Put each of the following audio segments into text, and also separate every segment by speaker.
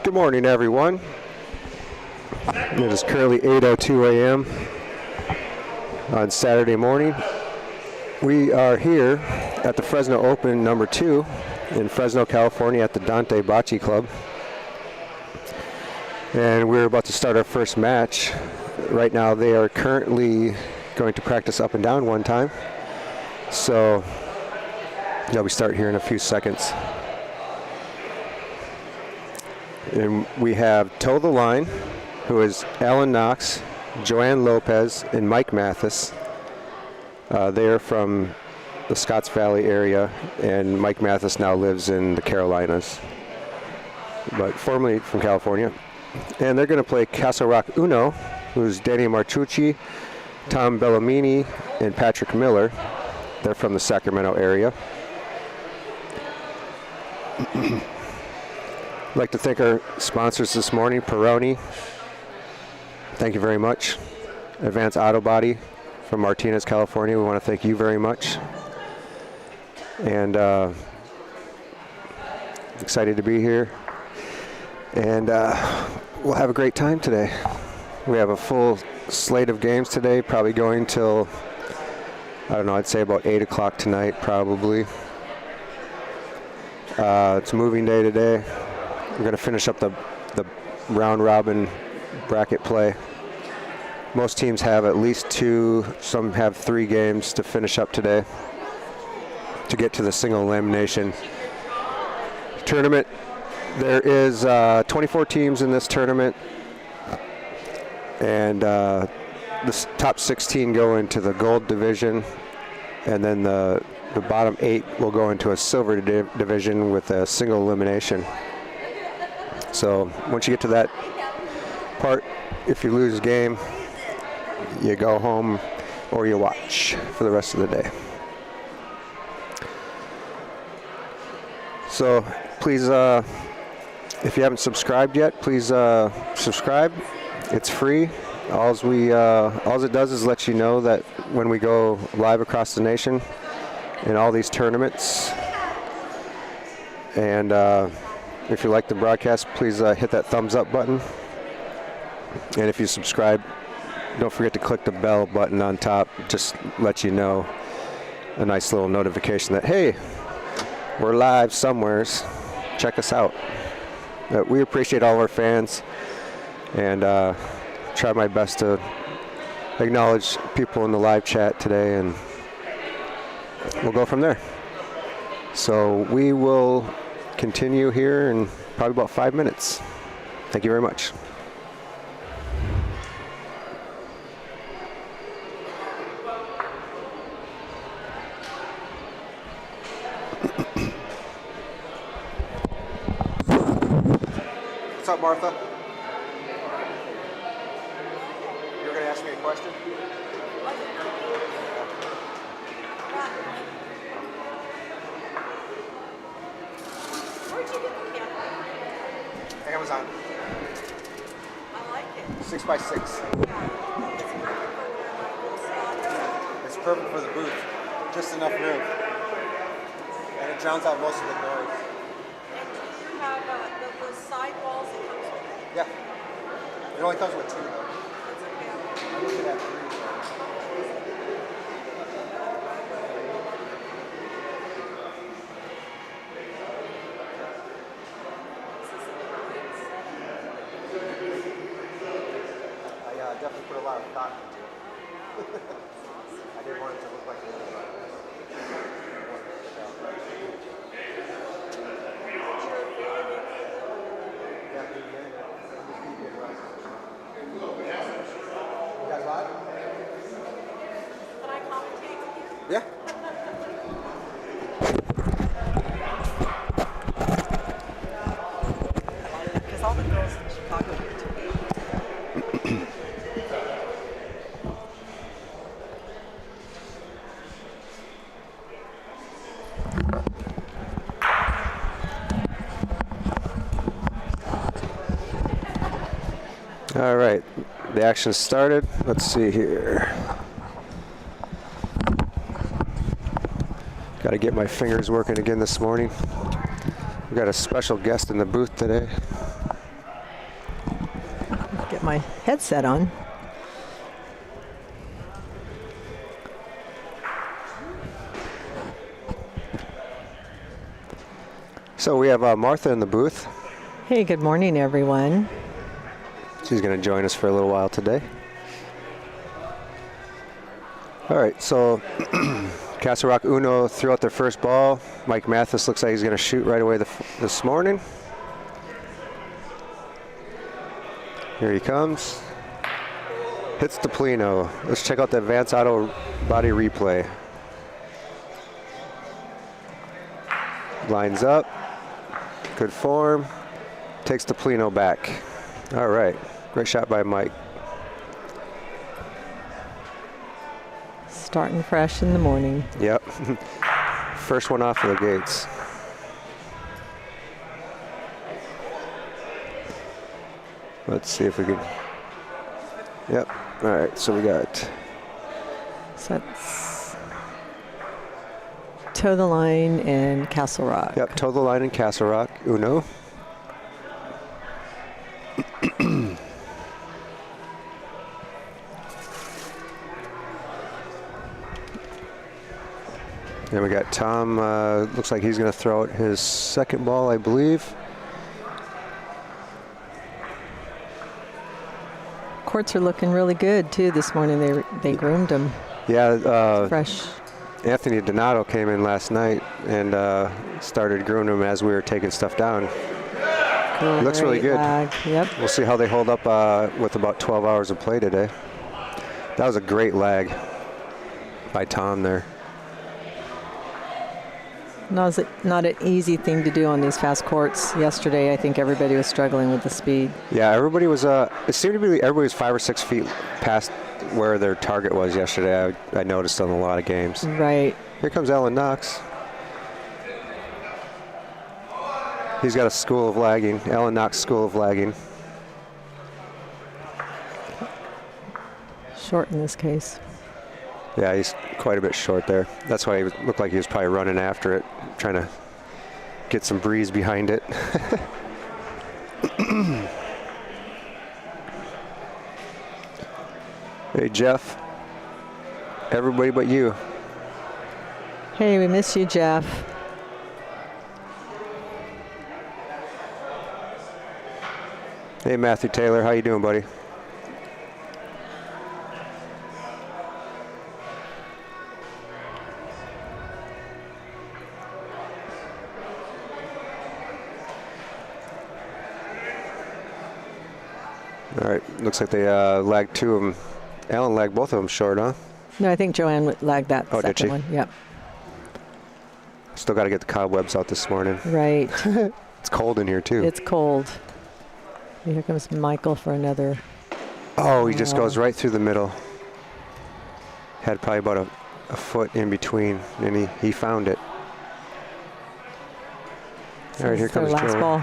Speaker 1: Good morning, everyone. It is currently 8:02 a.m. on Saturday morning. We are here at the Fresno Open number 2 in Fresno, California at the Dante Bocce Club. And we're about to start our first match. Right now they are currently going to practice up and down one time. So they'll be starting here in a few seconds. And we have Toe the Line, who is Alan Knox, Joanne Lopez, and Mike Mathis. They are from the Scotts Valley area, and Mike Mathis now lives in the Carolinas, but formerly from California. And they're going to play Castle Rock Uno, who's Danny Martucci, Tom Bellamini, and Patrick Miller. They're from the Sacramento area. I'd like to thank our sponsors this morning, Peroni. Thank you very much. Advance Auto Body from Martinez, California. We want to thank you very much. And excited to be here. And we'll have a great time today. We have a full slate of games today, probably going till, I don't know, I'd say about 8 o'clock tonight, probably. It's moving day today. We're going to finish up the round robin bracket play. Most teams have at least 2, some have 3 games to finish up today to get to the single elimination tournament. There is 24 teams in this tournament, and the top 16 go into the gold division, and then the bottom 8 will go into a silver division with a single elimination. So once you get to that part, if you lose a game, you go home or you watch for the rest of the day. So please, if you haven't subscribed yet, please subscribe. It's free. All it does is let you know that when we go live across the nation in all these tournaments. And if you like the broadcast, please hit that thumbs up button. And if you subscribe, don't forget to click the bell button on top. Just let you know, a nice little notification that, hey, we're live somewheres. Check us out. We appreciate all of our fans, and try my best to acknowledge people in the live chat today, and we'll go from there. So we will continue here in probably about 5 minutes. Thank you very much. What's up, Martha? You're going to ask me a question?
Speaker 2: Where'd you get the camera?
Speaker 1: Amazon.
Speaker 2: I like it.
Speaker 1: 6x6. It's perfect for the booth. Just enough room. And it drowns out most of the noise.
Speaker 2: And do you have those side walls that comes with it?
Speaker 1: Yeah. It only comes with 2 though.
Speaker 2: That's okay.
Speaker 1: I wish it had 3. I definitely put a lot of thought into it. I didn't want it to look like it was You guys live?
Speaker 2: Can I commentate with you?
Speaker 1: Yeah.
Speaker 2: Because all the girls in Chicago get to be.
Speaker 1: All right, the action started. Let's see here. Got to get my fingers working again this morning. We got a special guest in the booth today.
Speaker 3: get my headset on.
Speaker 1: So we have Martha in the booth.
Speaker 3: Hey, good morning, everyone.
Speaker 1: She's going to join us for a little while today. All right, so Castle Rock Uno threw out their first ball. Mike Mathis looks like he's going to shoot right away this morning. Here he comes. Hits the Plino. Let's check out the advanced auto body replay. Lines up. Good form. Takes the Plino back. All right. Great shot by Mike.
Speaker 3: Starting fresh in the morning.
Speaker 1: Yep. First one off of the gates. Let's see if we can. Yep. All right. So we got.
Speaker 3: So that's Toe the Line and Castle Rock.
Speaker 1: Yep. Toe the Line in Castle Rock. Uno. Then we got Tom, looks like he's going to throw out his second ball, I believe.
Speaker 3: Courts are looking really good, too, this morning. They groomed them.
Speaker 1: Yeah.
Speaker 3: Fresh.
Speaker 1: Anthony Donato came in last night and started grooming them as we were taking stuff down.
Speaker 3: Cool,
Speaker 1: Looks really good.
Speaker 3: Lag. Yep.
Speaker 1: We'll see how they hold up with about 12 hours of play today. That was a great lag by Tom there.
Speaker 3: Not an easy thing to do on these fast courts. Yesterday, I think everybody was struggling with the speed.
Speaker 1: Yeah, everybody was, it seemed to be everybody was 5 or 6 feet past where their target was yesterday. I noticed on a lot of games.
Speaker 3: Right.
Speaker 1: Here comes Alan Knox. He's got a school of lagging, Alan Knox school of lagging.
Speaker 3: Short in this case.
Speaker 1: Yeah, he's quite a bit short there. That's why he looked like he was probably running after it, trying to get some breeze behind it. Hey, Jeff. Everybody but you.
Speaker 3: Hey, we miss you, Jeff.
Speaker 1: Hey, Matthew Taylor. How you doing, buddy? All right, looks like they lagged two of them. Alan lagged both of them short, huh?
Speaker 3: No, I think Joanne lagged that
Speaker 1: Oh, did she?
Speaker 3: second one. Yep.
Speaker 1: Still got to get the cobwebs out this morning.
Speaker 3: Right.
Speaker 1: It's cold in here, too.
Speaker 3: It's cold. Here comes Michael for another.
Speaker 1: Oh, he just goes right through the middle. Had probably about a foot in between, and he found it. All right, here comes
Speaker 3: last
Speaker 1: Joanne.
Speaker 3: ball.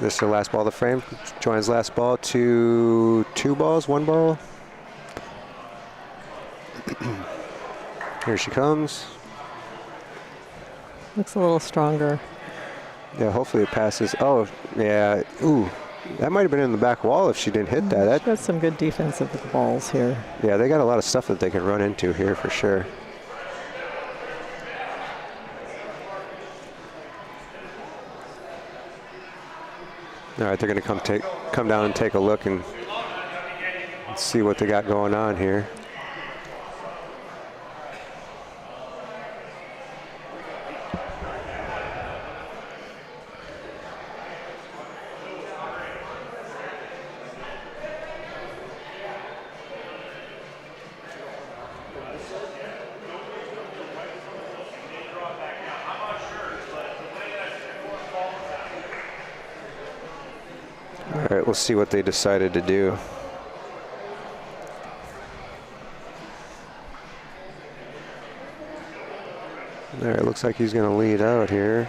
Speaker 1: This is the last ball of the frame. Joanne's last ball to 2 balls, 1 ball. Here she comes.
Speaker 3: Looks a little stronger.
Speaker 1: Yeah, hopefully it passes. Oh, yeah. Ooh, that might have been in the back wall if she didn't hit that.
Speaker 3: Got some good defensive balls here.
Speaker 1: Yeah, they got a lot of stuff that they can run into here for sure. All right, they're going to come down and take a look and see what they got going on here. All right, we'll see what they decided to do. All right, looks like he's going to lead out here.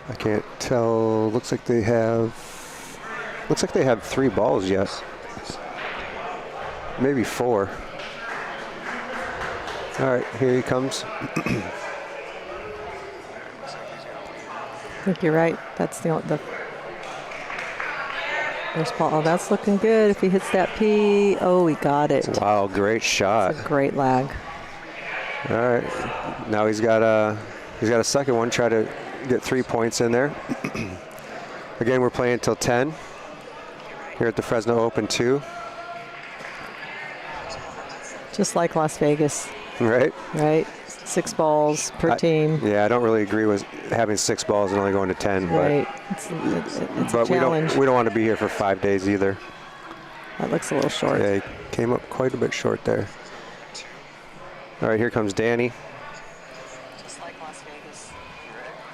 Speaker 1: I can't tell. Looks like they have 3 balls yet. Maybe 4. All right, here he comes.
Speaker 3: I think you're right. That's the There's Paul. Oh, that's looking good. If he hits that P, oh, he got it.
Speaker 1: Wow, great shot.
Speaker 3: It's a great lag.
Speaker 1: All right, now he's got a second one. Try to get 3 points in there. Again, we're playing until 10 here at the Fresno Open 2.
Speaker 3: Just like Las Vegas,
Speaker 1: Right?
Speaker 3: right? 6 balls per team.
Speaker 1: Yeah, I don't really agree with having 6 balls and only going to 10.
Speaker 3: Right. It's a challenge.
Speaker 1: we don't want to be here for 5 days either.
Speaker 3: That looks a little short.
Speaker 1: Yeah, he came up quite a bit short there. All right, here comes Danny.
Speaker 3: Just like Las Vegas,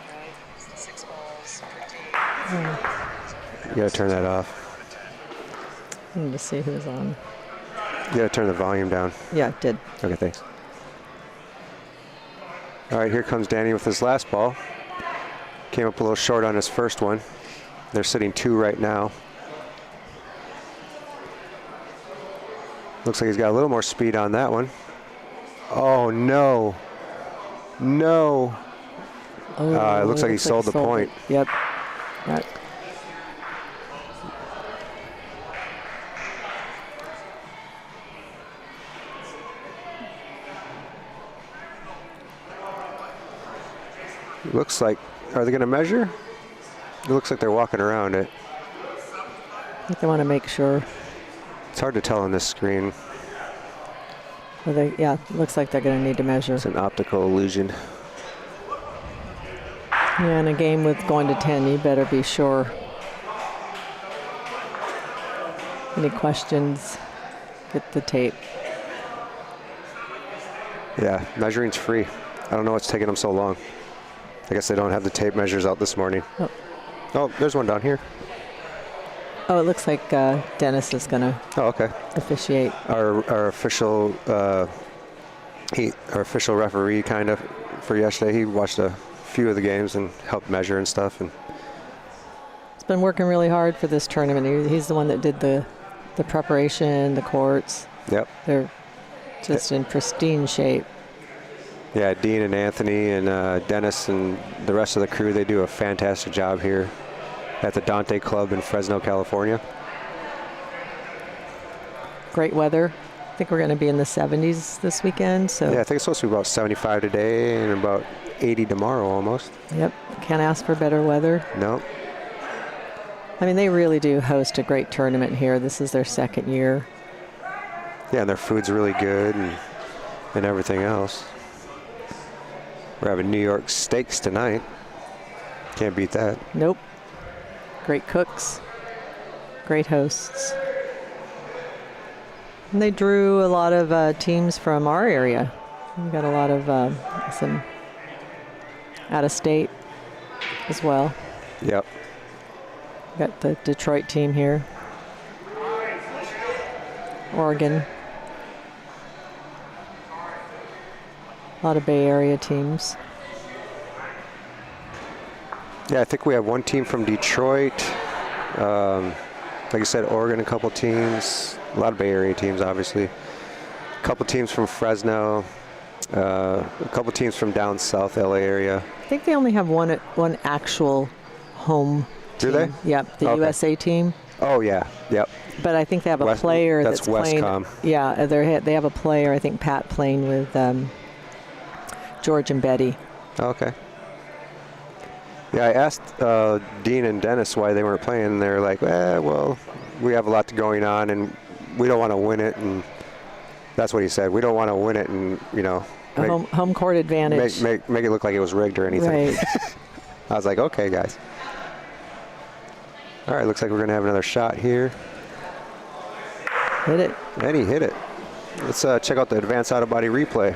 Speaker 3: right? 6 balls per team.
Speaker 1: You got to turn that off.
Speaker 3: I need to see who's on.
Speaker 1: You got to turn the volume down.
Speaker 3: Yeah, it did.
Speaker 1: Okay, thanks. All right, here comes Danny with his last ball. Came up a little short on his first one. They're sitting 2 right now. Looks like he's got a little more speed on that one. Oh, no. No.
Speaker 3: Oh,
Speaker 1: It looks like he sold the point.
Speaker 3: It. Yep. Right.
Speaker 1: Looks like, are they going to measure? It looks like they're walking around it.
Speaker 3: I think they want to make sure.
Speaker 1: It's hard to tell on this screen.
Speaker 3: Well, yeah, it looks like they're going to need to measure.
Speaker 1: It's an optical illusion.
Speaker 3: Yeah, in a game with going to 10, you better be sure. Any questions? Get the tape.
Speaker 1: Yeah, measuring's free. I don't know what's taking them so long. I guess they don't have the tape measures out this morning. Oh, there's one down here.
Speaker 3: Oh, it looks like Dennis is going to officiate.
Speaker 1: Our official our official referee kind of for yesterday. He watched a few of the games and helped measure and stuff. And
Speaker 3: he's been working really hard for this tournament. He's the one that did the preparation, the courts.
Speaker 1: Yep.
Speaker 3: They're just in pristine shape.
Speaker 1: Yeah, Dean and Anthony and Dennis and the rest of the crew, they do a fantastic job here at the Dante Club in Fresno, California.
Speaker 3: Great weather. I think we're going to be in the 70s this weekend. So
Speaker 1: yeah, I think it's supposed to be about 75 today and about 80 tomorrow almost.
Speaker 3: Yep, can't ask for better weather.
Speaker 1: No.
Speaker 3: I mean, they really do host a great tournament here. This is their second year.
Speaker 1: Yeah, and their food's really good and everything else. We're having New York steaks tonight. Can't beat that.
Speaker 3: Nope. Great cooks. Great hosts. And they drew a lot of teams from our area. We got a lot of some out of state as well.
Speaker 1: Yep.
Speaker 3: Got the Detroit team here. Oregon. A lot of Bay Area teams.
Speaker 1: Yeah, I think we have one team from Detroit. Like I said, Oregon, a couple teams. A lot of Bay Area teams, obviously. A couple teams from Fresno. A couple teams from down south LA area.
Speaker 3: I think they only have one actual home team.
Speaker 1: Do they?
Speaker 3: Yep, the USA team.
Speaker 1: Oh, yeah. Yep.
Speaker 3: But I think they have a player that's playing.
Speaker 1: Westcom.
Speaker 3: Yeah, they have a player, I think Pat, playing with George and Betty.
Speaker 1: Okay. Yeah, I asked Dean and Dennis why they weren't playing, and they're like, well, we have a lot going on, and we don't want to win it, and that's what he said. We don't want to win it, and,
Speaker 3: Home court advantage.
Speaker 1: Make it look like it was rigged or anything.
Speaker 3: Right.
Speaker 1: I was like, okay, guys. All right, looks like we're going to have another shot here.
Speaker 3: Hit it.
Speaker 1: And he hit it. Let's check out the advanced out-of-body replay.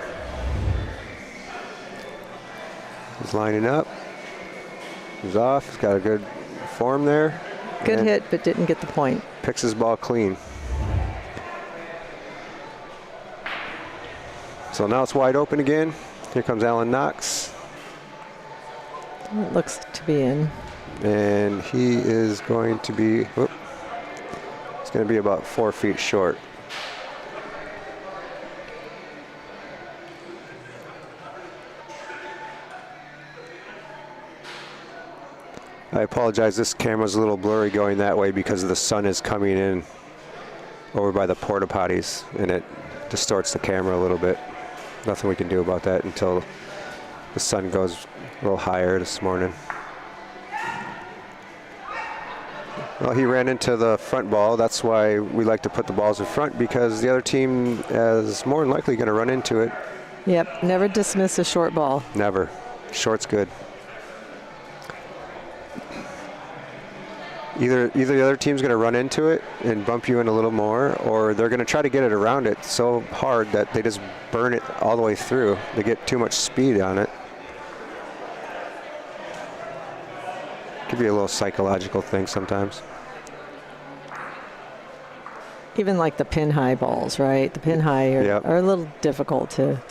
Speaker 1: He's lining up. He's off. He's got a good form there.
Speaker 3: Good hit, but didn't get the point.
Speaker 1: Picks his ball clean. So now it's wide open again. Here comes Alan Knox.
Speaker 3: It looks to be in.
Speaker 1: And he is going to be, it's going to be about 4 feet short. I apologize, this camera's a little blurry going that way because the sun is coming in over by the porta potties and it distorts the camera a little bit. Nothing we can do about that until the sun goes a little higher this morning. Well, he ran into the front ball. That's why we like to put the balls in front, because the other team is more than likely going to run into it.
Speaker 3: Yep, never dismiss a short ball.
Speaker 1: Never. Short's good. Either the other team's going to run into it and bump you in a little more, or they're going to try to get it around it so hard that they just burn it all the way through. They get too much speed on it. Could be a little psychological thing sometimes.
Speaker 3: Even like the pin high balls, right? The pin high are,
Speaker 1: Yep.
Speaker 3: are a little difficult to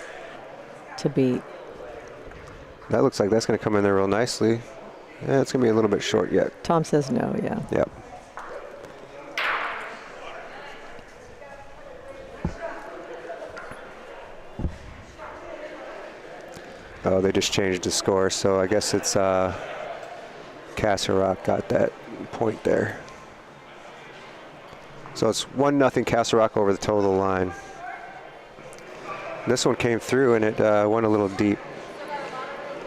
Speaker 3: beat.
Speaker 1: That looks like that's going to come in there real nicely. Yeah, it's going to be a little bit short yet.
Speaker 3: Tom says no, yeah.
Speaker 1: Yep. Oh, they just changed the score, so I guess it's Castle Rock got that point there. So it's 1-0 Castle Rock over the toe of the line. This one came through and it went a little deep.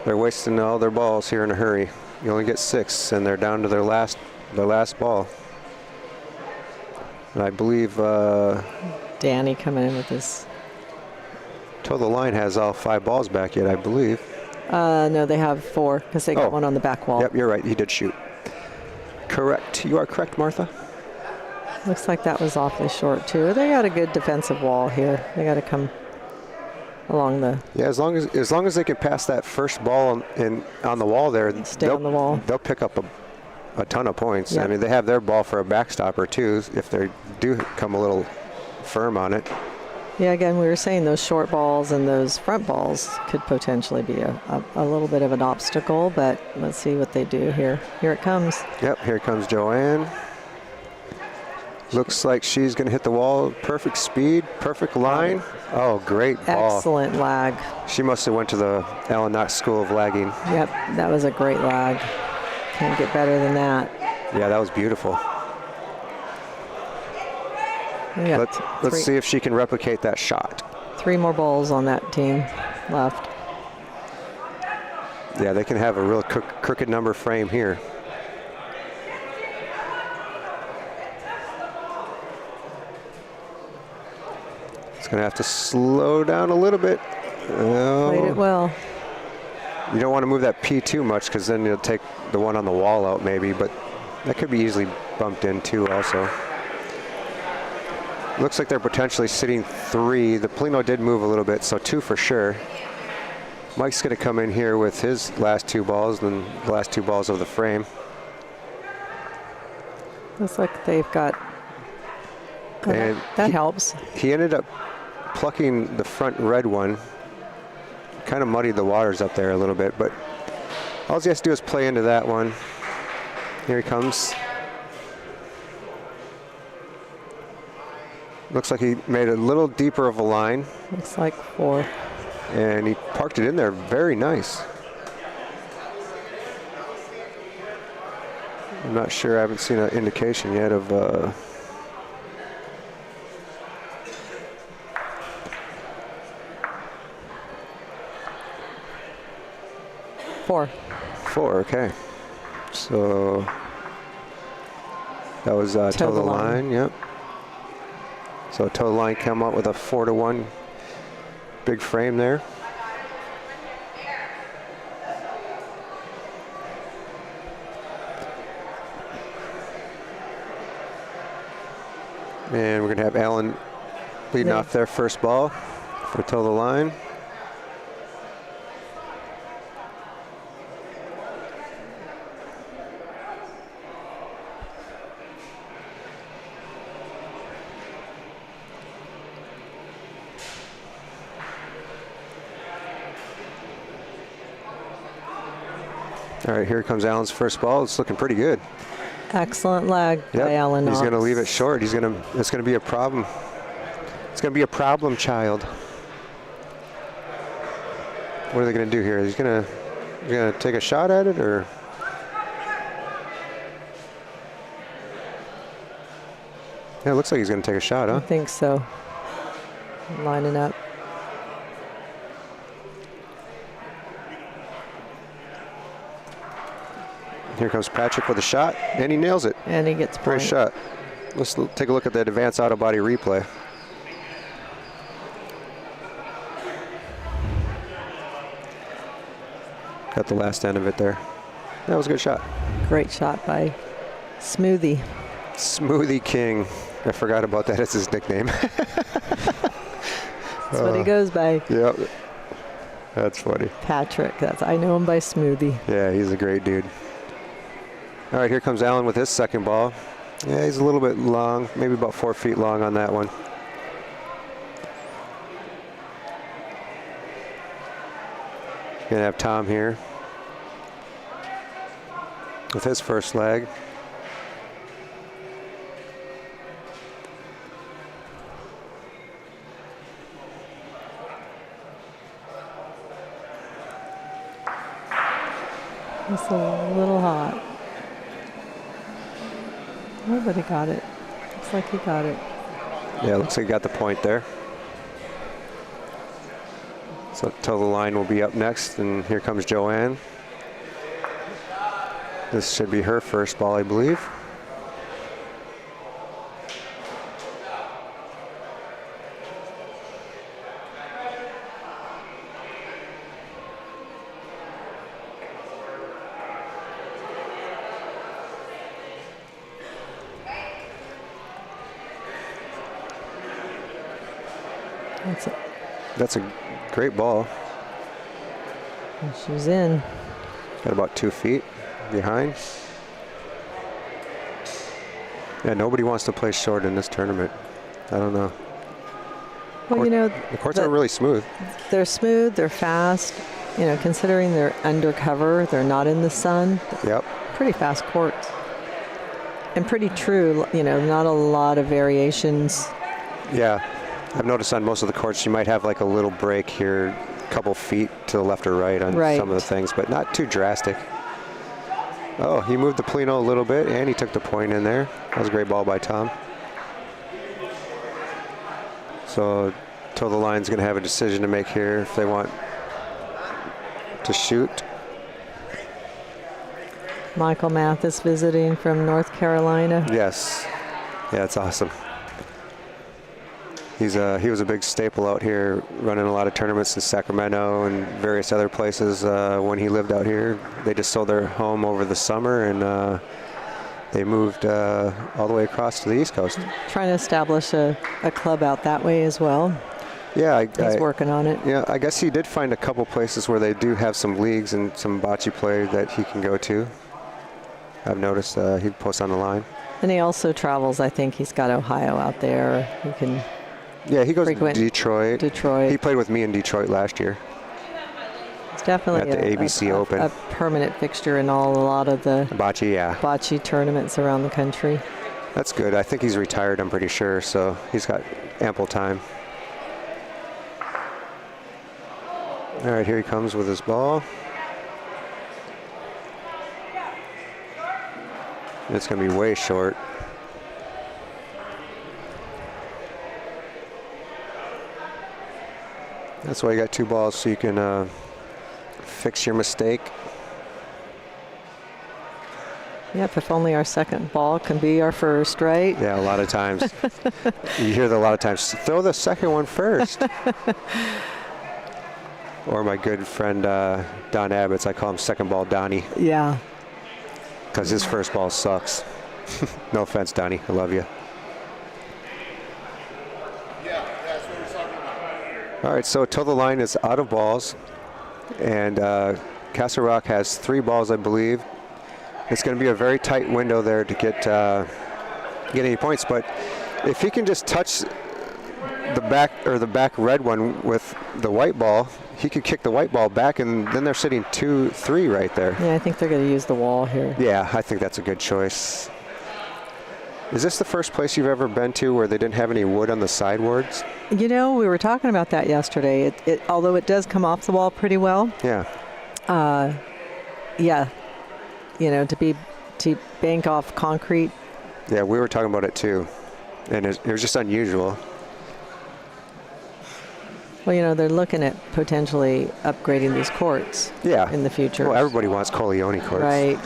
Speaker 1: They're wasting all their balls here in a hurry. You only get 6, and they're down to their last ball. And I believe
Speaker 3: Danny coming in with his.
Speaker 1: toe of the line has all 5 balls back yet, I believe.
Speaker 3: No, they have 4 because they got one on the back wall.
Speaker 1: Yep, you're right. He did shoot. Correct. You are correct, Martha.
Speaker 3: Looks like that was awfully short too. They got a good defensive wall here. They got to come along the.
Speaker 1: Yeah, as long as they can pass that first ball on the wall there,
Speaker 3: Stay on the wall.
Speaker 1: They'll pick up a ton of points.
Speaker 3: Yep.
Speaker 1: I mean, they have their ball for a backstopper too, if they do come a little firm on it.
Speaker 3: Yeah, again, we were saying those short balls and those front balls could potentially be a little bit of an obstacle, but let's see what they do here. Here it comes.
Speaker 1: Yep, here comes Joanne. Looks like she's going to hit the wall. Perfect speed, perfect line. Oh, great ball.
Speaker 3: Excellent lag.
Speaker 1: She must have went to the Allen Knox School of Lagging.
Speaker 3: Yep, that was a great lag. Can't get better than that.
Speaker 1: Yeah, that was beautiful. Let's see if she can replicate that shot.
Speaker 3: 3 more balls on that team left.
Speaker 1: Yeah, they can have a real crooked number frame here. It's going to have to slow down a little bit.
Speaker 3: Played it well.
Speaker 1: You don't want to move that P too much, because then you'll take the one on the wall out maybe, but that could be easily bumped in too also. Looks like they're potentially sitting 3. The Polino did move a little bit, so 2 for sure. Mike's going to come in here with his last 2 balls, and the last 2 balls of the frame.
Speaker 3: Looks like they've got.
Speaker 1: And
Speaker 3: that helps.
Speaker 1: He ended up plucking the front red one. Kind of muddied the waters up there a little bit, but all he has to do is play into that one. Here he comes. Looks like he made a little deeper of a line.
Speaker 3: Looks like 4.
Speaker 1: And he parked it in there very nice. I'm not sure, I haven't seen an indication yet of
Speaker 3: 4.
Speaker 1: 4, okay. So that was toe of the line, yep. So toe of the line come up with a 4-1 big frame there. And we're going to have Allen leading off their first ball for toe of the line. All right, here comes Allen's first ball. It's looking pretty good.
Speaker 3: Excellent lag by Allen Knox.
Speaker 1: He's going to leave it short. It's going to be a problem. It's going to be a problem child. What are they going to do here? He's going to take a shot at it, or Yeah, it looks like he's going to take a shot,
Speaker 3: I
Speaker 1: huh?
Speaker 3: think so. Lining up.
Speaker 1: Here comes Patrick with a shot, and he nails it.
Speaker 3: And he gets
Speaker 1: Great
Speaker 3: point.
Speaker 1: shot. Let's take a look at that advanced auto body replay. Got the last end of it there. That was a good shot.
Speaker 3: Great shot by Smoothie.
Speaker 1: Smoothie King. I forgot about that as his nickname.
Speaker 3: That's what he goes by.
Speaker 1: Yep. That's funny.
Speaker 3: Patrick. I know him by Smoothie.
Speaker 1: Yeah, he's a great dude. All right, here comes Allen with his second ball. Yeah, he's a little bit long, maybe about 4 feet long on that one. Gonna have Tom here with his first leg.
Speaker 3: It's a little hot. Oh, but he got it. Looks like he got it.
Speaker 1: Yeah, looks like he got the point there. So Total Line will be up next, and here comes Joanne. This should be her first ball, I believe. That's a great ball.
Speaker 3: And she's in.
Speaker 1: Got about 2 feet behind. Yeah, nobody wants to play short in this tournament. I don't know.
Speaker 3: Well, you know,
Speaker 1: The courts aren't really smooth.
Speaker 3: they're smooth, they're fast. You know, considering they're undercover, they're not in the sun.
Speaker 1: Yep.
Speaker 3: Pretty fast courts. And pretty true, you know, not a lot of variations.
Speaker 1: Yeah. I've noticed on most of the courts you might have like a little break here, a couple feet to the left or right on some of the things, but not too drastic. Oh, he moved the Plino a little bit, and he took the point in there. That was a great ball by Tom. So Total Line's going to have a decision to make here if they want to shoot.
Speaker 3: Michael Mathis visiting from North Carolina.
Speaker 1: Yes. Yeah, it's awesome. He was a big staple out here, running a lot of tournaments in Sacramento and various other places when he lived out here. They just sold their home over the summer, and they moved all the way across to the East Coast.
Speaker 3: Trying to establish a club out that way as well.
Speaker 1: Yeah,
Speaker 3: He's working on it.
Speaker 1: Yeah, I guess he did find a couple places where they do have some leagues and some bocce play that he can go to. I've noticed he posts on the line.
Speaker 3: And he also travels. I think he's got Ohio out there. He can.
Speaker 1: Yeah, he goes to
Speaker 3: frequent
Speaker 1: Detroit.
Speaker 3: Detroit.
Speaker 1: He played with me in Detroit last year.
Speaker 3: It's definitely
Speaker 1: at the ABC Open.
Speaker 3: a permanent fixture in a lot of the
Speaker 1: Bocce, yeah.
Speaker 3: bocce tournaments around the country.
Speaker 1: That's good. I think he's retired, I'm pretty sure, so he's got ample time. All right, here he comes with his ball. It's going to be way short. That's why you got two balls, so you can fix your mistake.
Speaker 3: Yep, if only our second ball can be our first, right?
Speaker 1: Yeah, a lot of times. You hear that a lot of times. Throw the second one first. Or my good friend Don Abbott's, I call him Second Ball Donnie.
Speaker 3: Yeah.
Speaker 1: Because his first ball sucks. No offense, Donnie. I love you. All right, so Total Line is out of balls. And Castle Rock has 3 balls, I believe. It's going to be a very tight window there to get any points. But if he can just touch the back red one with the white ball, he could kick the white ball back, and then they're sitting 2-3 right there.
Speaker 3: Yeah, I think they're going to use the wall here.
Speaker 1: Yeah, I think that's a good choice. Is this the first place you've ever been to where they didn't have any wood on the sideboards?
Speaker 3: You know, we were talking about that yesterday. Although it does come off the wall pretty well.
Speaker 1: Yeah.
Speaker 3: Yeah. You know, to bank off concrete.
Speaker 1: Yeah, we were talking about it too. and it was just unusual.
Speaker 3: Well, you know, they're looking at potentially upgrading these courts
Speaker 1: Yeah.
Speaker 3: in the future.
Speaker 1: Well, everybody wants Coleone courts.
Speaker 3: Right.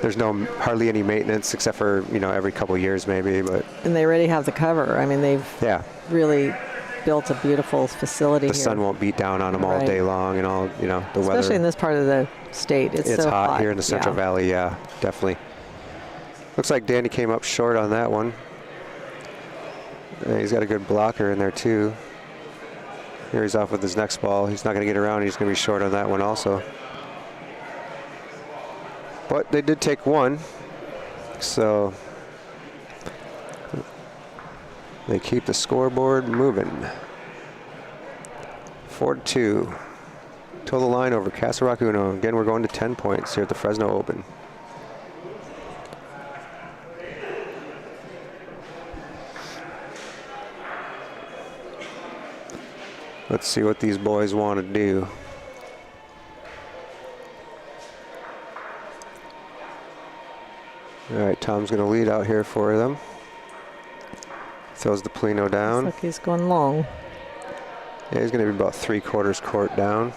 Speaker 1: There's hardly any maintenance except for, every couple of years maybe, but
Speaker 3: And they already have the cover. I mean, they've
Speaker 1: yeah.
Speaker 3: really built a beautiful facility
Speaker 1: The
Speaker 3: here.
Speaker 1: sun won't beat down on them all
Speaker 3: Right.
Speaker 1: day long, and all, the weather.
Speaker 3: Especially in this part of the state. It's so
Speaker 1: hot here in the Central
Speaker 3: yeah.
Speaker 1: Valley, yeah, definitely. Looks like Danny came up short on that one. He's got a good blocker in there too. Here he's off with his next ball. He's not going to get around. He's going to be short on that one also. But they did take one, so they keep the scoreboard moving. 4-2. Total line over Castle Rock Uno. Again, we're going to 10 points here at the Fresno Open. Let's see what these boys want to do. All right, Tom's going to lead out here for them. Throws the Polino down.
Speaker 3: Looks like he's going long.
Speaker 1: Yeah, he's going to be about 3/4 court down.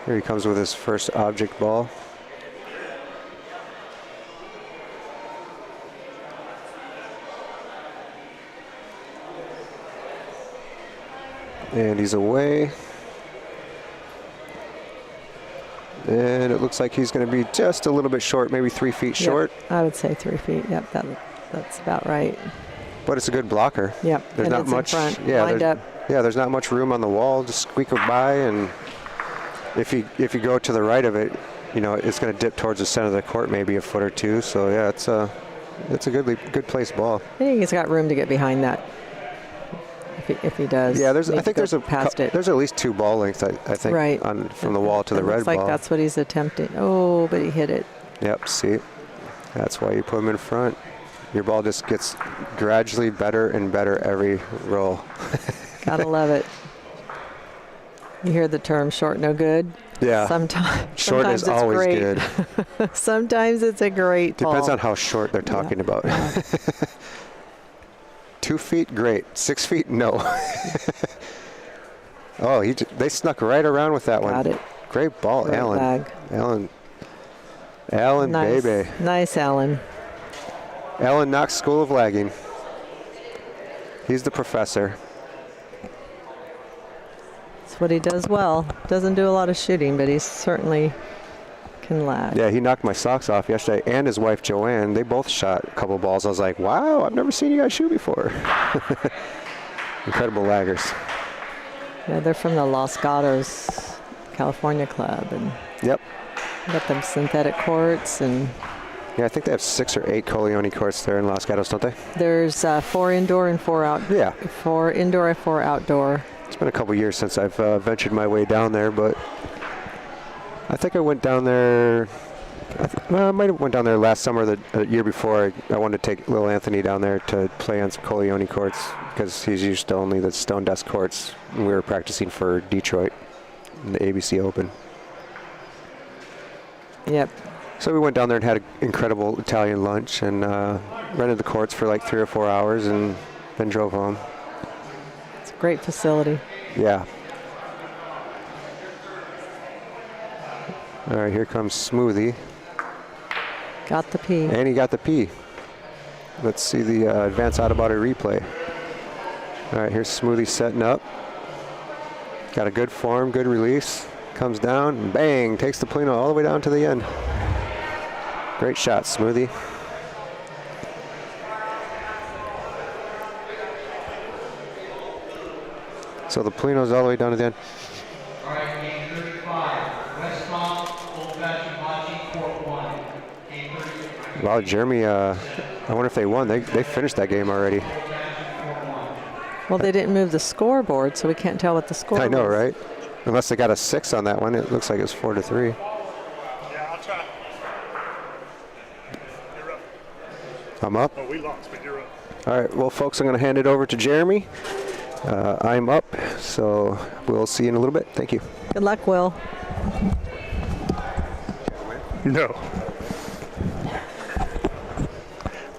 Speaker 1: Here he comes with his first object ball. And he's away. And it looks like he's going to be just a little bit short, maybe 3 feet short.
Speaker 3: Yep, I would say 3 feet. Yep, that's about right.
Speaker 1: But it's a good blocker.
Speaker 3: Yep,
Speaker 1: There's
Speaker 3: and
Speaker 1: not
Speaker 3: it's
Speaker 1: much.
Speaker 3: in front,
Speaker 1: Yeah,
Speaker 3: lined up.
Speaker 1: there's not much room on the wall. Just squeak it by, and if you go to the right of it, it's going to dip towards the center of the court, maybe a foot or two. So yeah, it's a good placed ball.
Speaker 3: I think he's got room to get behind that. If he does.
Speaker 1: Yeah,
Speaker 3: maybe
Speaker 1: I think
Speaker 3: go
Speaker 1: there's
Speaker 3: past it.
Speaker 1: There's at least 2 ball lengths. I think
Speaker 3: Right.
Speaker 1: From the wall to the red
Speaker 3: looks like
Speaker 1: ball.
Speaker 3: that's what he's attempting. Oh, but he hit it.
Speaker 1: Yep. See, that's why you put him in front. Your ball just gets gradually better and better every roll.
Speaker 3: Gotta love it. You hear the term "short no good."
Speaker 1: Yeah.
Speaker 3: Sometimes
Speaker 1: Short is
Speaker 3: it's
Speaker 1: always
Speaker 3: great.
Speaker 1: good.
Speaker 3: Sometimes it's a great
Speaker 1: Depends
Speaker 3: ball.
Speaker 1: on how short they're talking about.
Speaker 3: Yeah.
Speaker 1: 2 feet, great. 6 feet, no. Oh, they snuck right around with that one.
Speaker 3: Got it.
Speaker 1: Great ball,
Speaker 3: Great
Speaker 1: Alan.
Speaker 3: bag.
Speaker 1: Alan,
Speaker 3: Nice.
Speaker 1: baby.
Speaker 3: Nice, Alan.
Speaker 1: Alan Knox School of Lagging. He's the professor.
Speaker 3: That's what he does well. Doesn't do a lot of shooting, but he certainly can lag.
Speaker 1: Yeah, he knocked my socks off yesterday, and his wife Joanne. They both shot a couple balls. I was like, wow, I've never seen you guys shoot before. Incredible laggers.
Speaker 3: Yeah, they're from the Los Gatos, California club, and
Speaker 1: Yep.
Speaker 3: got them synthetic courts, and
Speaker 1: Yeah, I think they have 6 or 8 Coleone courts there in Los Gatos, don't they?
Speaker 3: there's 4 indoor and 4 out.
Speaker 1: Yeah.
Speaker 3: 4 indoor and 4 outdoor.
Speaker 1: It's been a couple years since I've ventured my way down there, but I think I went down there. I might have went down there last summer, the year before. I wanted to take little Anthony down there to play on some Coleone courts because he's used to only the stone dust courts. And we were practicing for Detroit in the ABC Open.
Speaker 3: Yep.
Speaker 1: So we went down there and had an incredible Italian lunch and rented the courts for like 3 or 4 hours and then drove home.
Speaker 3: It's a great facility.
Speaker 1: Yeah. All right, here comes Smoothie.
Speaker 3: Got the P.
Speaker 1: And he got the P. Let's see the advanced auto body replay. All right, here's Smoothie setting up. Got a good form, good release. Comes down, and bang, takes the Polino all the way down to the end. Great shot, Smoothie. So the Polino's all the way down to the end.
Speaker 4: All right, game 35, West Palm, Old Fashioned Bocce, Court 1. Game 36.
Speaker 1: Wow, Jeremy, I wonder if they won. They finished that game already.
Speaker 3: Well, they didn't move the scoreboard, so we can't tell what the score
Speaker 1: I know,
Speaker 3: was.
Speaker 1: right? Unless they got a 6 on that one. It looks like it's 4-3.
Speaker 5: Yeah, I'll try. You're up.
Speaker 1: I'm up.
Speaker 5: Oh, we lost, but you're up.
Speaker 1: All right, well, folks, I'm going to hand it over to Jeremy. I'm up, so we'll see you in a little bit. Thank you.
Speaker 3: Good luck, Will.
Speaker 5: No.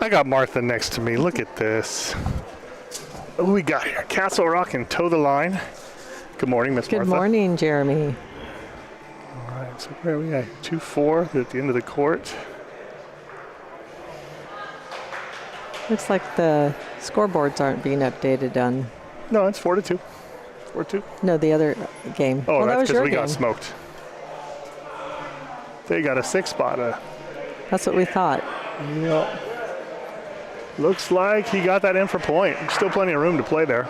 Speaker 5: I got Martha next to me. Look at this. What do we got here? Castle Rock and Toe the Line. Good morning, Miss Martha.
Speaker 3: Good morning, Jeremy.
Speaker 5: All right, so where are we at? 2-4 at the end of the court.
Speaker 3: Looks like the scoreboards aren't being updated on.
Speaker 5: No, it's 4-2. 4-2.
Speaker 3: No, the other game.
Speaker 5: Oh,
Speaker 3: well, that
Speaker 5: that's
Speaker 3: was
Speaker 5: because
Speaker 3: your
Speaker 5: we
Speaker 3: game.
Speaker 5: got smoked. They got a 6 spot.
Speaker 3: That's what we thought.
Speaker 5: Yep. Looks like he got that in for point. Still plenty of room to play there.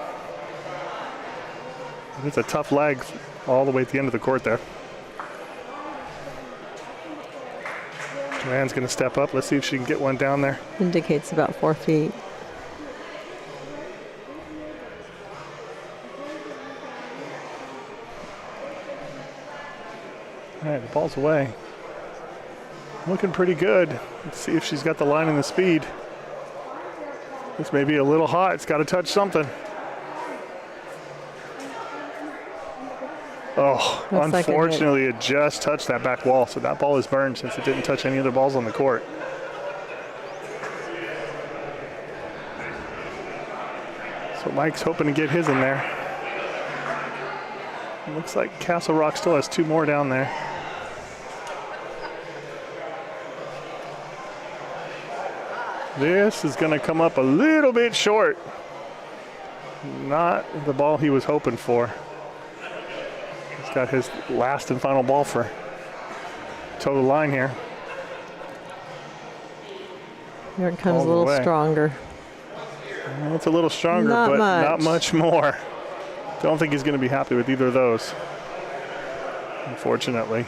Speaker 5: It's a tough leg all the way at the end of the court there. Joanne's going to step up. Let's see if she can get one down there.
Speaker 3: Indicates about 4 feet.
Speaker 5: All right, the ball's away. Looking pretty good. Let's see if she's got the line and the speed. This may be a little hot. It's got to touch something. Oh,
Speaker 3: Looks like
Speaker 5: unfortunately, it just touched that back wall. So that ball is burned since it didn't touch any other balls on the court. So Mike's hoping to get his in there. It looks like Castle Rock still has 2 more down there. This is going to come up a little bit short. Not the ball he was hoping for. He's got his last and final ball for total line here.
Speaker 3: Here it comes
Speaker 5: All
Speaker 3: a
Speaker 5: the
Speaker 3: little
Speaker 5: way.
Speaker 3: stronger.
Speaker 5: Well, it's a little stronger,
Speaker 3: Not
Speaker 5: but
Speaker 3: much.
Speaker 5: not much more. Don't think he's going to be happy with either of those, unfortunately.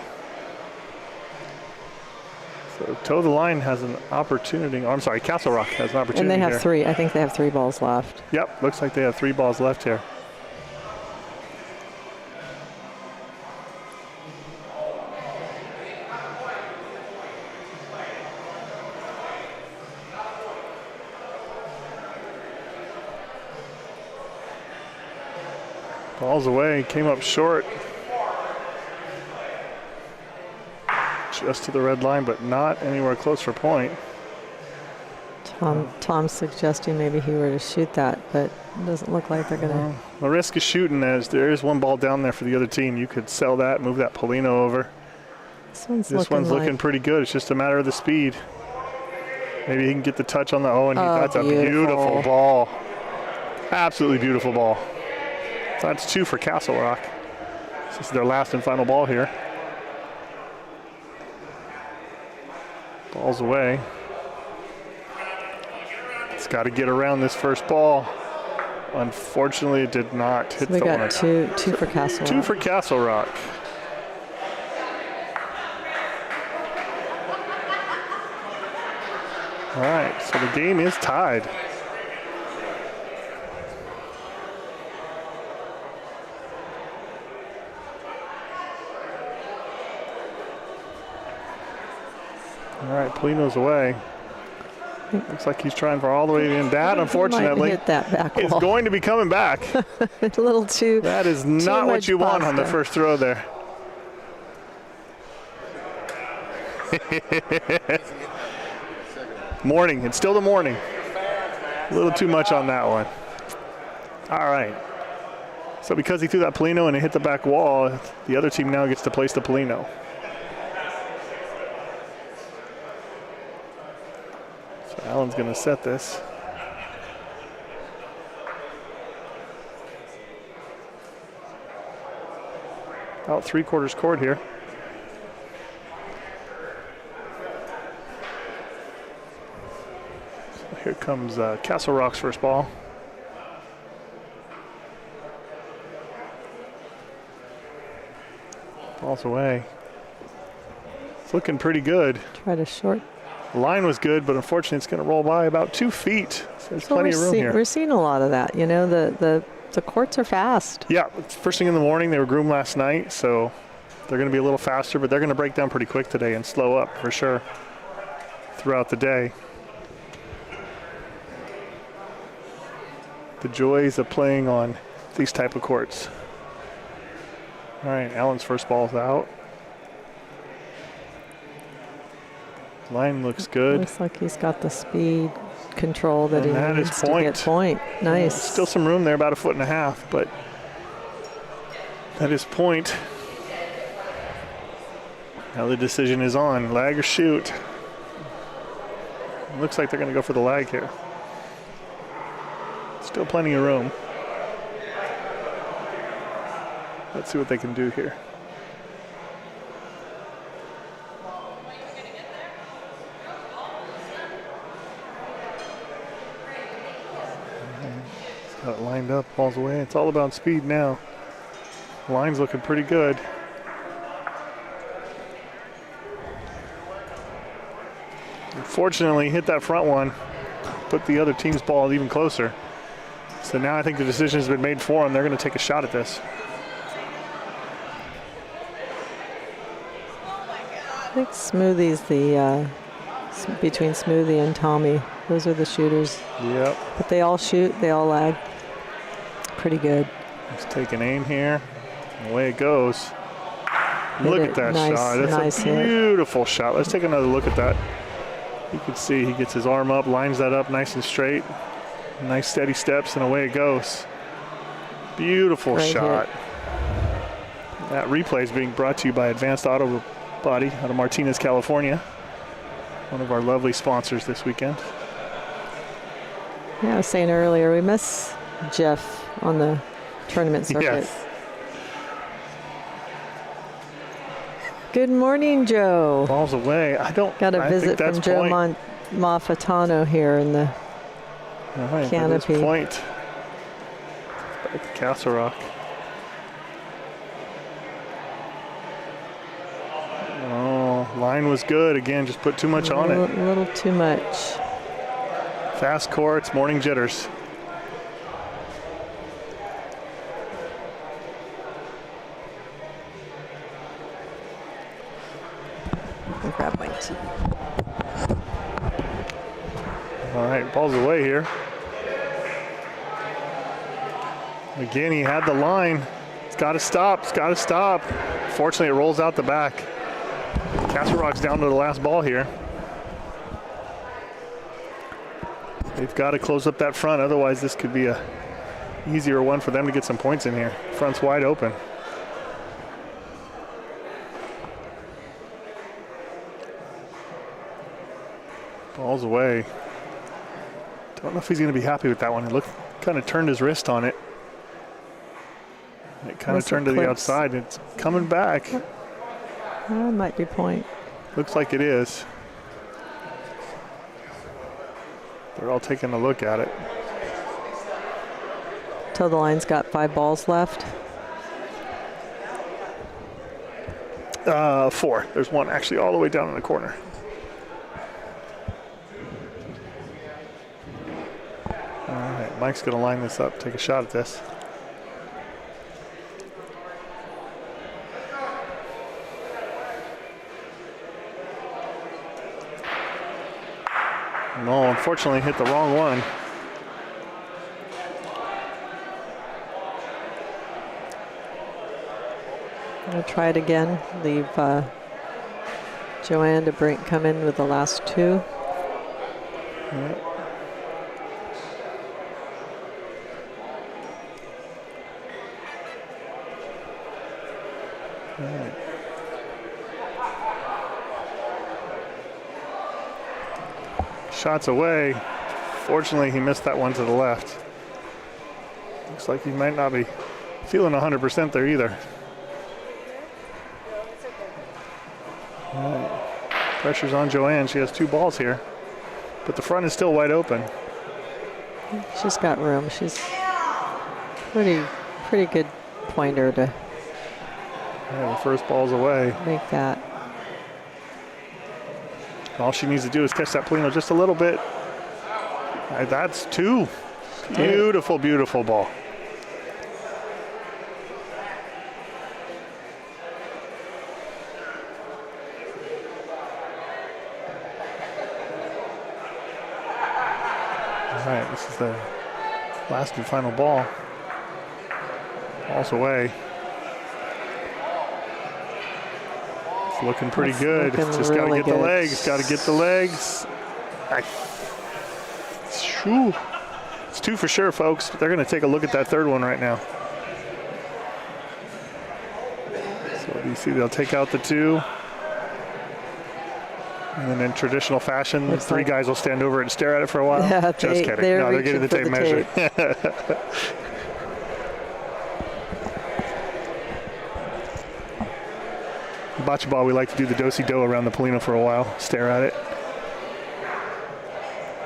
Speaker 5: So Toe the Line has an opportunity. Oh, I'm sorry, Castle Rock has an opportunity
Speaker 3: And they have
Speaker 5: here.
Speaker 3: 3. I think they have 3 balls left.
Speaker 5: Yep, looks like they have 3 balls left here. Ball's away, came up short. Just to the red line, but not anywhere close for point.
Speaker 3: Tom's suggesting maybe he were to shoot that, but it doesn't look like they're going to.
Speaker 5: The risk of shooting as there is 1 ball down there for the other team. You could sell that, move that Polino over. This one's looking pretty good. It's just a matter of the speed. Maybe he can get the touch on the and that's a beautiful ball. Absolutely beautiful ball. That's 2 for Castle Rock. This is their last and final ball here. Ball's away. It's got to get around this first ball. Unfortunately, it did not hit
Speaker 3: So we
Speaker 5: the
Speaker 3: got
Speaker 5: one.
Speaker 3: two for Castle
Speaker 5: 2
Speaker 3: Rock.
Speaker 5: for Castle Rock. All right, so the game is tied. All right, Polino's away. Looks like he's trying for all the way in. That, unfortunately,
Speaker 3: hit that back
Speaker 5: is
Speaker 3: wall.
Speaker 5: going to be coming back.
Speaker 3: A little too.
Speaker 5: That is not what
Speaker 3: much
Speaker 5: you want on the
Speaker 3: pasta.
Speaker 5: first throw there. Morning. It's still the morning. A little too much on that one. All right. So because he threw that Polino and it hit the back wall, the other team now gets to place the Polino. So Allen's going to set this. About 3/4 court here. So here comes Castle Rock's first ball. Ball's away. It's looking pretty good.
Speaker 3: Try to short.
Speaker 5: The line was good, but unfortunately it's going to roll by about 2 feet. So there's plenty of room here.
Speaker 3: We're seeing a lot of that. You know, the courts are fast.
Speaker 5: Yeah, first thing in the morning, they were groomed last night, so they're going to be a little faster, but they're going to break down pretty quick today and slow up for sure throughout the day. The joys of playing on these type of courts. All right, Allen's first ball's out. Line looks good.
Speaker 3: Looks like he's got the speed control that
Speaker 5: And
Speaker 3: he
Speaker 5: that is
Speaker 3: needs to get point. Nice.
Speaker 5: Still some room there, about 1.5 feet, but that is point. Now the decision is on, lag or shoot. Looks like they're going to go for the lag here. Still plenty of room. Let's see what they can do here. He's got it lined up, balls away. It's all about speed now. Line's looking pretty good. Unfortunately, hit that front one, put the other team's ball even closer. So now I think the decision has been made for them. They're going to take a shot at this.
Speaker 3: I think Smoothie's the, between Smoothie and Tommy. Those are the shooters.
Speaker 5: Yep.
Speaker 3: But they all shoot, they all lag. Pretty good.
Speaker 5: Let's take an aim here. Away it goes. Look at that shot. That's a beautiful shot. Let's take another look at that. You can see he gets his arm up, lines that up nice and straight. Nice steady steps, and away it goes. Beautiful shot. That replay is being brought to you by Advanced Auto Body out of Martinez, California. One of our lovely sponsors this weekend.
Speaker 3: Yeah, I was saying earlier, we miss Jeff on the tournament circuit.
Speaker 5: Yes.
Speaker 3: Good morning, Joe.
Speaker 5: Ball's away.
Speaker 3: Got a visit from Joe Maffatano here in the canopy.
Speaker 5: Point. Back to Castle Rock. Oh, line was good. Again, just put too much on it.
Speaker 3: A little too much.
Speaker 5: Fast courts, morning jitters.
Speaker 3: Grab my tea.
Speaker 5: All right, ball's away here. Again, he had the line. It's got to stop. It's got to stop. Fortunately, it rolls out the back. Castle Rock's down to the last ball here. They've got to close up that front. Otherwise, this could be a easier one for them to get some points in here. Front's wide open. Ball's away. Don't know if he's going to be happy with that one. It looked kind of turned his wrist on it. It kind of turned to the outside. It's coming back.
Speaker 3: That might be point.
Speaker 5: Looks like it is. They're all taking a look at it.
Speaker 3: Till the line's got 5 balls left.
Speaker 5: 4. There's one actually all the way down in the corner. All right, Mike's going to line this up, take a shot at this. No, unfortunately hit the wrong one.
Speaker 3: I'll try it again. Leave Joanne to come in with the last 2.
Speaker 5: Yep. All right. Shots away. Fortunately, he missed that one to the left. Looks like he might not be feeling 100% there either. All right. Pressure's on Joanne. She has 2 balls here, but the front is still wide open.
Speaker 3: She's got room. She's pretty good pointer to
Speaker 5: The first ball's away.
Speaker 3: make that.
Speaker 5: All she needs to do is catch that Polino just a little bit. That's 2. Beautiful, beautiful ball. All right, this is the last and final ball. Ball's away. It's looking pretty good.
Speaker 3: Looking
Speaker 5: Just got to
Speaker 3: really
Speaker 5: get the
Speaker 3: good.
Speaker 5: legs. Got to get the legs. Shoo. It's 2 for sure, folks. They're going to take a look at that third one right now. So you see they'll take out the 2. And then in traditional fashion,
Speaker 3: Looks
Speaker 5: 3
Speaker 3: like-
Speaker 5: guys will stand over it and stare at it for a while.
Speaker 3: Yeah,
Speaker 5: Just kidding. No, they're getting the tape measure. Bocce ball, we like to do the do-si-do around the Polino for a while, stare at it.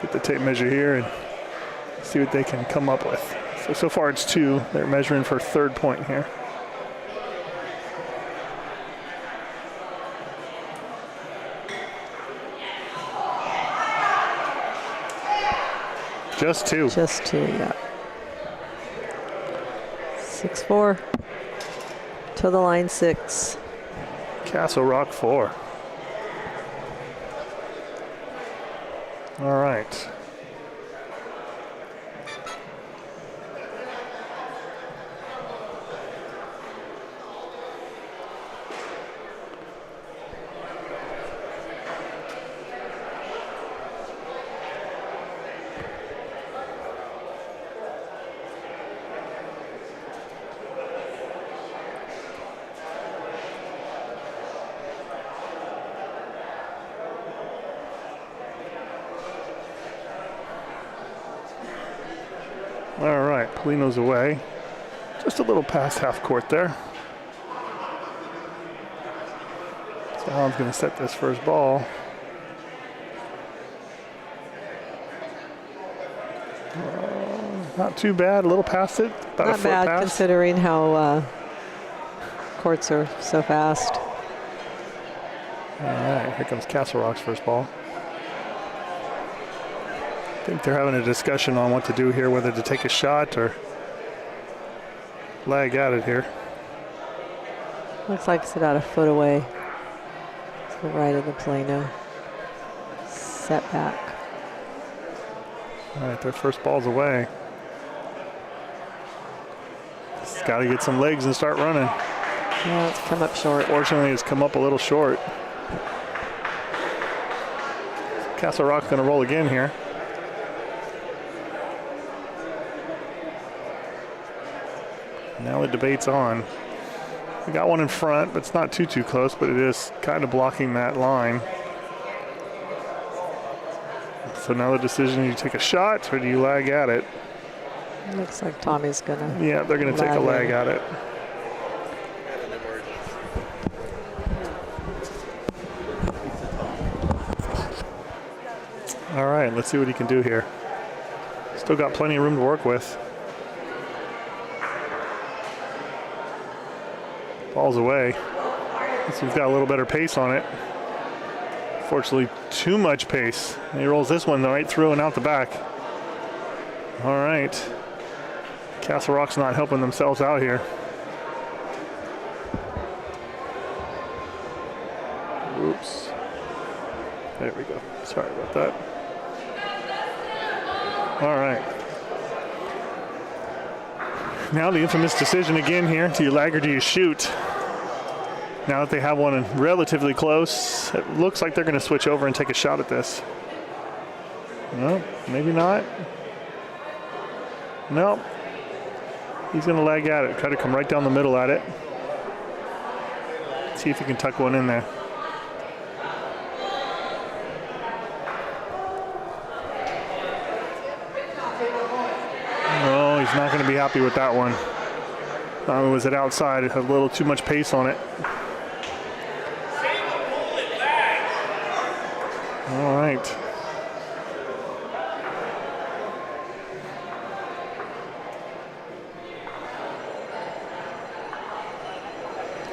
Speaker 5: Get the tape measure here and see what they can come up with. So far it's 2. They're measuring for 3rd point here. Just 2.
Speaker 3: Just 2, yeah. 6-4. To the line, 6.
Speaker 5: Castle Rock 4. All right. All right, Polino's away. Just a little past half court there. So Alan's going to set this first ball. Not too bad, a little past it. About a
Speaker 3: Not
Speaker 5: foot
Speaker 3: bad
Speaker 5: past.
Speaker 3: considering how courts are so fast.
Speaker 5: All right, here comes Castle Rock's first ball. I think they're having a discussion on what to do here, whether to take a shot or lag at it here.
Speaker 3: Looks like it's about a foot away to the right of the Plano. Set back.
Speaker 5: All right, their first ball's away. Just got to get some legs and start running.
Speaker 3: Yeah, it's come up short.
Speaker 5: Fortunately, it's come up a little short. Castle Rock's going to roll again here. Now the debate's on. We got one in front, but it's not too close, but it is kind of blocking that line. So now the decision, do you take a shot or do you lag at it?
Speaker 3: Looks like Tommy's gonna.
Speaker 5: Yeah, they're going to take a lag at it. All right, let's see what he can do here. Still got plenty of room to work with. Ball's away. This one's got a little better pace on it. Fortunately, too much pace. And he rolls this one right through and out the back. All right. Castle Rock's not helping themselves out here. Oops. There we go. Sorry about that. All right. Now the infamous decision again here. Do you lag or do you shoot? Now that they have one relatively close, it looks like they're going to switch over and take a shot at this. No, maybe not. No. He's going to lag at it. Try to come right down the middle at it. See if he can tuck one in there. No, he's not going to be happy with that one. Was it outside? It had a little too much pace on it. All right.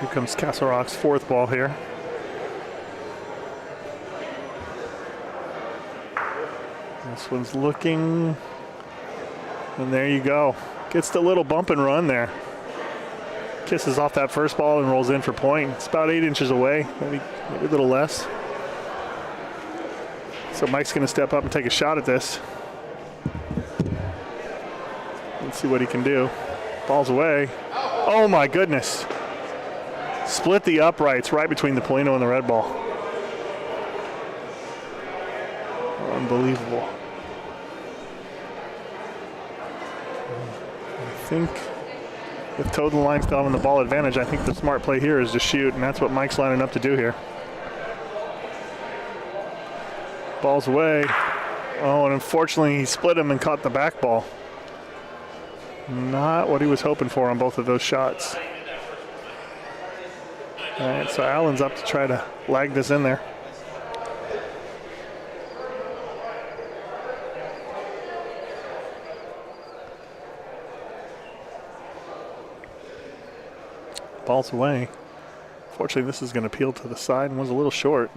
Speaker 5: Here comes Castle Rock's fourth ball here. This one's looking, and there you go. Gets the little bump and run there. Kisses off that first ball and rolls in for point. It's about 8 inches away, maybe a little less. So Mike's going to step up and take a shot at this. Let's see what he can do. Ball's away. Oh my goodness. Split the uprights right between the Polino and the red ball. Unbelievable. I think with total line still having the ball advantage, I think the smart play here is to shoot, and that's what Mike's lining up to do here. Ball's away. Oh, and unfortunately he split him and caught the back ball. Not what he was hoping for on both of those shots. All right, so Allen's up to try to lag this in there. Ball's away. Fortunately, this is going to peel to the side and was a little short.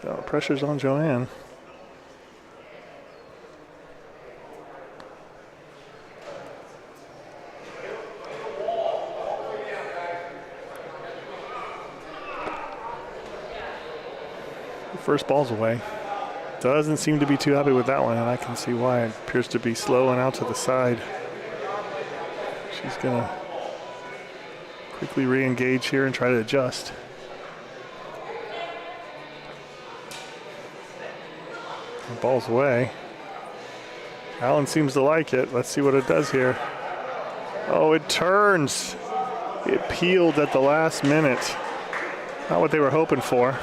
Speaker 5: So pressure's on Joanne. First ball's away. Doesn't seem to be too happy with that one, and I can see why. It appears to be slow and out to the side. She's gonna quickly re-engage here and try to adjust. The ball's away. Allen seems to like it. Let's see what it does here. Oh, it turns. It peeled at the last minute. Not what they were hoping for.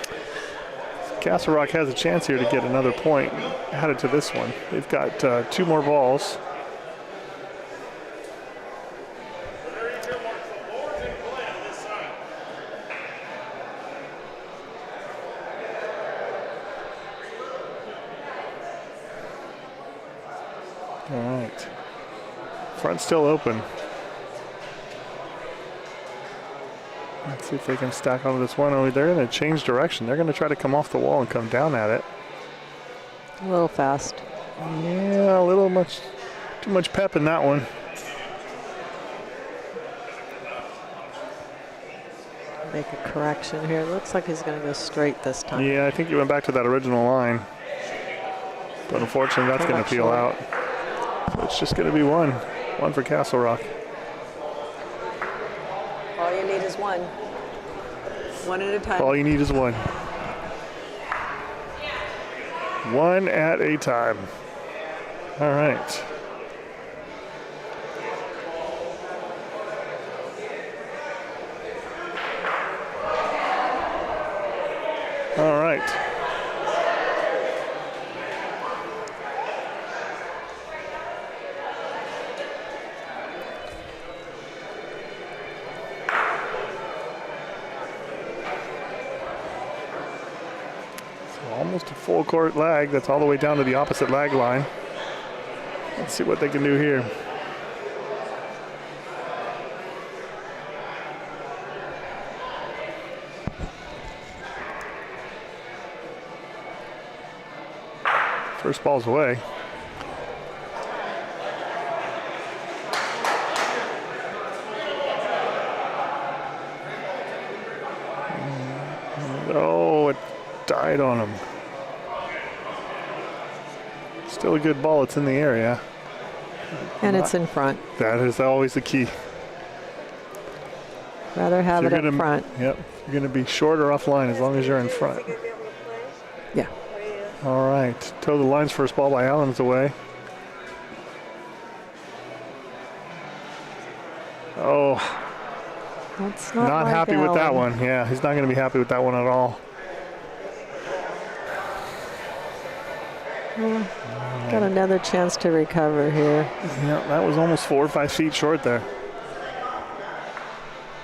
Speaker 5: Castle Rock has a chance here to get another point added to this one. They've got 2 more balls. All right. Front still open. Let's see if they can stack onto this one. Oh, they're going to change direction. They're going to try to come off the wall and come down at it.
Speaker 3: A little fast.
Speaker 5: Yeah, a little much, too much pep in that one.
Speaker 3: Make a correction here. It looks like he's going to go straight this time.
Speaker 5: Yeah, I think he went back to that original line. But unfortunately, that's going to peel out. So it's just going to be one for Castle Rock.
Speaker 3: All you need is one. One at a time.
Speaker 5: All you need is one. One at a time. All right. All right. Almost a full court lag. That's all the way down to the opposite lag line. Let's see what they can do here. First ball's away. Oh, it died on him. Still a good ball. It's in the area.
Speaker 3: And it's in front.
Speaker 5: That is always the key.
Speaker 3: Rather have it up front.
Speaker 5: Yep. You're going to be short or offline as long as you're in front.
Speaker 3: Yeah.
Speaker 5: All right. Toe the line's first ball by Allen's away. Oh.
Speaker 3: That's
Speaker 5: not
Speaker 3: like
Speaker 5: happy with that
Speaker 3: Allen.
Speaker 5: one. Yeah, he's not going to be happy with that one at all.
Speaker 3: Got another chance to recover here.
Speaker 5: Yeah, that was almost 4 or 5 feet short there.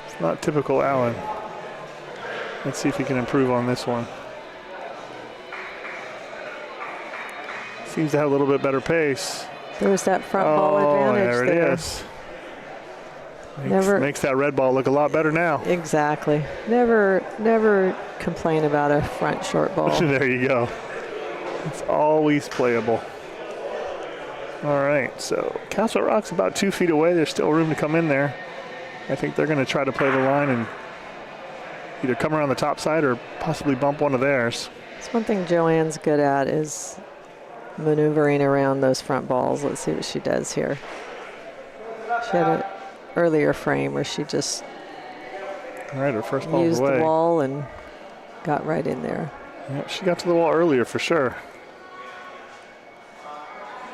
Speaker 5: It's not typical Allen. Let's see if he can improve on this one. Seems to have a little bit better pace.
Speaker 3: There's that front ball advantage
Speaker 5: there.
Speaker 3: there.
Speaker 5: It is. Makes that red ball look a lot better now.
Speaker 3: Exactly. Never complain about a front short ball.
Speaker 5: There you go. It's always playable. All right, so Castle Rock's about 2 feet away. There's still room to come in there. I think they're going to try to play the line and either come around the top side or possibly bump one of theirs.
Speaker 3: It's one thing Joanne's good at is maneuvering around those front balls. Let's see what she does here. She had an earlier frame where she just
Speaker 5: All right, her first ball's
Speaker 3: used
Speaker 5: away.
Speaker 3: the wall and got right in there.
Speaker 5: Yeah, she got to the wall earlier for sure.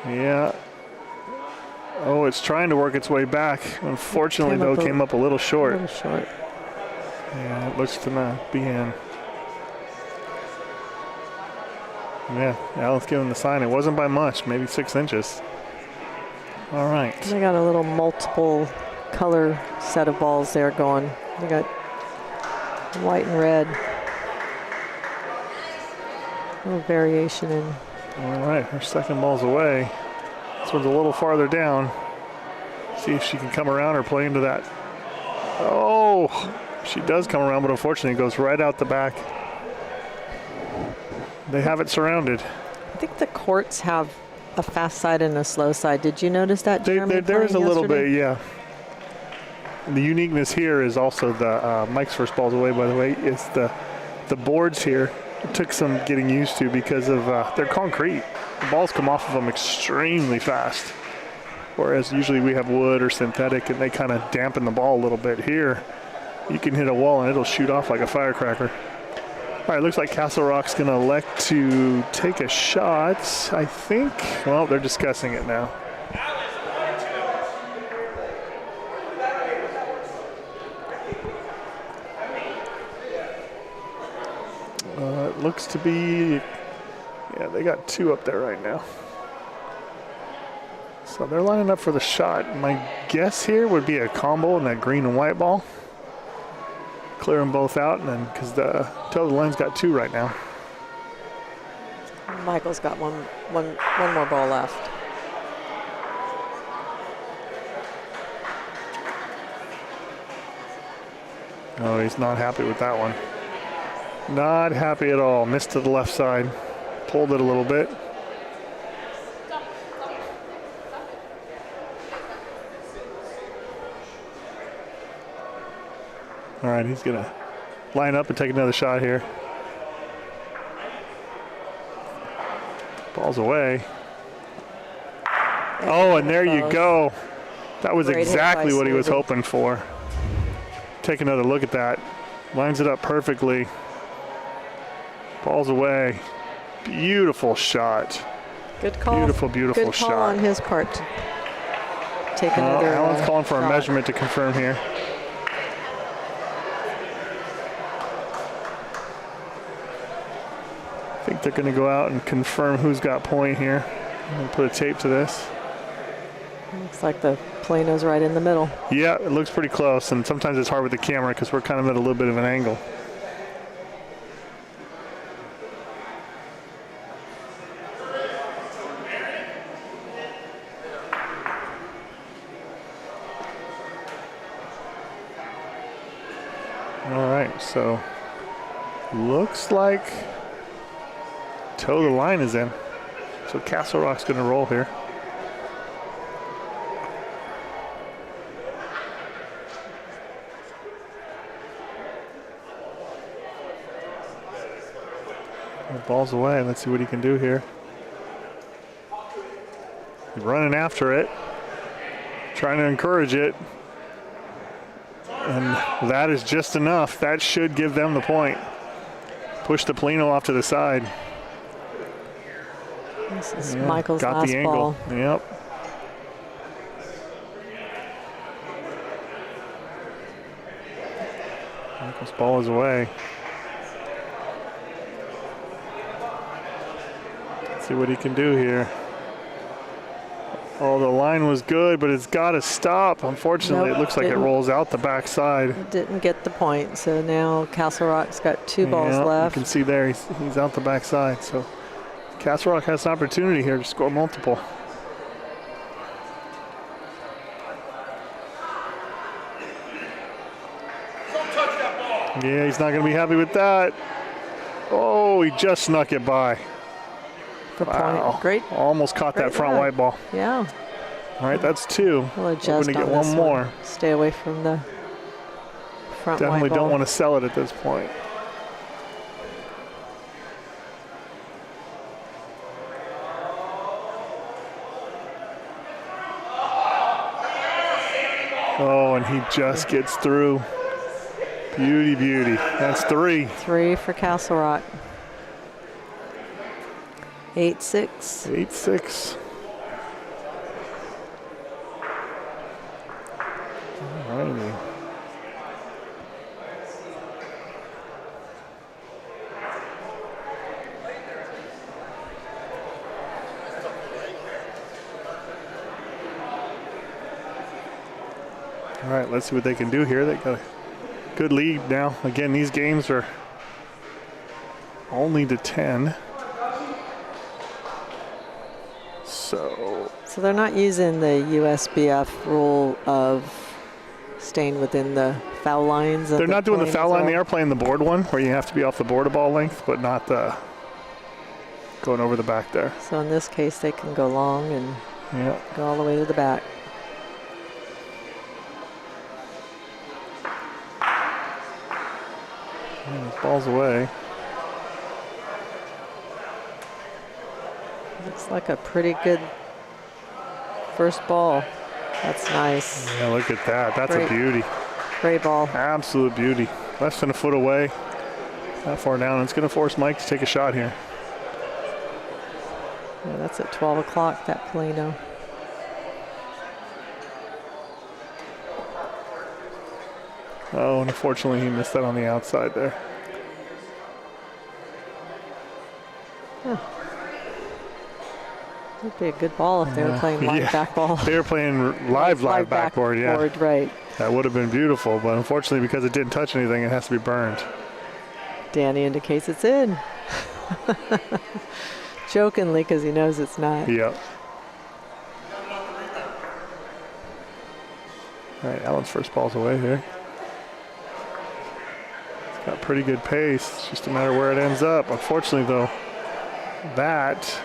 Speaker 5: Yeah. Oh, it's trying to work its way back. Unfortunately, though, came up a little
Speaker 3: A
Speaker 5: short.
Speaker 3: little short.
Speaker 5: Yeah, it looks to not be in. Yeah, Alan's giving the sign. It wasn't by much, maybe 6 inches. All right.
Speaker 3: They got a little multiple color set of balls there going. They got white and red. A little variation in.
Speaker 5: All right, her second ball's away. This one's a little farther down. See if she can come around or play into that. Oh, she does come around, but unfortunately it goes right out the back. They have it surrounded.
Speaker 3: I think the courts have a fast side and a slow side. Did you notice that, Jeremy?
Speaker 5: There is a
Speaker 3: playing
Speaker 5: little bit,
Speaker 3: yesterday?
Speaker 5: yeah. And the uniqueness here is also the Mike's first ball's away, by the way, is the boards here. It took some getting used to because of they're concrete. The balls come off of them extremely fast. Whereas usually we have wood or synthetic and they kind of dampen the ball a little bit. Here, you can hit a wall and it'll shoot off like a firecracker. All right, looks like Castle Rock's going to elect to take a shot, I think. Well, they're discussing it now. It looks to be, yeah, they got 2 up there right now. So they're lining up for the shot. My guess here would be a combo in that green and white ball. Clear them both out, and then because the toe of the line's got 2 right now.
Speaker 3: Michael's got one more ball left.
Speaker 5: Oh, he's not happy with that one. Not happy at all. Missed to the left side. Pulled it a little bit. All right, he's going to line up and take another shot here. Ball's away. Oh, and there you go. That was
Speaker 3: Great hit
Speaker 5: exactly
Speaker 3: by
Speaker 5: what he was
Speaker 3: Smoothie.
Speaker 5: hoping for. Take another look at that. Lines it up perfectly. Ball's away. Beautiful shot.
Speaker 3: Good call.
Speaker 5: Beautiful, beautiful
Speaker 3: Good call
Speaker 5: shot.
Speaker 3: on his part to take another.
Speaker 5: Alan's calling for a
Speaker 3: shot.
Speaker 5: measurement to confirm here. I think they're going to go out and confirm who's got point here. And put a tape to this.
Speaker 3: Looks like the Plano's right in the middle.
Speaker 5: Yeah, it looks pretty close, and sometimes it's hard with the camera because we're kind of at a little bit of an angle. All right, so looks like toe of the line is in. So Castle Rock's going to roll here. The ball's away. Let's see what he can do here. He's running after it, trying to encourage it. And that is just enough. That should give them the point. Push the Polino off to the side.
Speaker 3: This is Michael's
Speaker 5: got
Speaker 3: last
Speaker 5: the angle.
Speaker 3: ball.
Speaker 5: Yep. Michael's ball is away. Let's see what he can do here. Oh, the line was good, but it's got to stop. Unfortunately,
Speaker 3: Nope,
Speaker 5: it looks like it
Speaker 3: didn't.
Speaker 5: rolls out the backside.
Speaker 3: Didn't get the point, so now Castle Rock's got 2 balls
Speaker 5: Yeah,
Speaker 3: left.
Speaker 5: You can see there he's out the backside. So Castle Rock has an opportunity here to score multiple. Yeah, he's not going to be happy with that. Oh, he just snuck it by.
Speaker 3: The
Speaker 5: Wow.
Speaker 3: point. Great.
Speaker 5: Almost caught that
Speaker 3: Great
Speaker 5: front
Speaker 3: work.
Speaker 5: white ball.
Speaker 3: Yeah.
Speaker 5: All right, that's 2.
Speaker 3: We'll adjust
Speaker 5: Hoping to get
Speaker 3: on
Speaker 5: one
Speaker 3: this
Speaker 5: more.
Speaker 3: Stay away from the front
Speaker 5: Definitely
Speaker 3: white ball.
Speaker 5: don't want to sell it at this point. Oh, and he just gets through. Beauty, beauty. That's 3.
Speaker 3: 3 for Castle Rock. 8-6.
Speaker 5: 8-6. All righty. All right, let's see what they can do here. They got a good lead now. Again, these games are only to 10. So
Speaker 3: they're not using the USBF rule of staying within the foul lines.
Speaker 5: They're not doing the foul line. They are playing the board one, where you have to be off the board a ball length, but not the going over the back there.
Speaker 3: So in this case, they can go long and go all the way to the back.
Speaker 5: Ball's away.
Speaker 3: Looks like a pretty good first ball. That's nice.
Speaker 5: Yeah, look at that. That's a beauty.
Speaker 3: Great ball.
Speaker 5: Absolute beauty. Less than a foot away. That far down. It's going to force Mike to take a shot here.
Speaker 3: Yeah, that's at 12 o'clock, that Polino.
Speaker 5: Oh, and unfortunately he missed that on the outside there.
Speaker 3: Would be a good ball if they were playing live back ball.
Speaker 5: They were playing live backboard, yeah.
Speaker 3: Right.
Speaker 5: That would have been beautiful, but unfortunately because it didn't touch anything, it has to be burned.
Speaker 3: Danny indicates it's in. Jokingly, because he knows it's not.
Speaker 5: Yep. All right, Allen's first ball's away here. It's got pretty good pace. It's just a matter where it ends up. Unfortunately, though, that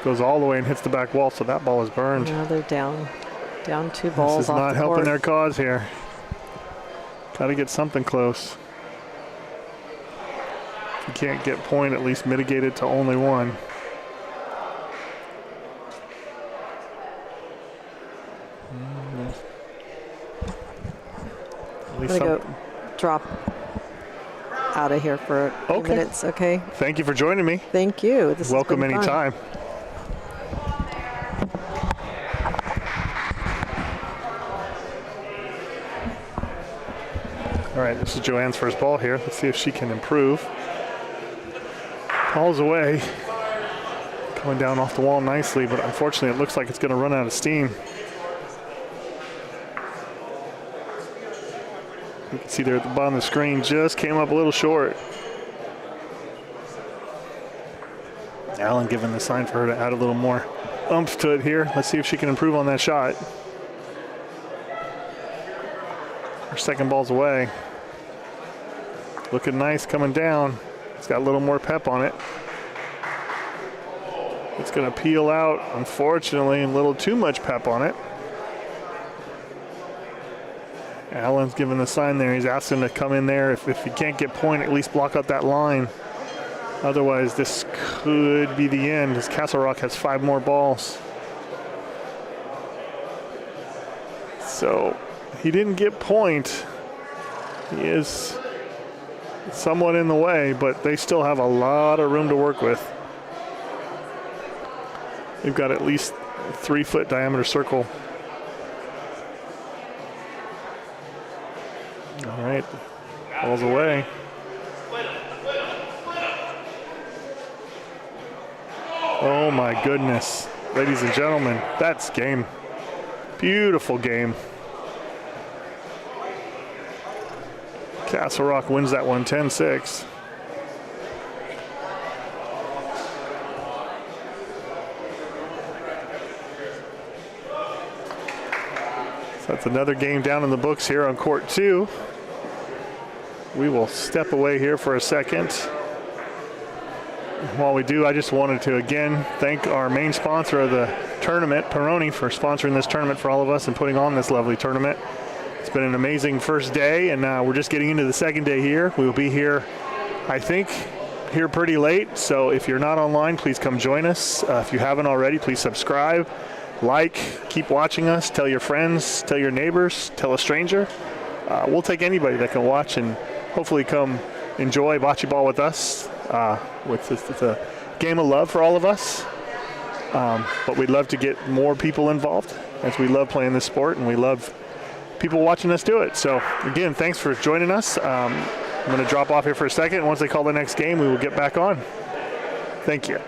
Speaker 5: goes all the way and hits the back wall, so that ball is burned.
Speaker 3: Now they're down 2 balls.
Speaker 5: This is
Speaker 3: off
Speaker 5: not
Speaker 3: the
Speaker 5: helping
Speaker 3: court.
Speaker 5: their cause here. Got to get something close. If you can't get point, at least mitigate it to only 1. At least
Speaker 3: I'm gonna go drop out of here for a few minutes, okay?
Speaker 5: Thank you for joining me.
Speaker 3: Thank you. This
Speaker 5: Welcome
Speaker 3: has been fun.
Speaker 5: anytime. All right, this is Joanne's first ball here. Let's see if she can improve. Ball's away. Coming down off the wall nicely, but unfortunately it looks like it's going to run out of steam. You can see there at the bottom of the screen, just came up a little short. Allen giving the sign for her to add a little more oomph to it here. Let's see if she can improve on that shot. Her second ball's away. Looking nice coming down. It's got a little more pep on it. It's going to peel out, unfortunately, a little too much pep on it. Allen's giving the sign there. He's asking to come in there. If he can't get point, at least block out that line. Otherwise, this could be the end, as Castle Rock has 5 more balls. So he didn't get point. He is somewhat in the way, but they still have a lot of room to work with. They've got at least a 3-foot diameter circle. All right, ball's away. Oh my goodness, ladies and gentlemen, that's game. Beautiful game. Castle Rock wins that one 10-6. So that's another game down in the books here on court 2. We will step away here for a second. While we do, I just wanted to again thank our main sponsor of the tournament, Peroni, for sponsoring this tournament for all of us and putting on this lovely tournament. It's been an amazing first day, and we're just getting into the second day here. We will be here, I think, here pretty late. So if you're not online, please come join us. If you haven't already, please subscribe. keep watching us, tell your friends, tell your neighbors, tell a stranger. We'll take anybody that can watch and hopefully come enjoy bocce ball with us. It's a game of love for all of us. But we'd love to get more people involved, as we love playing this sport and we love people watching us do it. So again, thanks for joining us. I'm going to drop off here for a second. Once they call the next game, we will get back on. Thank you.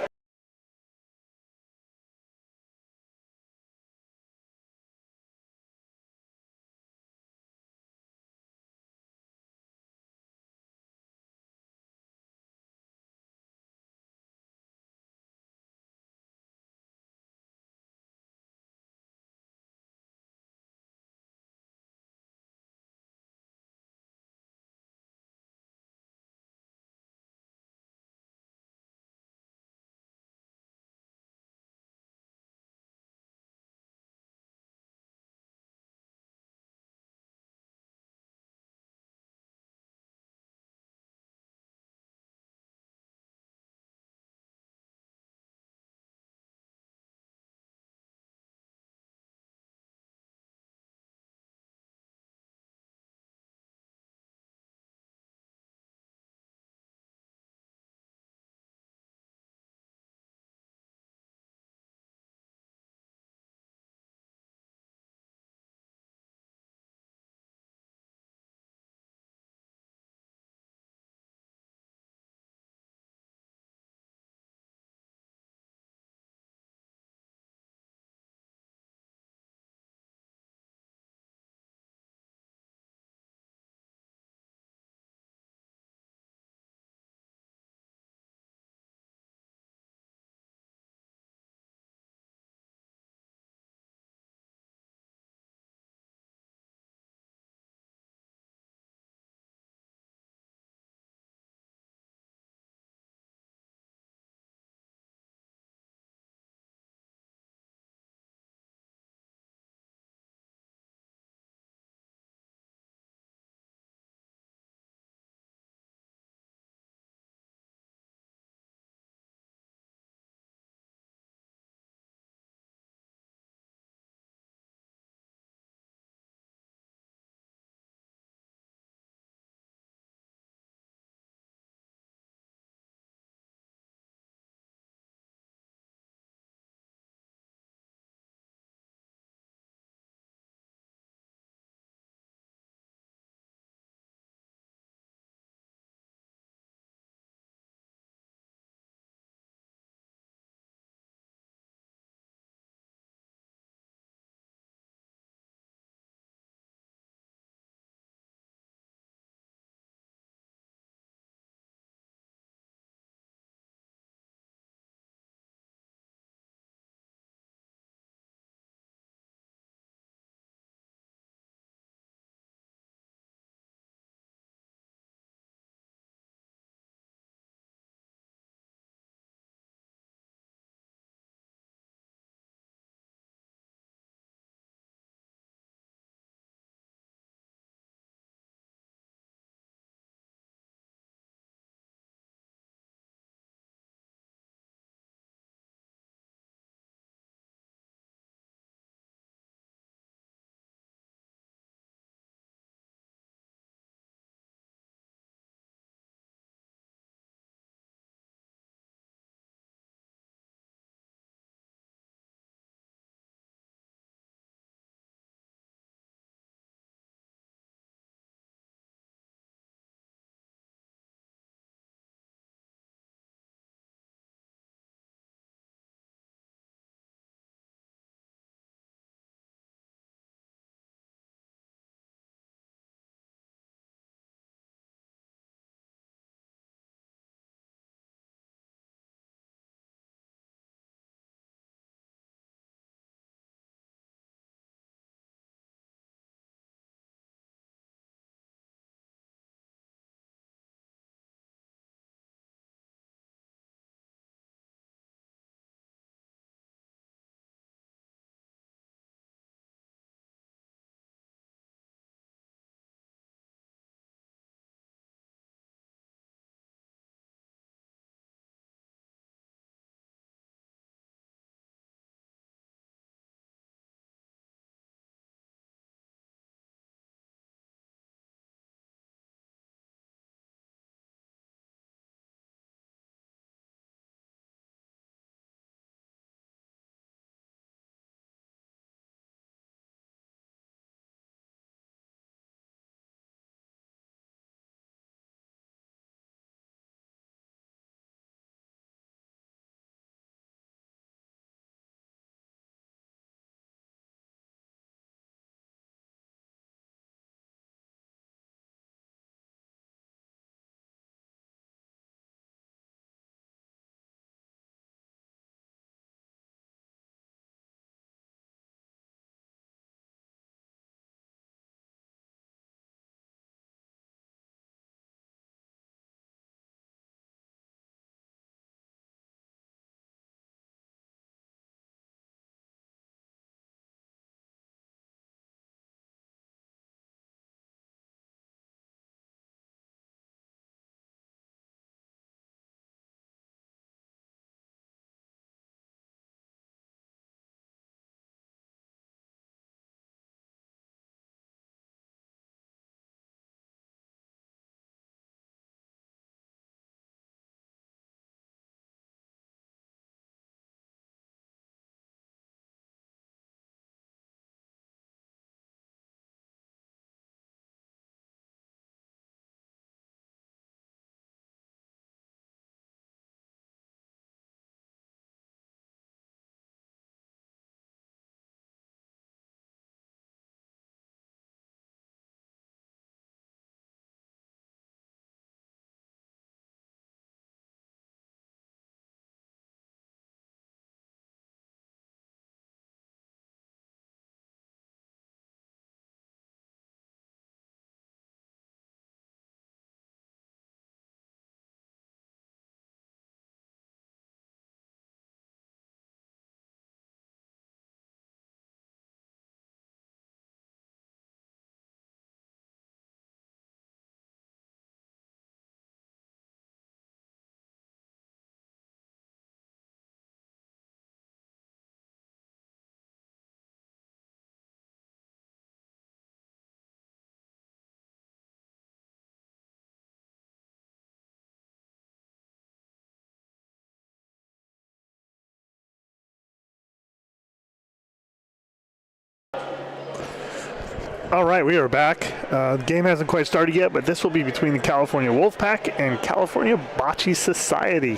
Speaker 5: All right, we are back. The game hasn't quite started yet, but this will be between the California Wolfpack and California Bocce Society.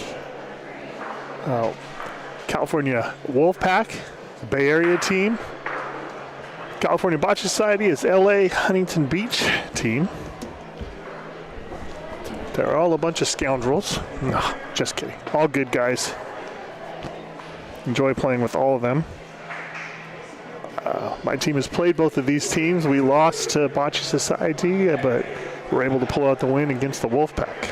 Speaker 5: California Wolfpack, Bay Area team. California Bocce Society is LA Huntington Beach team. They're all a bunch of scoundrels. No, just kidding. All good guys. Enjoy playing with all of them. My team has played both of these teams. We lost to Bocce Society, but we're able to pull out the win against the Wolfpack.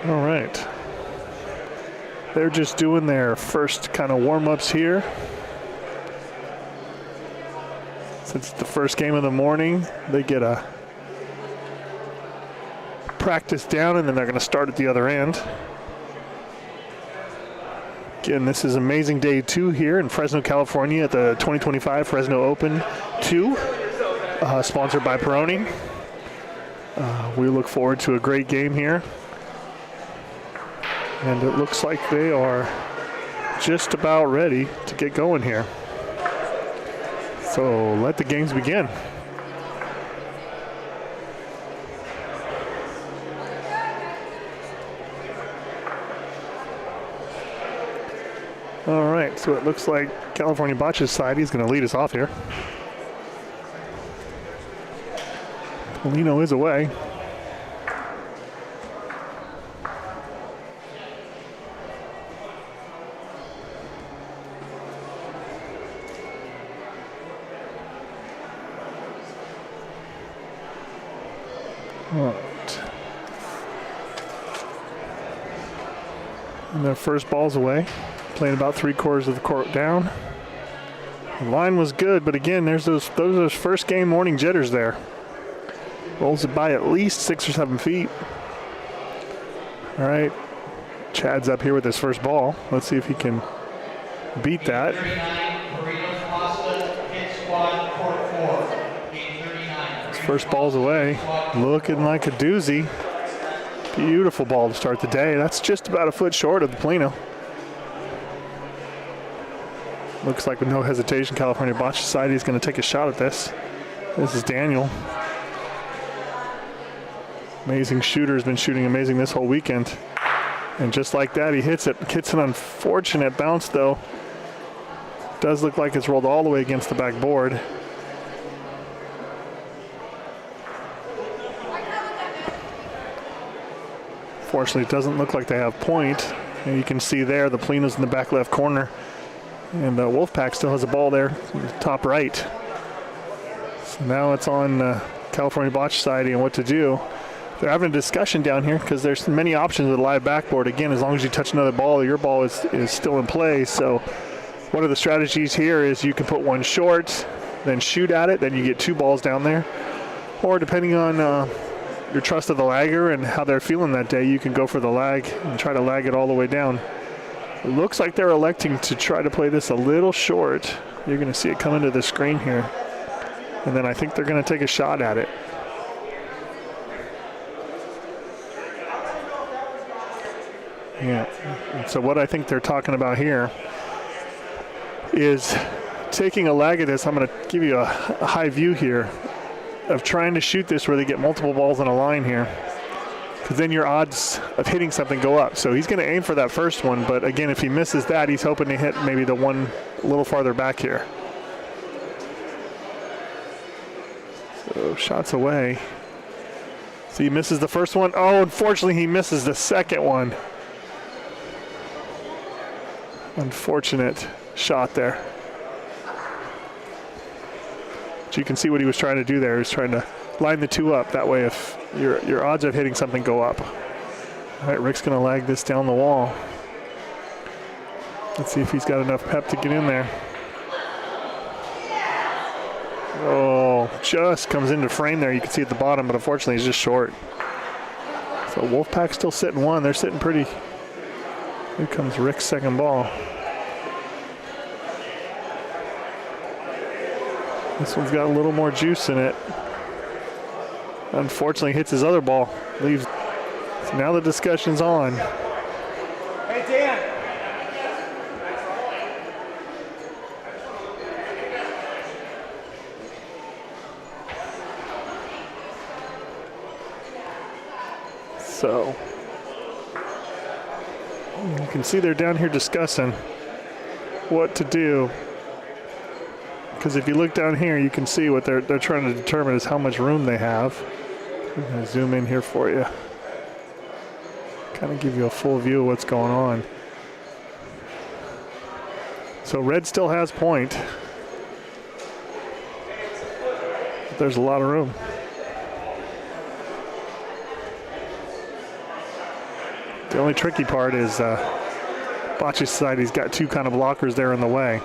Speaker 5: All right. They're just doing their first kind of warm-ups here. Since it's the first game of the morning, they get a practice down, and then they're going to start at the other end. Again, this is amazing day 2 here in Fresno, California at the 2025 Fresno Open 2, sponsored by Peroni. We look forward to a great game here. And it looks like they are just about ready to get going here. So let the games begin. All right, so it looks like California Bocce Society is going to lead us off here. Polino is away. All right. And their first ball's away. Playing about 3/4 of the court down. The line was good, but again, there's those first game morning jitters there. Rolls it by at least 6 or 7 feet. All right, Chad's up here with his first ball. Let's see if he can beat that. His first ball's away, looking like a doozy. Beautiful ball to start the day. That's just about a foot short of the Polino. Looks like with no hesitation, California Bocce Society is going to take a shot at this. This is Daniel. Amazing shooter, has been shooting amazing this whole weekend. And just like that, he hits it. Gets an unfortunate bounce, though. Does look like it's rolled all the way against the backboard. Fortunately, it doesn't look like they have point. And you can see there, the Polino's in the back left corner. And Wolfpack still has a ball there in the top right. So now it's on California Bocce Society and what to do. They're having a discussion down here because there's many options with a live backboard. Again, as long as you touch another ball, your ball is still in play. So one of the strategies here is you can put one short, then shoot at it, then you get 2 balls down there. Or depending on your trust of the lagger and how they're feeling that day, you can go for the lag and try to lag it all the way down. It looks like they're electing to try to play this a little short. You're going to see it come into the screen here. And then I think they're going to take a shot at it. Yeah, and so what I think they're talking about here is taking a lag at this. I'm going to give you a high view here of trying to shoot this where they get multiple balls in a line here. Because then your odds of hitting something go up. So he's going to aim for that first one, but again, if he misses that, he's hoping to hit maybe the one a little farther back here. So shots away. So he misses the first one. Oh, unfortunately, he misses the second one. Unfortunate shot there. But you can see what he was trying to do there. He was trying to line the 2 up. That way, if your odds of hitting something go up. All right, Rick's going to lag this down the wall. Let's see if he's got enough pep to get in there. Oh, just comes into frame there. You can see at the bottom, but unfortunately, he's just short. So Wolfpack still sitting 1. They're sitting pretty. Here comes Rick's second ball. This one's got a little more juice in it. Unfortunately, hits his other ball. Leaves. So now the discussion's on.
Speaker 4: Hey, Dan.
Speaker 5: So you can see they're down here discussing what to do. Because if you look down here, you can see what they're trying to determine is how much room they have. I'm going to zoom in here for you. Kind of give you a full view of what's going on. So red still has point. But there's a lot of room. The only tricky part is Bocce Society's got two kind of blockers there in the way.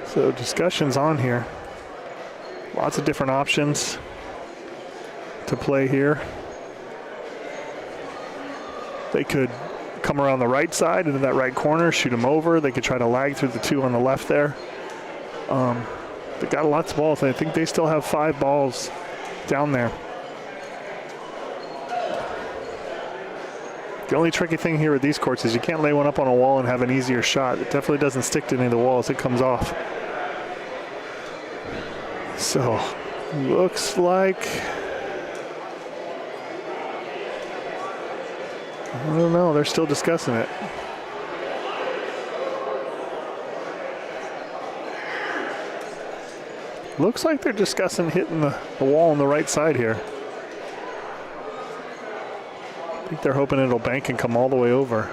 Speaker 5: So discussions on here. Lots of different options to play here. They could come around the right side into that right corner, shoot them over. They could try to lag through the two on the left there. They got lots of balls. I think they still have 5 balls down there. The only tricky thing here with these courts is you can't lay one up on a wall and have an easier shot. It definitely doesn't stick to any of the walls. It comes off. So, looks like, I don't know, they're still discussing it. Looks like they're discussing hitting the wall on the right side here. I think they're hoping it'll bank and come all the way over.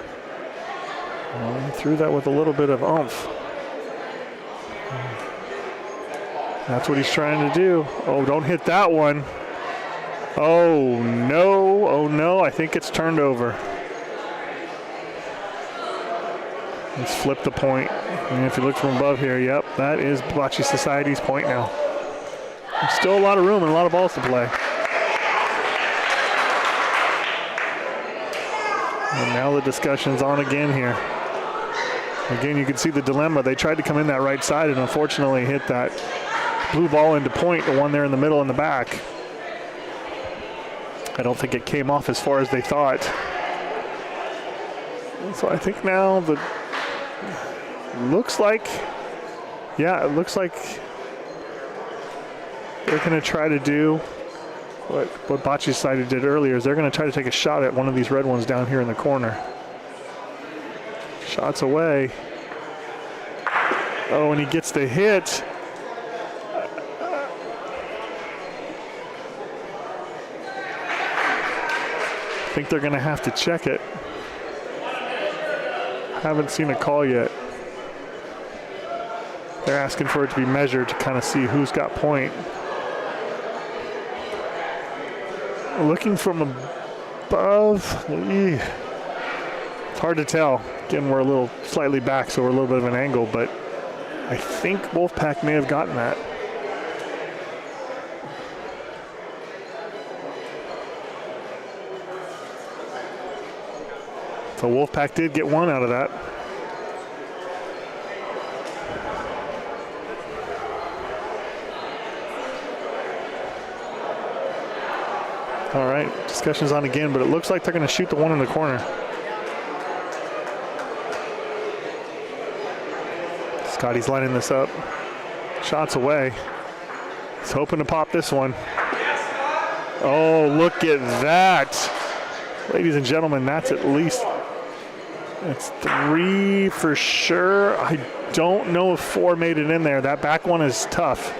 Speaker 5: Well, he threw that with a little bit of oomph. That's what he's trying to do. Oh, don't hit that one. Oh no, I think it's turned over. Let's flip the point. And if you look from above here, yep, that is Bocce Society's point now. There's still a lot of room and a lot of balls to play. And now the discussion's on again here. Again, you can see the dilemma. They tried to come in that right side and unfortunately hit that blue ball into point, the one there in the middle in the back. I don't think it came off as far as they thought. So I think now it looks like they're going to try to do what Bocce Society did earlier. Is they're going to try to take a shot at one of these red ones down here in the corner. Shots away. Oh, and he gets the hit. I think they're going to have to check it. Haven't seen a call yet. They're asking for it to be measured to kind of see who's got point. Looking from above, it's hard to tell. Again, we're a little slightly back, so we're a little bit of an angle, but I think Wolfpack may have gotten that. So Wolfpack did get one out of that. All right, discussion's on again, but it looks like they're going to shoot the one in the corner. Scotty's lining this up. Shots away. He's hoping to pop this one. Oh, look at that. Ladies and gentlemen, that's at least, that's 3 for sure. I don't know if 4 made it in there. That back one is tough.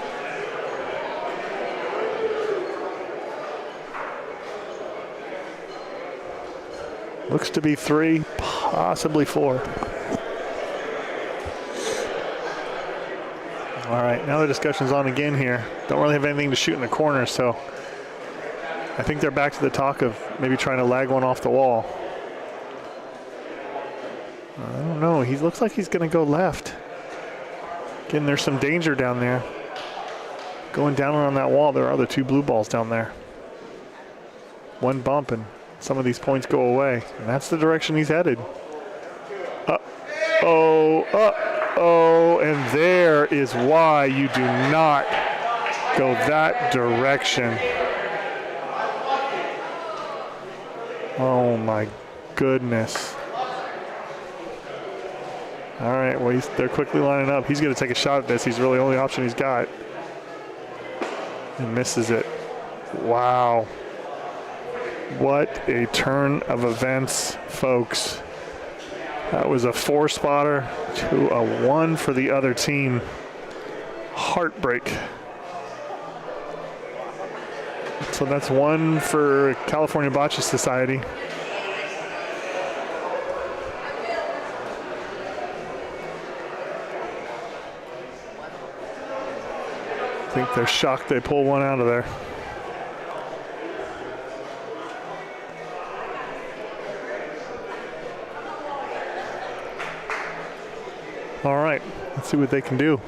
Speaker 5: Looks to be 3, possibly 4. All right, now the discussion's on again here. Don't really have anything to shoot in the corner, so I think they're back to the talk of maybe trying to lag one off the wall. I don't know. He looks like he's going to go left. Again, there's some danger down there. Going down on that wall, there are the 2 blue balls down there. One bump and some of these points go away. And that's the direction he's headed. Uh-oh, and there is why you do not go that direction. Oh my goodness. All right, well, they're quickly lining up. He's going to take a shot at this. He's really the only option he's got. And misses it. Wow. What a turn of events, folks. That was a 4-spotter to a 1 for the other team. Heartbreak. So that's 1 for California Bocce Society. I think they're shocked they pull one out of there. All right, let's see what they can do.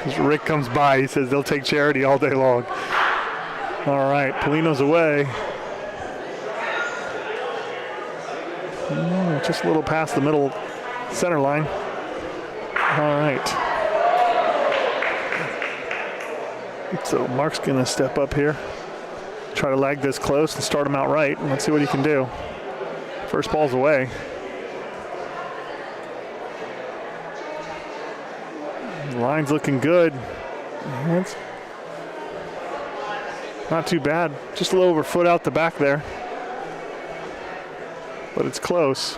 Speaker 5: As Rick comes by, he says they'll take charity all day long. All right, Polino's away. Just a little past the middle center line. All right. So Mark's gonna step up here, try to lag this close and start him out right. Let's see what he can do. First ball's away. The line's looking good. That's not too bad. Just a little over foot out the back there. But it's close.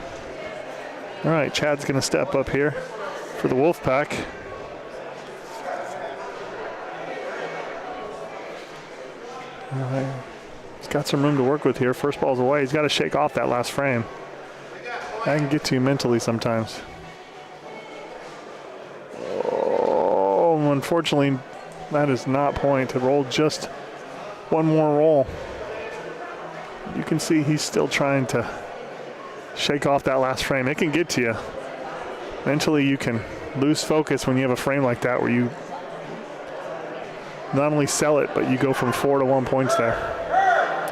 Speaker 5: All right, Chad's gonna step up here for the Wolfpack. All right. He's got some room to work with here. First ball's away. He's got to shake off that last frame. That can get to you mentally sometimes. Oh, unfortunately, that is not point. To roll just one more roll. You can see he's still trying to shake off that last frame. It can get to you. Mentally, you can lose focus when you have a frame like that where you not only sell it, but you go from 4 to 1 points there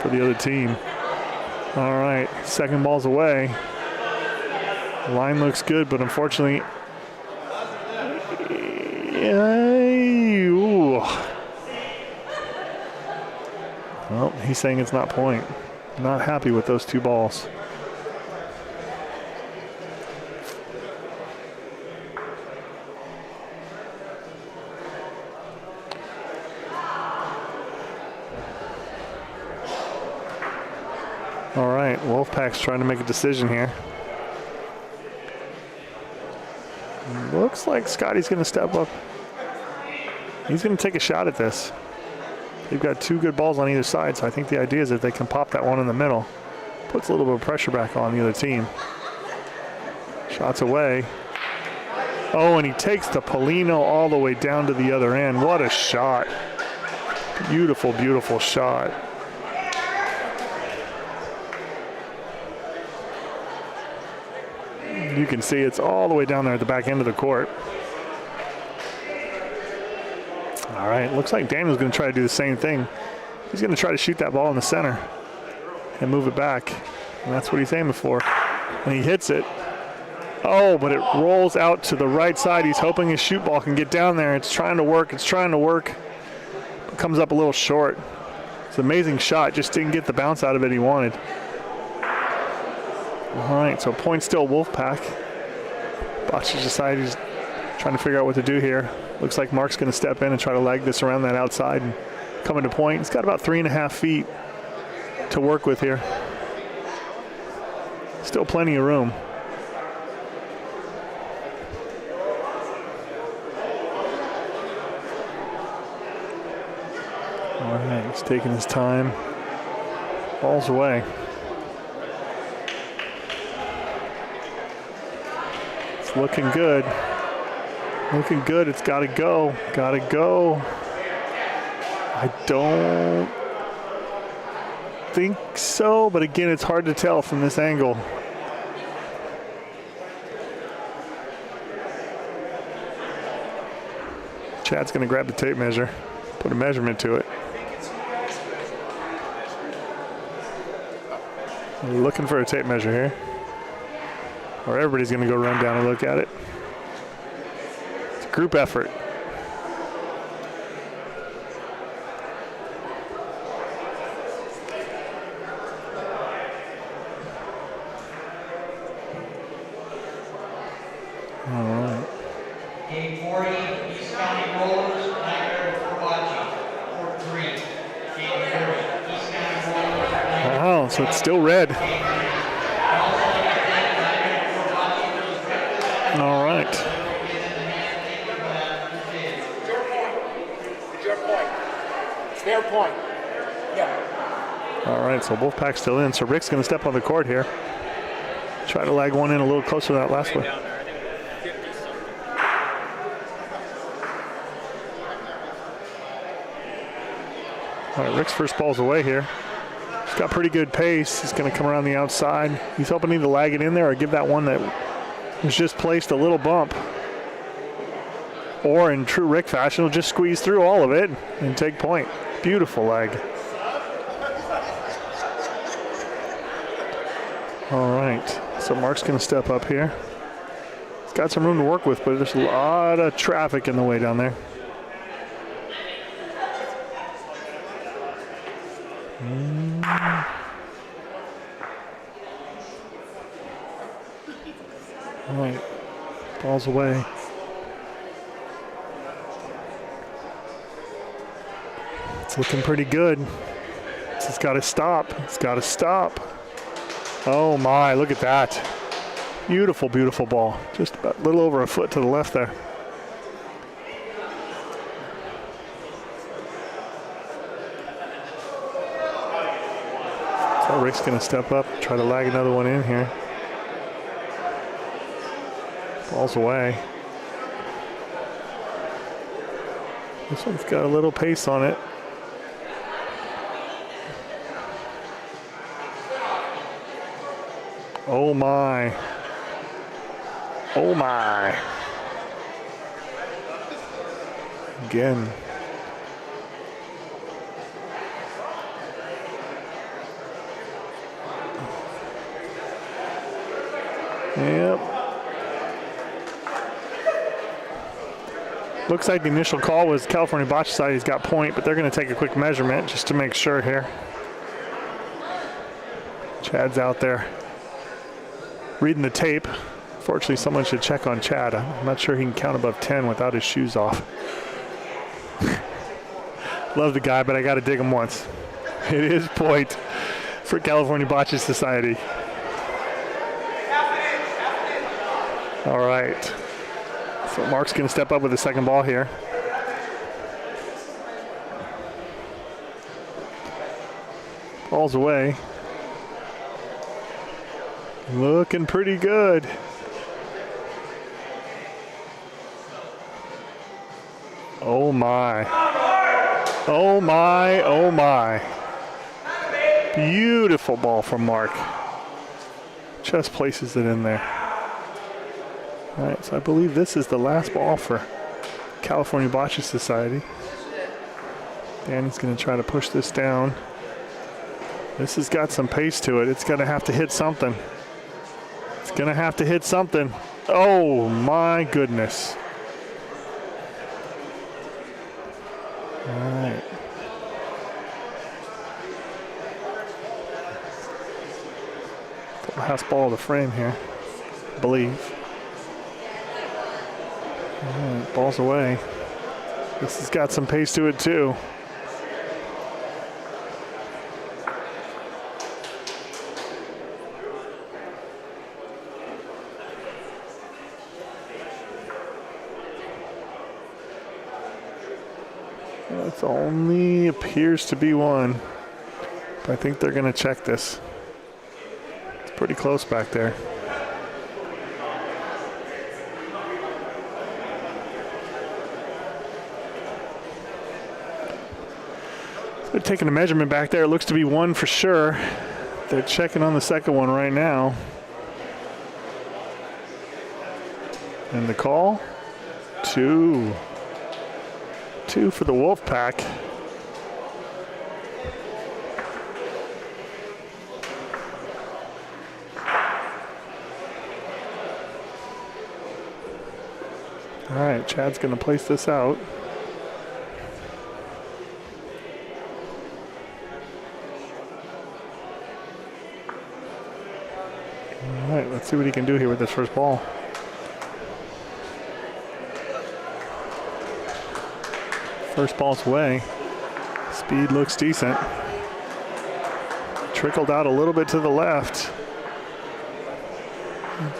Speaker 5: for the other team. All right, second ball's away. The line looks good, but unfortunately, well, he's saying it's not point. Not happy with those 2 balls. All right, Wolfpack's trying to make a decision here. Looks like Scotty's going to step up. He's going to take a shot at this. They've got 2 good balls on either side, so I think the idea is that they can pop that one in the middle. Puts a little bit of pressure back on the other team. Shots away. Oh, and he takes the Polino all the way down to the other end. What a shot. Beautiful, beautiful shot. You can see it's all the way down there at the back end of the court. All right, looks like Daniel's going to try to do the same thing. He's going to try to shoot that ball in the center and move it back. And that's what he's aiming for. And he hits it. Oh, but it rolls out to the right side. He's hoping his shoot ball can get down there. It's trying to work. It's trying to work. It comes up a little short. It's an amazing shot. Just didn't get the bounce out of it he wanted. All right, so point still Wolfpack. Bocce Society's trying to figure out what to do here. Looks like Mark's going to step in and try to lag this around that outside and come into point. He's got about 3.5 feet to work with here. Still plenty of room. All right, he's taking his time. Ball's away. It's looking good. Looking good. It's got to go. Got to go. I don't think so, but again, it's hard to tell from this angle. Chad's going to grab the tape measure, put a measurement to it. We're looking for a tape measure here. Or everybody's going to go run down and look at it. It's a group effort. All right.
Speaker 4: Game 40, East County Rollers, Nightmare before Bocce.
Speaker 5: So it's still red. All right.
Speaker 6: It's their point. Yeah.
Speaker 5: All right, so Wolfpack's still in. So Rick's going to step on the court here. Try to lag one in a little closer to that last one. All right, Rick's first ball's away here. He's got pretty good pace. He's going to come around the outside. He's hoping to lag it in there or give that one that was just placed a little bump. Or in true Rick fashion, he'll just squeeze through all of it and take point. Beautiful leg. All right, so Mark's going to step up here. He's got some room to work with, but there's a lot of traffic in the way down there. All right, ball's away. It's looking pretty good. It's got to stop. It's got to stop. Oh my, look at that. Beautiful, beautiful ball. Just about a little over a foot to the left there. So Rick's going to step up, try to lag another one in here. Ball's away. This one's got a little pace on it. Oh my. Oh my. Again. Yep. Looks like the initial call was California Bocce side. He's got point, but they're going to take a quick measurement just to make sure here. Chad's out there reading the tape. Fortunately, someone should check on Chad. I'm not sure he can count above 10 without his shoes off. Love the guy, but I got to dig him once. It is point for California Bocce Society. All right. So Mark's going to step up with the second ball here. Ball's away. Looking pretty good. Oh my. Oh my, oh my. Beautiful ball from Mark. Just places it in there. All right, so I believe this is the last ball for California Bocce Society. Danny's going to try to push this down. This has got some pace to it. It's going to have to hit something. It's going to have to hit something. Oh, my goodness. All right. The last ball of the frame here, I believe. All right, ball's away. This has got some pace to it, too. It only appears to be one, but I think they're going to check this. It's pretty close back there. They're taking a measurement back there. It looks to be one for sure. They're checking on the second one right now. And the call? Two. Two for the Wolfpack. All right, Chad's going to place this out. All right, let's see what he can do here with this first ball. First ball's away. Speed looks decent. trickled out a little bit to the left.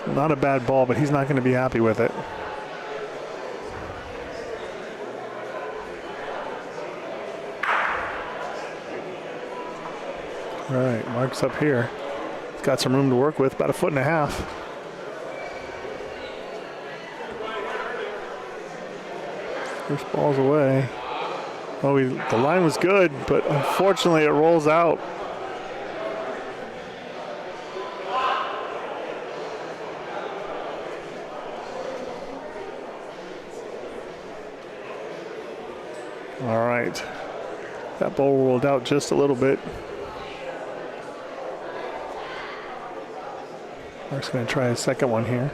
Speaker 5: Not a bad ball, but he's not going to be happy with it. All right, Mark's up here. He's got some room to work with, about 1.5 feet. First ball's away. Oh, the line was good, but unfortunately it rolls out. All right. That ball rolled out just a little bit. Mark's going to try a second one here.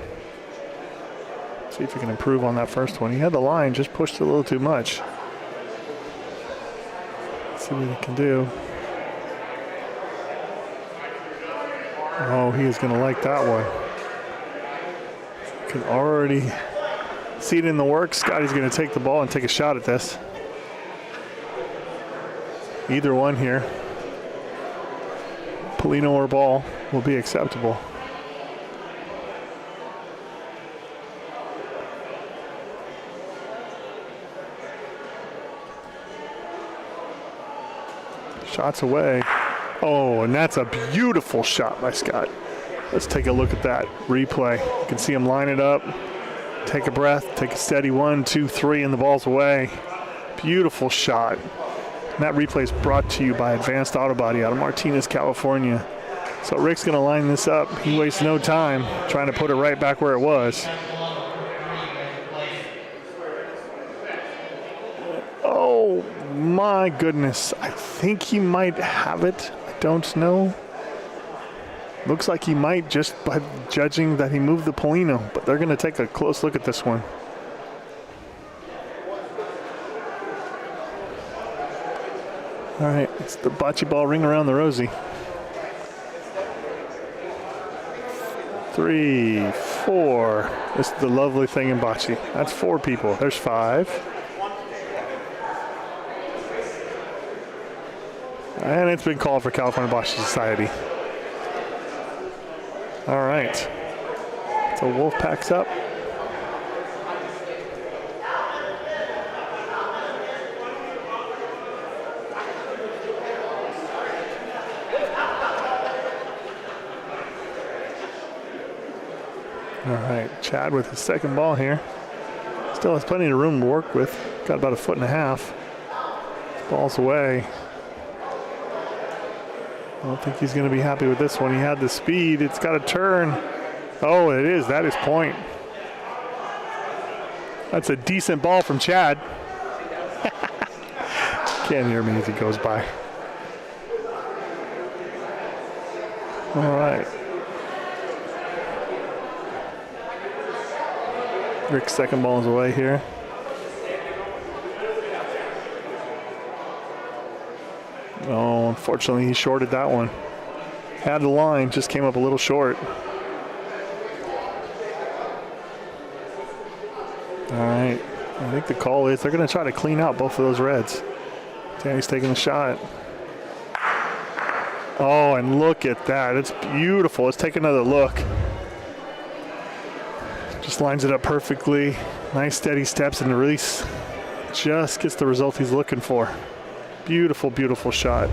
Speaker 5: See if he can improve on that first one. He had the line, just pushed it a little too much. Let's see what he can do. Oh, he is going to like that one. You can already see it in the works. Scotty's going to take the ball and take a shot at this. Either one here, Polino or ball, will be acceptable. Shots away. Oh, and that's a beautiful shot by Scott. Let's take a look at that replay. You can see him line it up, take a breath, take a steady 1, 2, 3, and the ball's away. Beautiful shot. And that replay is brought to you by Advanced Auto Body out of Martinez, California. So Rick's going to line this up. He wastes no time trying to put it right back where it was. Oh, my goodness. I think he might have it. I don't know. Looks like he might, just by judging that he moved the Polino. But they're going to take a close look at this one. All right, it's the bocce ball ring around the rosy. 3, 4. This is the lovely thing in bocce. That's 4 people. There's 5. And it's been called for California Bocce Society. All right. So Wolf packs up. All right, Chad with his second ball here. Still has plenty of room to work with. Got about 1.5 feet. Ball's away. I don't think he's going to be happy with this one. He had the speed. It's got to turn. Oh, it is. That is point. That's a decent ball from Chad. Can't hear me as he goes by. All right. Rick's second ball is away here. Oh, unfortunately, he shorted that one. Had the line, just came up a little short. All right, I think the call is they're going to try to clean out both of those reds. Danny's taking the shot. Oh, and look at that. It's beautiful. Let's take another look. Just lines it up perfectly. Nice steady steps and the release. Just gets the result he's looking for. Beautiful, beautiful shot.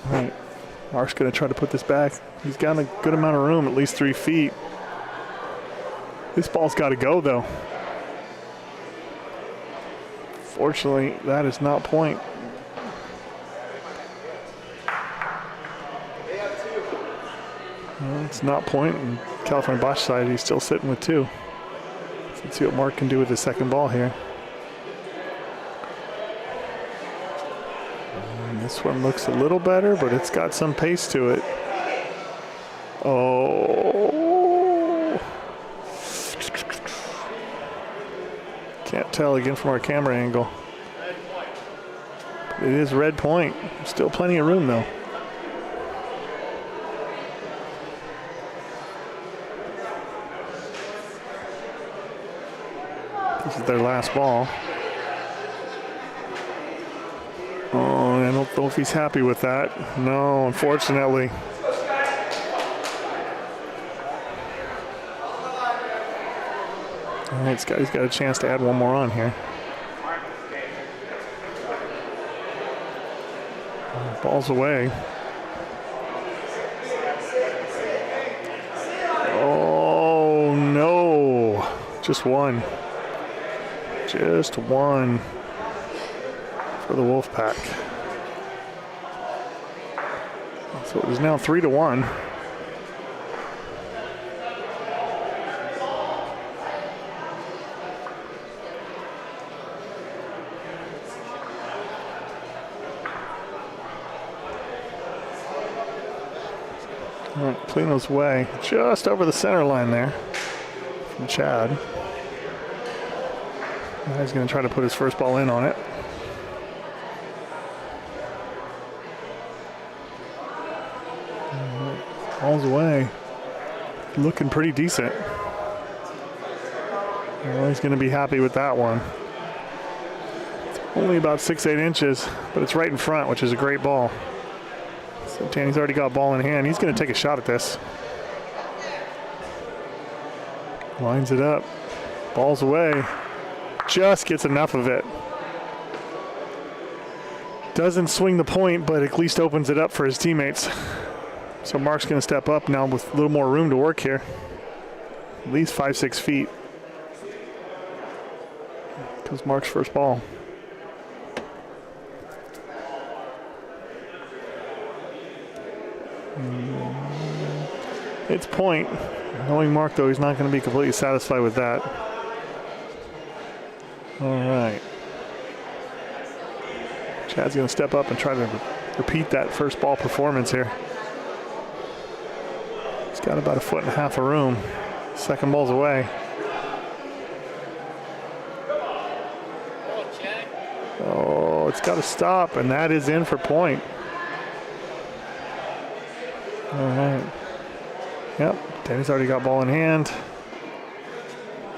Speaker 5: All right, Mark's going to try to put this back. He's got a good amount of room, at least 3 feet. This ball's got to go, though. Fortunately, that is not point. Well, it's not point, and California Bocce Society is still sitting with 2. Let's see what Mark can do with his second ball here. And this one looks a little better, but it's got some pace to it. Oh. Can't tell again from our camera angle. It is red point. Still plenty of room, though. This is their last ball. Oh, I don't know if he's happy with that. No, unfortunately. All right, Scotty's got a chance to add one more on here. Ball's away. Oh, no. Just one. Just one for the Wolfpack. So it is now 3-1. All right, Polino's way, just over the center line there from Chad. Now he's going to try to put his first ball in on it. Ball's away. Looking pretty decent. Well, he's going to be happy with that one. It's only about 6-8 inches, but it's right in front, which is a great ball. So Danny's already got ball in hand. He's going to take a shot at this. Lines it up. Ball's away. Just gets enough of it. Doesn't swing the point, but at least opens it up for his teammates. So Mark's going to step up now with a little more room to work here. At least 5-6 feet. Comes Mark's first ball. It's point. Knowing Mark, though, he's not going to be completely satisfied with that. All right. Chad's going to step up and try to repeat that first ball performance here. He's got about 1.5 feet of room. Second ball's away. Oh, it's got to stop, and that is in for point. All right. Yep, Danny's already got ball in hand.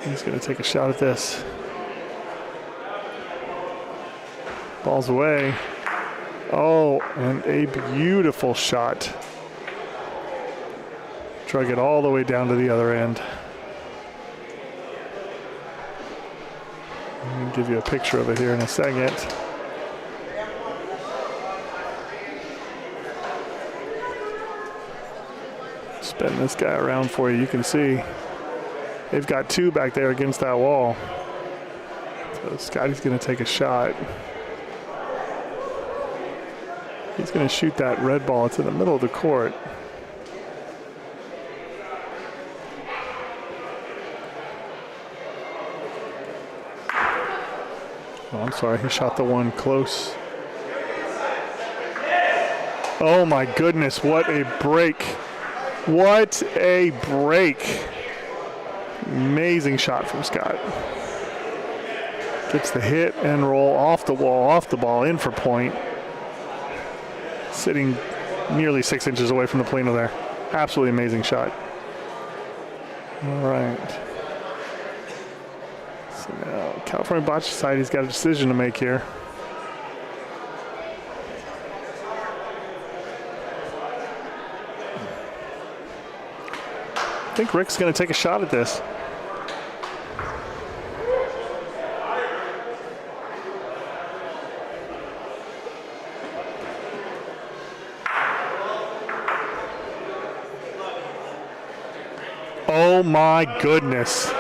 Speaker 5: He's going to take a shot at this. Ball's away. Oh, and a beautiful shot. Drug it all the way down to the other end. I'm going to give you a picture of it here in a second. Spin this guy around for you. You can see they've got two back there against that wall. So Scotty's going to take a shot. He's going to shoot that red ball. It's in the middle of the court. Oh, I'm sorry, he shot the one close. Oh my goodness, what a break. What a break. Amazing shot from Scott. Gets the hit and roll off the wall, off the ball, in for point. Sitting nearly 6 inches away from the Polino there. Absolutely amazing shot. All right. So now California Bocce Society's got a decision to make here. I think Rick's going to take a shot at this. Oh my goodness.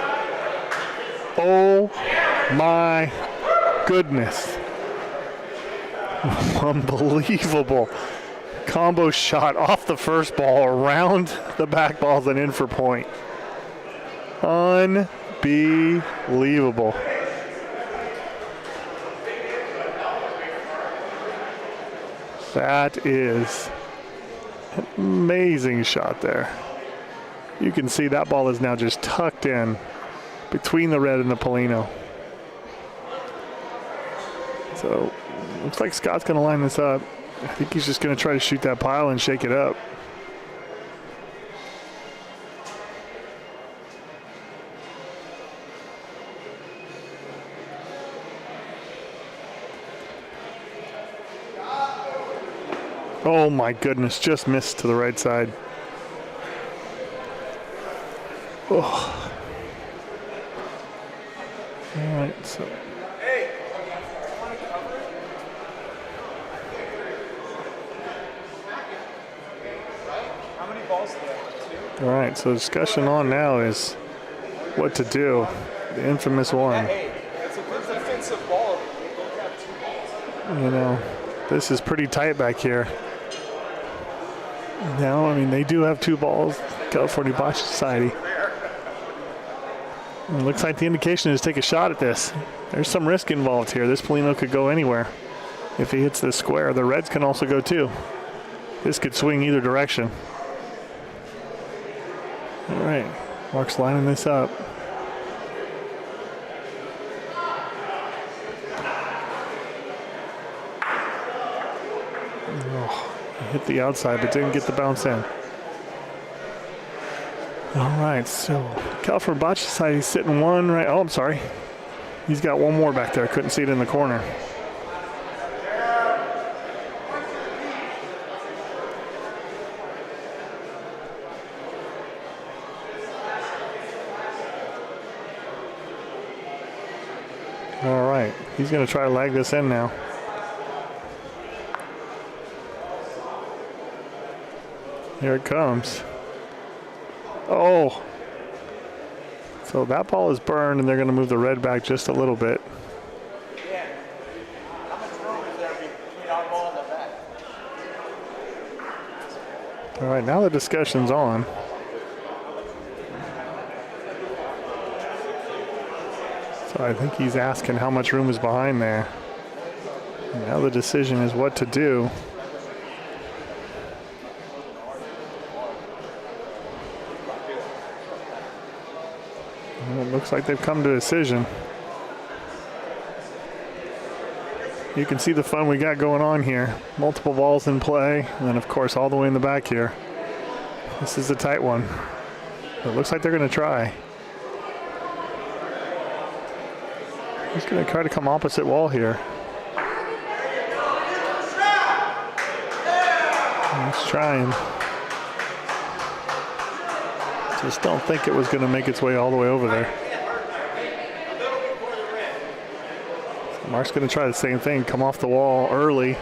Speaker 5: Oh my goodness. Unbelievable. Combo shot off the first ball, around the back balls and in for point. Unbelievable. That is an amazing shot there. You can see that ball is now just tucked in between the red and the Polino. So looks like Scott's going to line this up. I think he's just going to try to shoot that pile and shake it up. Oh my goodness, just missed to the right side. Oh. All right, so. All right, so discussion on now is what to do. The infamous one.
Speaker 6: It's a good defensive ball.
Speaker 5: You know, this is pretty tight back here. Now, I mean, they do have 2 balls, California Bocce Society. It looks like the indication is take a shot at this. There's some risk involved here. This Polino could go anywhere if he hits this square. The reds can also go too. This could swing either direction. All right, Mark's lining this up. Oh, he hit the outside but didn't get the bounce in. All right, so California Bocce Society sitting 1 right. Oh, I'm sorry. He's got 1 more back there. I couldn't see it in the corner. All right, he's going to try to lag this in now. Here it comes. Oh. So that ball is burned, and they're going to move the red back just a little bit.
Speaker 6: Yeah. How much room is there between our ball and the back?
Speaker 5: All right, now the discussion's on. So I think he's asking how much room is behind there. And now the decision is what to do. Well, it looks like they've come to a decision. You can see the fun we got going on here. Multiple balls in play, and then of course all the way in the back here. This is a tight one. It looks like they're going to try. He's going to try to come opposite wall here. He's trying. Just don't think it was going to make its way all the way over there. So Mark's going to try the same thing, come off the wall early,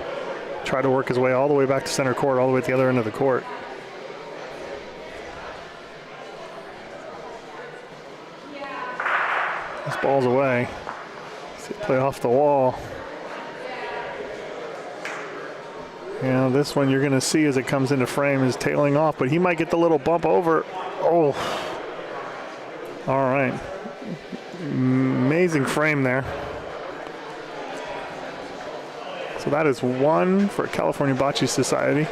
Speaker 5: try to work his way all the way back to center court, all the way at the other end of the court. This ball's away. Play off the wall. You know, this one you're going to see as it comes into frame is tailing off, but he might get the little bump over. Oh. All right. Amazing frame there. So that is 1 for California Bocce Society.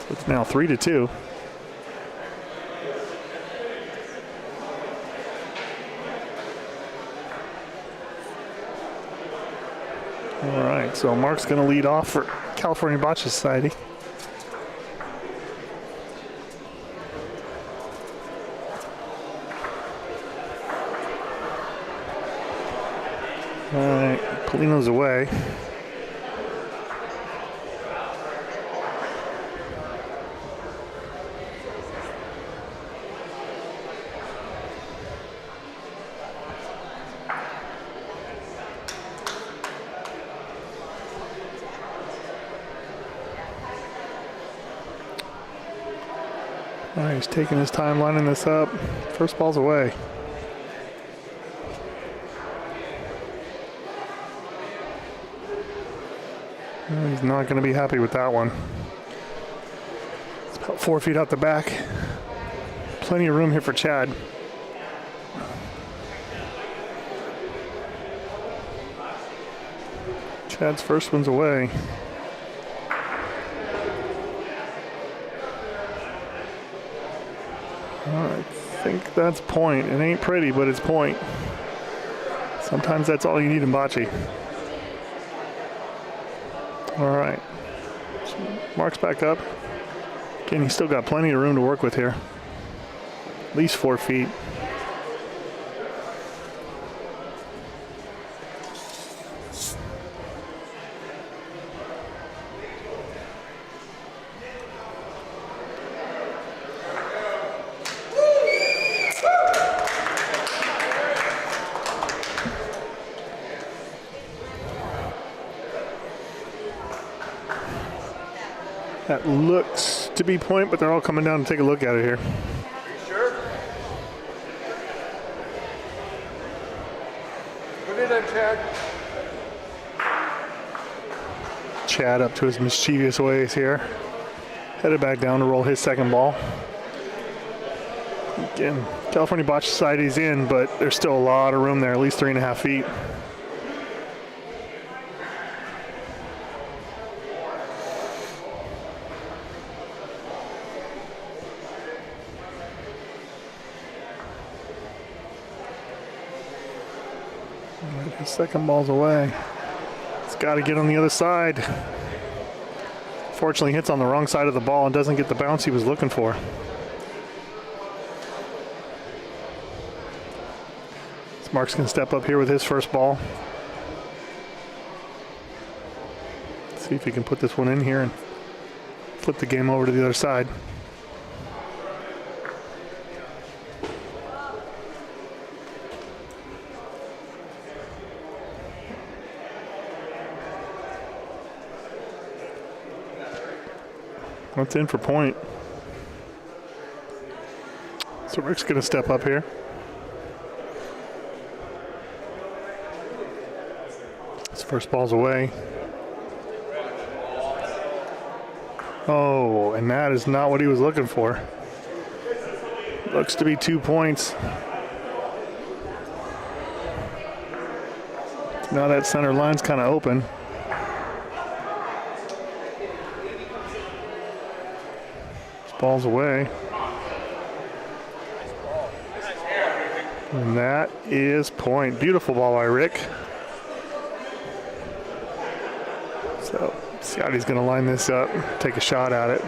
Speaker 5: So it's now 3-2. All right, so Mark's going to lead off for California Bocce Society. All right, Polino's away. All right, he's taking his time lining this up. First ball's away. Well, he's not going to be happy with that one. It's about 4 feet out the back. Plenty of room here for Chad. Chad's first one's away. I think that's point. It ain't pretty, but it's point. Sometimes that's all you need in bocce. All right. So Mark's back up. Again, he's still got plenty of room to work with here. At least 4 feet. That looks to be point, but they're all coming down to take a look at it here.
Speaker 6: Sure. Put it in, Chad.
Speaker 5: Chad up to his mischievous ways here. Headed back down to roll his second ball. Again, California Bocce Society's in, but there's still a lot of room there, at least 3.5 feet. His second ball's away. It's got to get on the other side. Fortunately, hits on the wrong side of the ball and doesn't get the bounce he was looking for. So Mark's going to step up here with his first ball. See if he can put this one in here and flip the game over to the other side. That's in for point. So Rick's going to step up here. His first ball's away. Oh, and that is not what he was looking for. Looks to be 2 points. Now that center line's kind of open. Ball's away. And that is point. Beautiful ball by Rick. So Scotty's going to line this up, take a shot at it.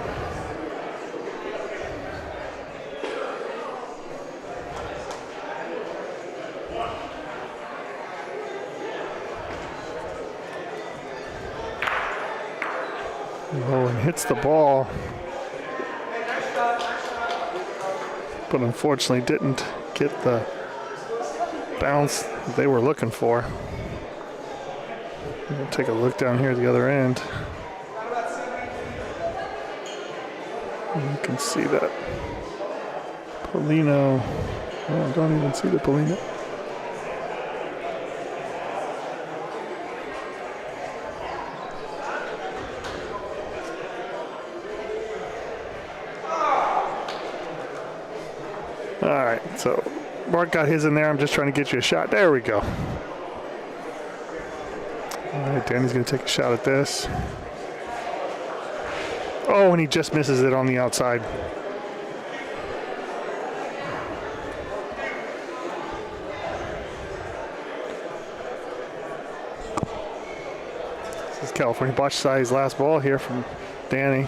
Speaker 5: Oh, and hits the ball. But unfortunately didn't get the bounce they were looking for. We'll take a look down here at the other end. And you can see that Polino. Oh, I don't even see the Polino. All right, so Mark got his in there. I'm just trying to get you a shot. There we go. All right, Danny's going to take a shot at this. Oh, and he just misses it on the outside. This is California Bocce Society's last ball here from Danny.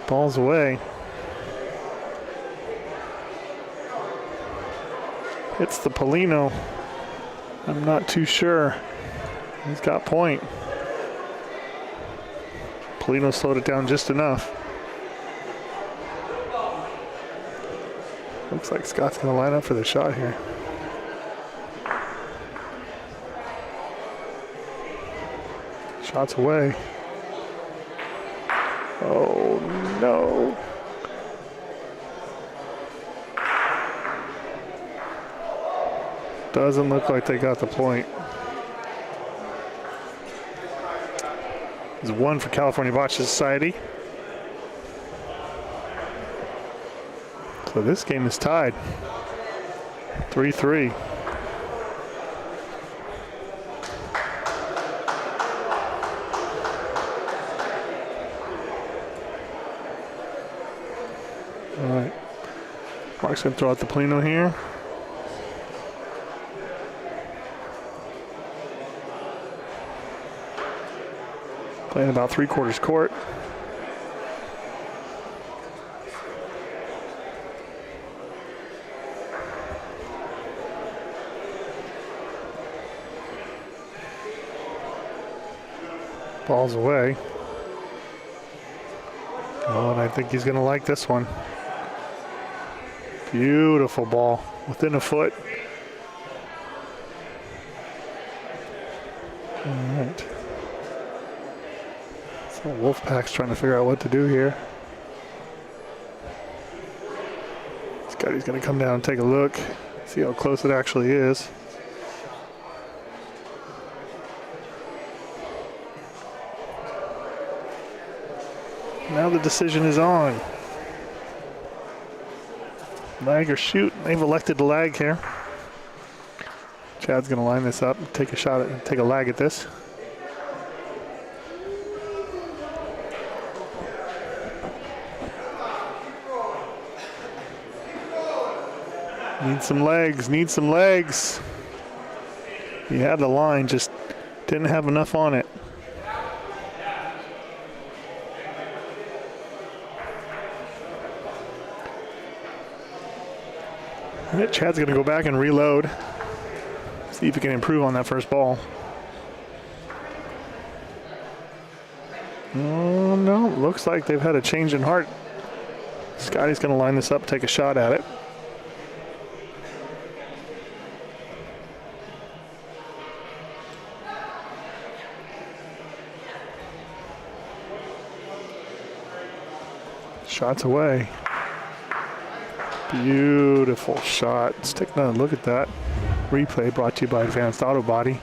Speaker 5: Ball's away. Hits the Polino. I'm not too sure. He's got point. Polino slowed it down just enough. Looks like Scott's going to line up for the shot here. Shot's away. Oh, no. Doesn't look like they got the point. It's one for California Bocce Society. So this game is tied. 3-3. All right. Mark's going to throw out the Polino here. Playing about 3/4 court. Ball's away. Oh, and I think he's going to like this one. Beautiful ball, within a foot. All right. So Wolfpack's trying to figure out what to do here. Scotty's going to come down and take a look, see how close it actually is. Now the decision is on. Lag or shoot. They've elected to lag here. Chad's going to line this up and take a lag at this. Need some legs, need some legs. He had the line, just didn't have enough on it. All right, Chad's gonna go back and reload. See if he can improve on that first ball. Oh no, looks like they've had a change in heart. Scotty's gonna line this up, take a shot at it. Shots away. Beautiful shot. Let's take another look at that. Replay brought to you by Advanced Auto Body.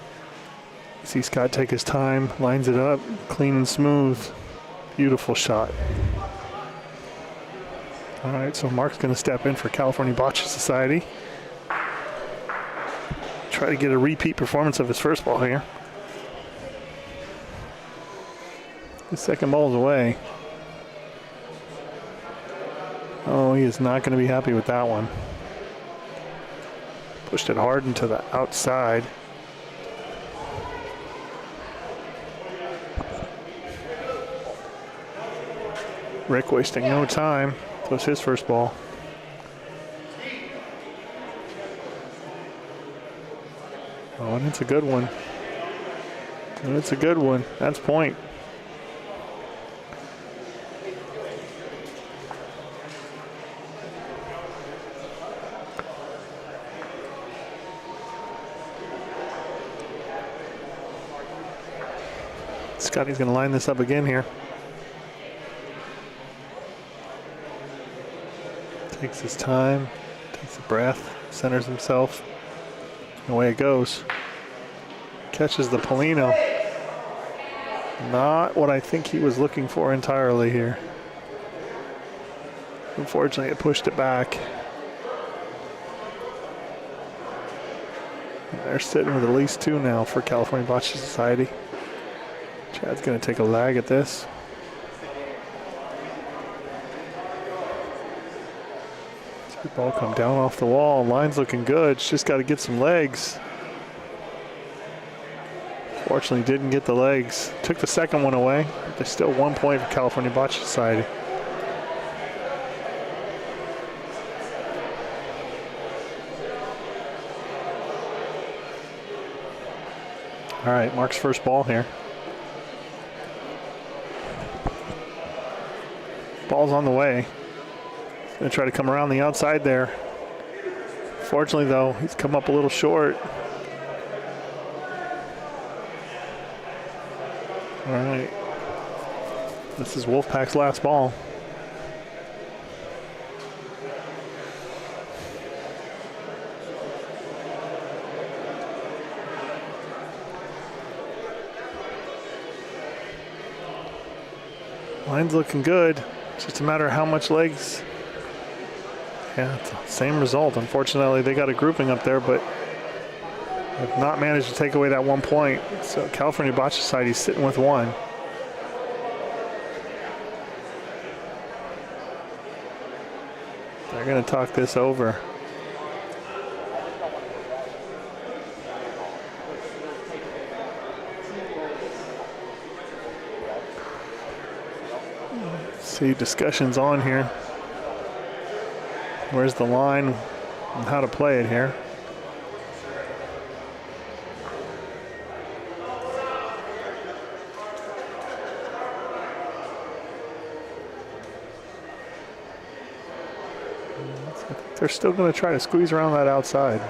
Speaker 5: See Scott take his time, lines it up, clean and smooth. Beautiful shot. All right, so Mark's going to step in for California Bocce Society. Try to get a repeat performance of his first ball here. The second ball's away. Oh, he is not going to be happy with that one. Pushed it hard into the outside. Rick wasting no time. Throws his first ball. Oh, and it's a good one. And it's a good one. That's point. Scotty's going to line this up again here. Takes his time, takes a breath, centers himself. And away it goes. Catches the Polino. Not what I think he was looking for entirely here. Unfortunately, it pushed it back. And they're sitting with at least two now for California Bocce Society. Chad's going to take a lag at this. See the ball come down off the wall. Line's looking good. It's just got to get some legs. Fortunately, didn't get the legs. Took the second one away. But there's still 1 point for California Bocce Society. All right, Mark's first ball here. Ball's on the way. He's going to try to come around the outside there. Fortunately, though, he's come up a little short. All right. This is Wolfpack's last ball. Line's looking good. It's just a matter of how much legs. Yeah, it's the same result. Unfortunately, they got a grouping up there, but have not managed to take away that 1 point. So California Bocce Society is sitting with one. They're going to talk this over. See, discussions on here. Where's the line and how to play it here? They're still going to try to squeeze around that outside.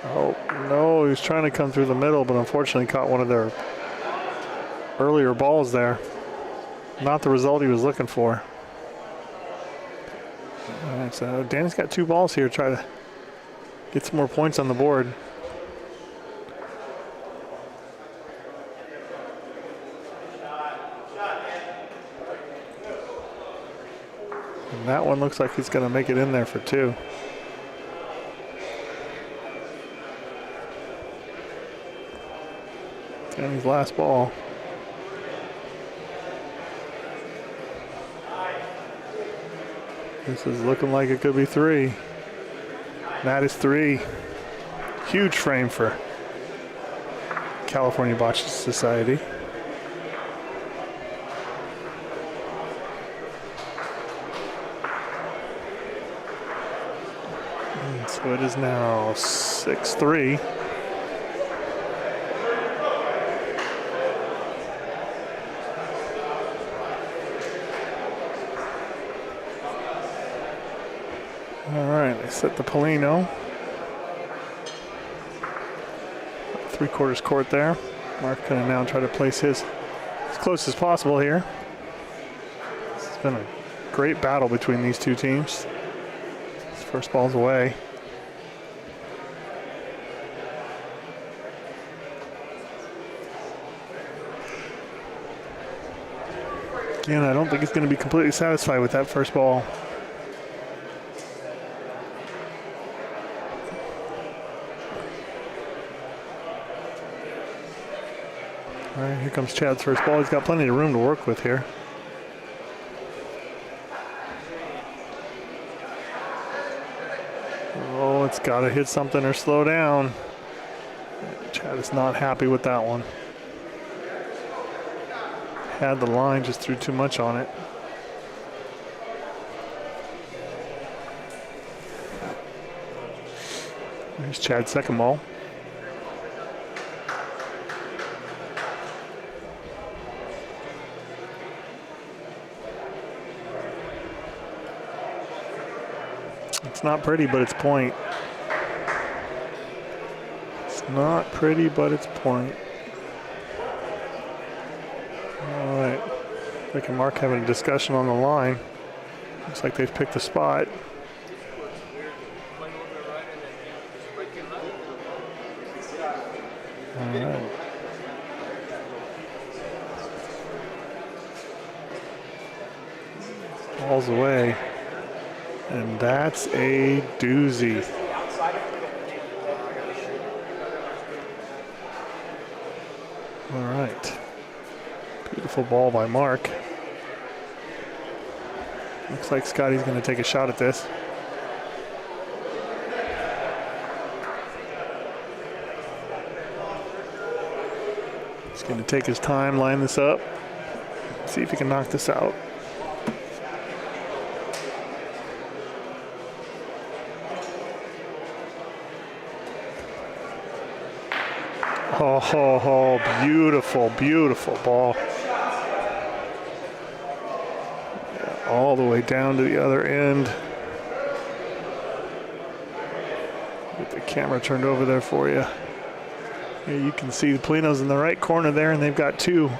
Speaker 5: Oh, no, he was trying to come through the middle, but unfortunately caught one of their earlier balls there. Not the result he was looking for. All right, so Danny's got 2 balls here. Try to get some more points on the board. And that one looks like he's going to make it in there for 2. Danny's last ball. This is looking like it could be 3. That is 3. Huge frame for California Bocce Society. And so it is now 6-3. All right, they set the Polino. 3/4 court there. Mark gonna now try to place his as close as possible here. It's been a great battle between these 2 teams. His first ball's away. Again, I don't think he's gonna be completely satisfied with that first ball. All right, here comes Chad's first ball. He's got plenty of room to work with here. Oh, it's got to hit something or slow down. Chad is not happy with that one. Had the line, just threw too much on it. There's Chad's second ball. It's not pretty, but it's point. It's not pretty, but it's point. All right. Rick and Mark having a discussion on the line. Looks like they've picked a spot. All right. Ball's away. And that's a doozy. All right. Beautiful ball by Mark. Looks like Scotty's going to take a shot at this. He's going to take his time, line this up, see if he can knock this out. Oh, beautiful, beautiful ball. All the way down to the other end. Get the camera turned over there for you. Here you can see the Polino's in the right corner there, and they've got 2.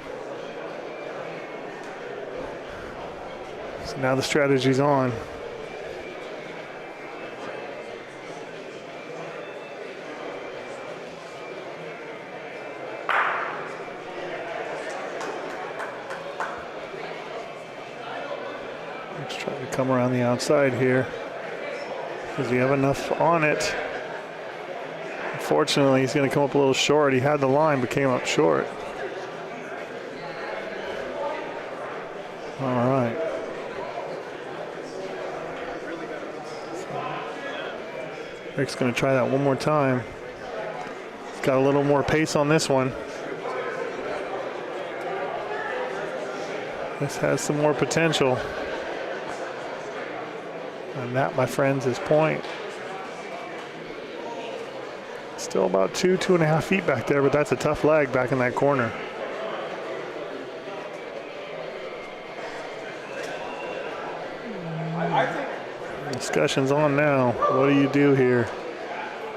Speaker 5: So now the strategy's on. Trying to come around the outside here. Does he have enough on it? Unfortunately, he's going to come up a little short. He had the line, but came up short. All right. Rick's going to try that one more time. He's got a little more pace on this one. This has some more potential. And that, my friends, is point. Still about 2.5 feet back there, but that's a tough leg back in that corner. Discussion's on now. What do you do here?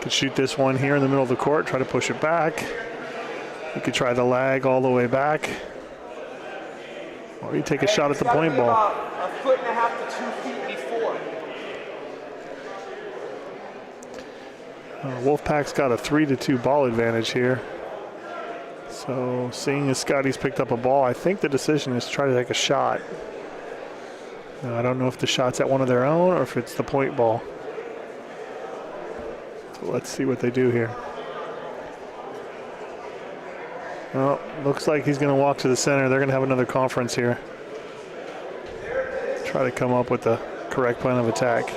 Speaker 5: Could shoot this one here in the middle of the court, try to push it back. You could try the lag all the way back. Or you take a shot at the point ball.
Speaker 6: About 1.5 to 2 feet before.
Speaker 5: Wolfpack's got a 3-2 ball advantage here. So seeing as Scotty's picked up a ball, I think the decision is to try to take a shot. Now, I don't know if the shot's at one of their own or if it's the point ball. So let's see what they do here. Well, looks like he's going to walk to the center. They're going to have another conference here. Try to come up with the correct plan of attack.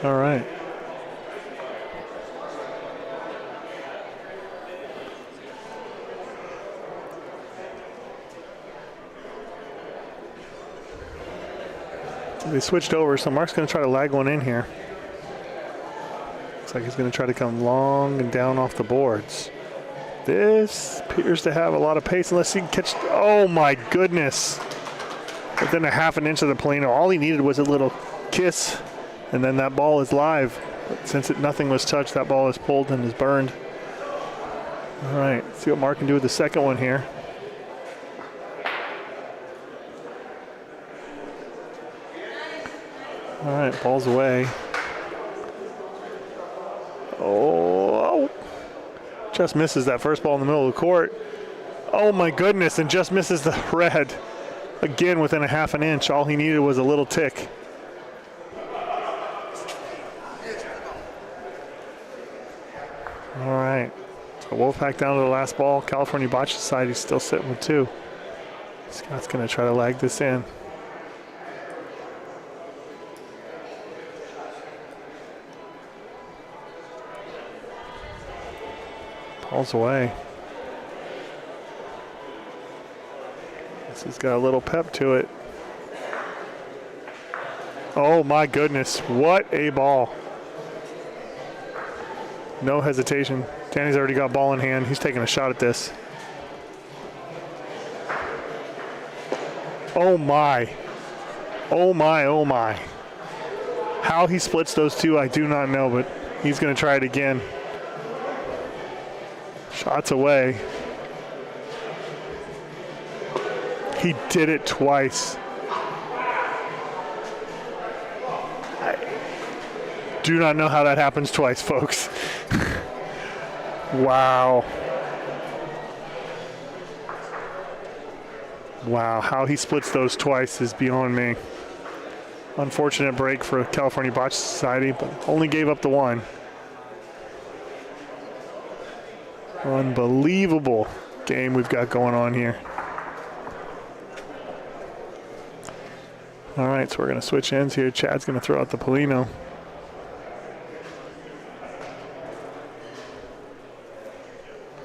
Speaker 5: All right. So they switched over, so Mark's going to try to lag one in here. Looks like he's going to try to come long and down off the boards. This appears to have a lot of pace unless he can catch. Oh my goodness. Within a half an inch of the Polino. All he needed was a little kiss, and then that ball is live. But since nothing was touched, that ball is pulled and is burned. All right, let's see what Mark can do with the second one here. All right, ball's away. Oh, just misses that first ball in the middle of the court. Oh my goodness, and just misses the red. Again, within a half an inch. All he needed was a little tick. All right, so Wolfpack down to the last ball. California Bocce Society still sitting with 2. Scott's gonna try to lag this in. Ball's away. This has got a little pep to it. Oh my goodness, what a ball. No hesitation. Danny's already got ball in hand. He's taking a shot at this. Oh my. Oh my, oh my. How he splits those two, I do not know, but he's going to try it again. Shots away. He did it twice. I do not know how that happens twice, folks. Wow. Wow, how he splits those twice is beyond me. Unfortunate break for California Bocce Society, but only gave up the one. Unbelievable game we've got going on here. All right, so we're going to switch ends here. Chad's going to throw out the Polino.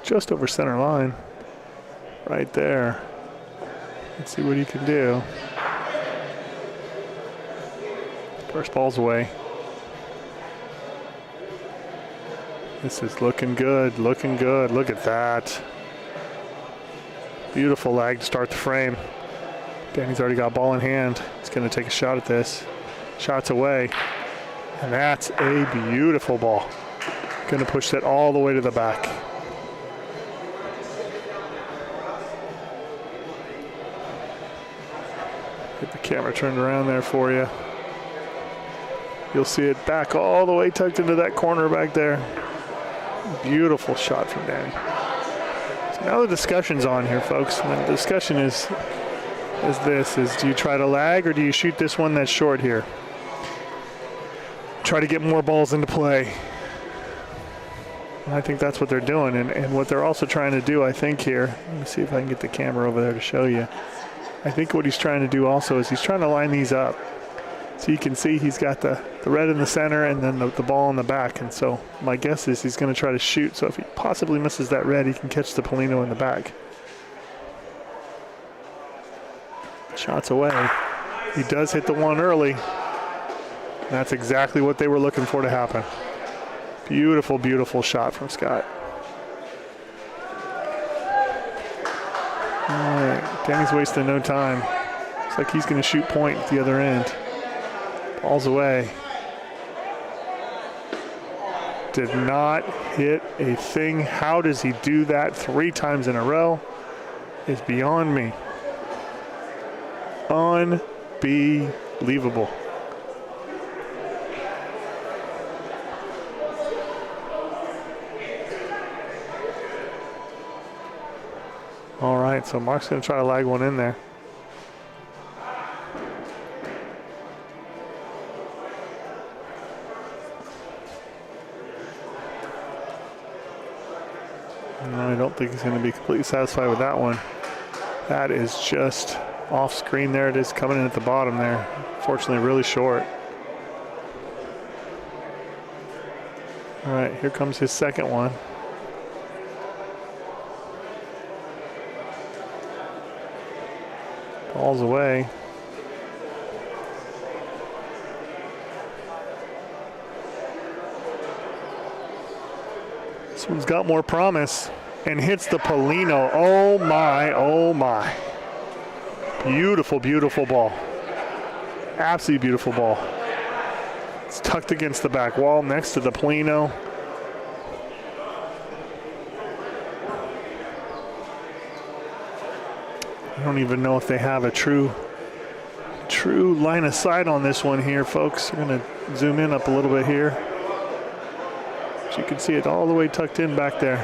Speaker 5: Just over center line. Right there. Let's see what he can do. First ball's away. This is looking good, looking good. Look at that. Beautiful lag to start the frame. Danny's already got ball in hand. He's going to take a shot at this. Shots away. And that's a beautiful ball. Going to push that all the way to the back. Get the camera turned around there for you. You'll see it back all the way tucked into that corner back there. Beautiful shot from Danny. So now the discussion's on here, folks. And the discussion is do you try to lag or do you shoot this one that's short here? Try to get more balls into play. And I think that's what they're doing. And what they're also trying to do, I think here, let me see if I can get the camera over there to show you. I think what he's trying to do also is he's trying to line these up. So you can see he's got the red in the center and then the ball in the back. And so my guess is he's going to try to shoot. So if he possibly misses that red, he can catch the Polino in the back. Shots away. He does hit the one early. And that's exactly what they were looking for to happen. Beautiful, beautiful shot from Scott. All right, Danny's wasting no time. Looks like he's going to shoot point at the other end. Ball's away. Did not hit a thing. How does he do that 3 times in a row? Is beyond me. Unbelievable. All right, so Mark's going to try to lag one in there. No, I don't think he's going to be completely satisfied with that one. That is just off screen there. It is coming in at the bottom there. Fortunately, really short. All right, here comes his second one. Ball's away. This one's got more promise and hits the Polino. Oh my, oh my. Beautiful, beautiful ball. Absolutely beautiful ball. It's tucked against the back wall next to the Polino. I don't even know if they have a true line of sight on this one here, folks. We're gonna zoom in up a little bit here. But you can see it all the way tucked in back there.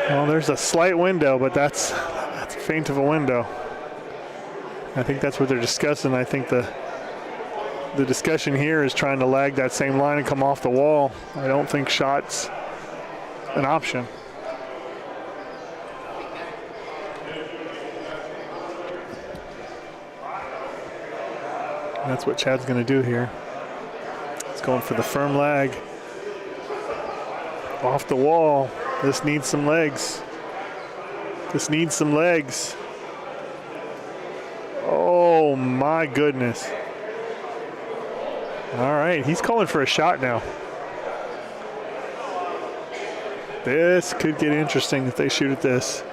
Speaker 5: Well, there's a slight window, but that's a faint of a window. I think that's what they're discussing. I think the discussion here is trying to lag that same line and come off the wall. I don't think shot's an option. That's what Chad's going to do here. It's going for the firm lag. Off the wall. This needs some legs. This needs some legs. Oh my goodness. All right, he's calling for a shot now. This could get interesting if they shoot at this.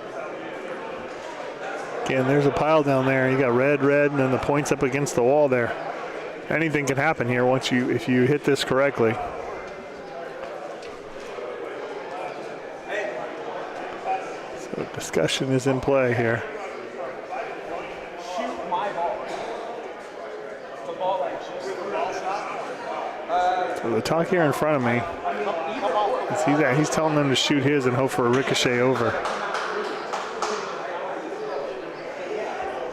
Speaker 5: Again, there's a pile down there. You got red, and then the point's up against the wall there. Anything can happen here if you hit this correctly. So discussion is in play here.
Speaker 6: Shoot my ball. The ball like just
Speaker 5: So the talk here in front of me is he's telling them to shoot his and hope for a ricochet over.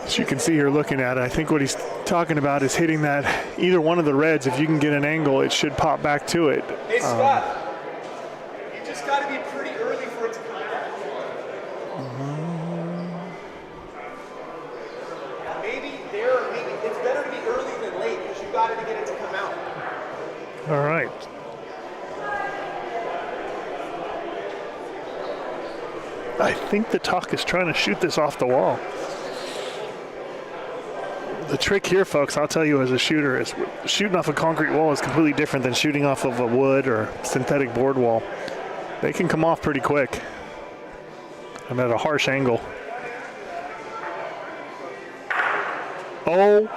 Speaker 5: As you can see here looking at it, I think what he's talking about is hitting that either one of the reds. If you can get an angle, it should pop back to it.
Speaker 6: Hey Scott, you just got to be pretty early for it to come out. Maybe it's better to be early than late because you got to get it to come out.
Speaker 5: All right. I think the talk is trying to shoot this off the wall. The trick here, folks, I'll tell you as a shooter, is shooting off a concrete wall is completely different than shooting off of a wood or synthetic board wall. They can come off pretty quick and at a harsh angle. Oh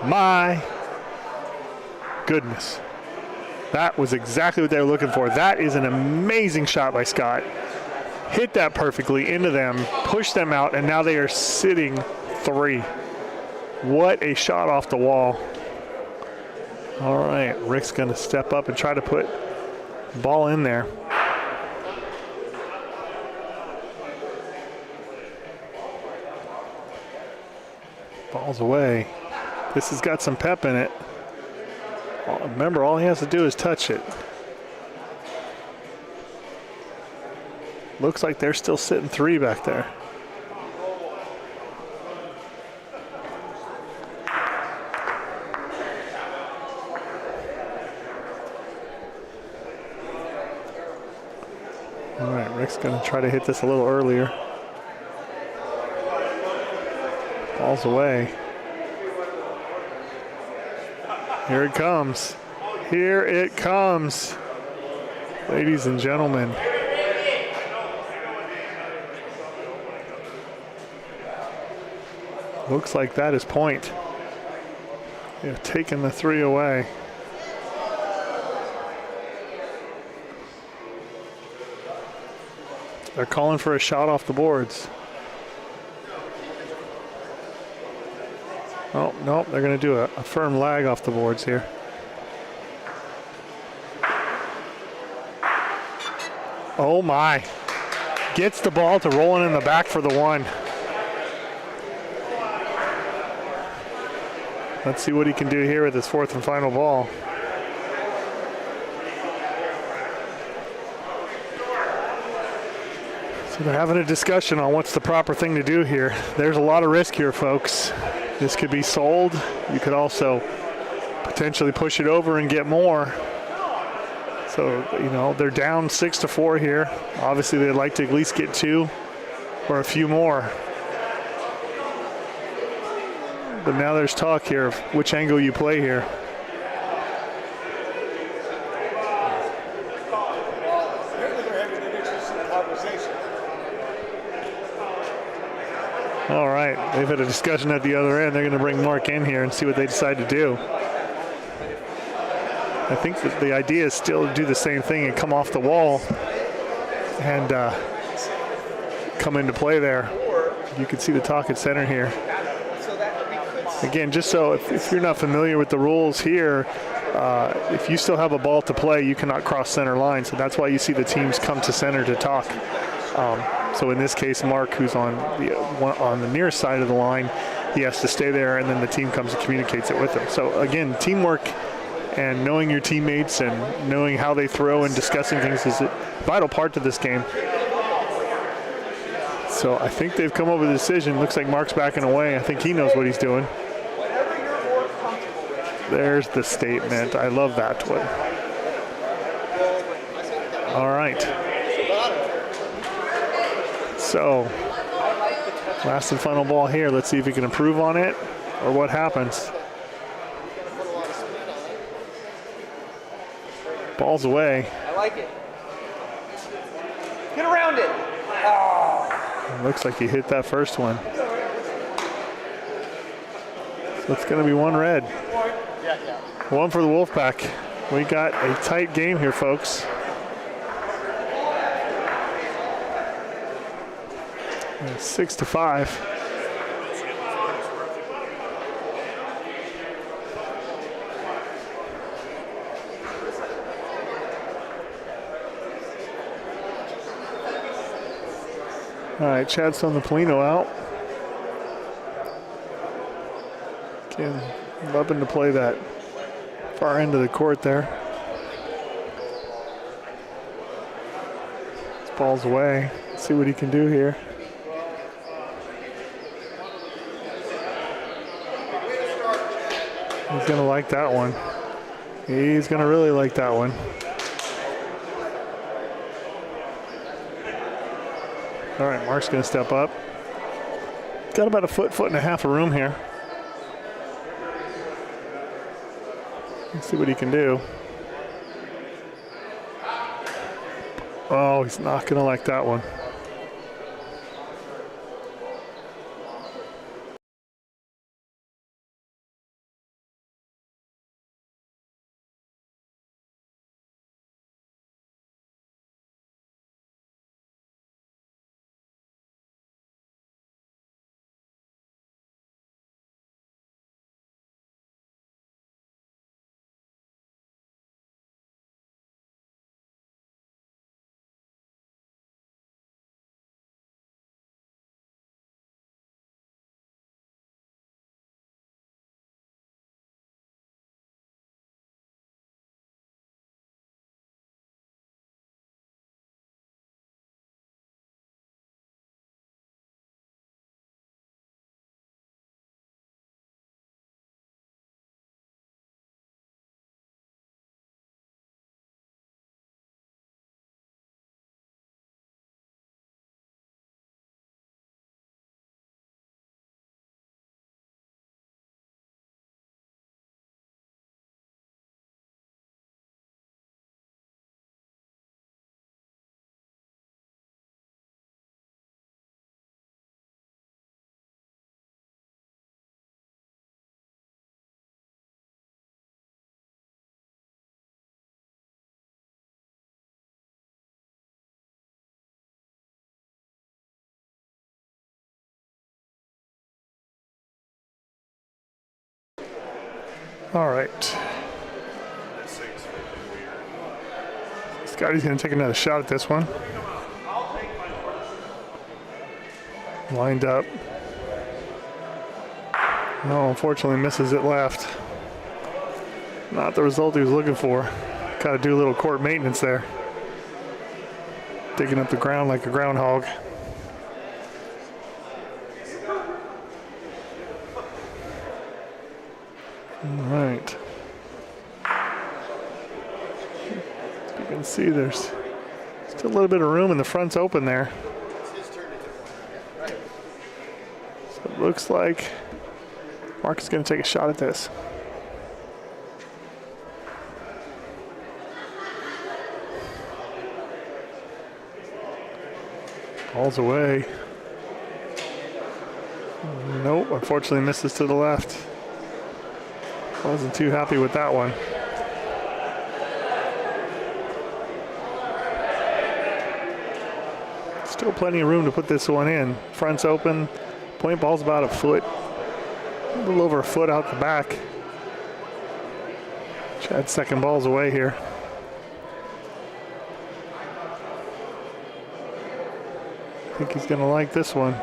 Speaker 5: my goodness. That was exactly what they were looking for. That is an amazing shot by Scott. Hit that perfectly into them, push them out, and now they are sitting 3. What a shot off the wall. All right, Rick's gonna step up and try to put the ball in there. Ball's away. This has got some pep in it. Remember, all he has to do is touch it. Looks like they're still sitting 3 back there. All right, Rick's gonna try to hit this a little earlier. Ball's away. Here it comes. Here it comes. Ladies and gentlemen. Looks like that is point. Yeah, taking the 3 away. They're calling for a shot off the boards. Oh, nope, they're going to do a firm lag off the boards here. Oh my. Gets the ball to rolling in the back for the 1. Let's see what he can do here with his 4th and final ball. So they're having a discussion on what's the proper thing to do here. There's a lot of risk here, folks. This could be sold. You could also potentially push it over and get more. So, you know, they're down 6-4 here. Obviously, they'd like to at least get 2 or a few more. But now there's talk here of which angle you play here. All right, they've had a discussion at the other end. They're going to bring Mark in here and see what they decide to do. I think that the idea is still to do the same thing and come off the wall and come into play there. You can see the talk at center here. Again, just so if you're not familiar with the rules here, if you still have a ball to play, you cannot cross center line. So that's why you see the teams come to center to talk. So in this case, Mark, who's on the near side of the line, he has to stay there, and then the team comes and communicates it with him. So again, teamwork and knowing your teammates and knowing how they throw and discussing things is a vital part to this game. So I think they've come up with a decision. Looks like Mark's backing away. I think he knows what he's doing. There's the statement. I love that one. All right. So, last and final ball here. Let's see if he can improve on it or what happens. Ball's away.
Speaker 6: I like it. Get around it. Oh.
Speaker 5: Looks like he hit that first one. So it's going to be 1 red. 1 for the Wolfpack. We got a tight game here, folks. It's 6-5. All right, Chad's on the Polino out. Again, loving to play that far end of the court there. This ball's away. Let's see what he can do here. He's gonna like that one. He's gonna really like that one. All right, Mark's gonna step up. Got about a foot and a half of room here. Let's see what he can do. Oh, he's not gonna like that one. All right. Scotty's going to take another shot at this one. Lined up. No, unfortunately misses it left. Not the result he was looking for. Got to do a little court maintenance there. Digging up the ground like a groundhog. All right. You can see there's still a little bit of room and the front's open there. So it looks like Mark is going to take a shot at this. Ball's away. Nope, unfortunately misses to the left. Wasn't too happy with that one. Still plenty of room to put this one in. Front's open. Point ball's about a foot, a little over a foot out the back. Chad's second ball's away here. I think he's going to like this one.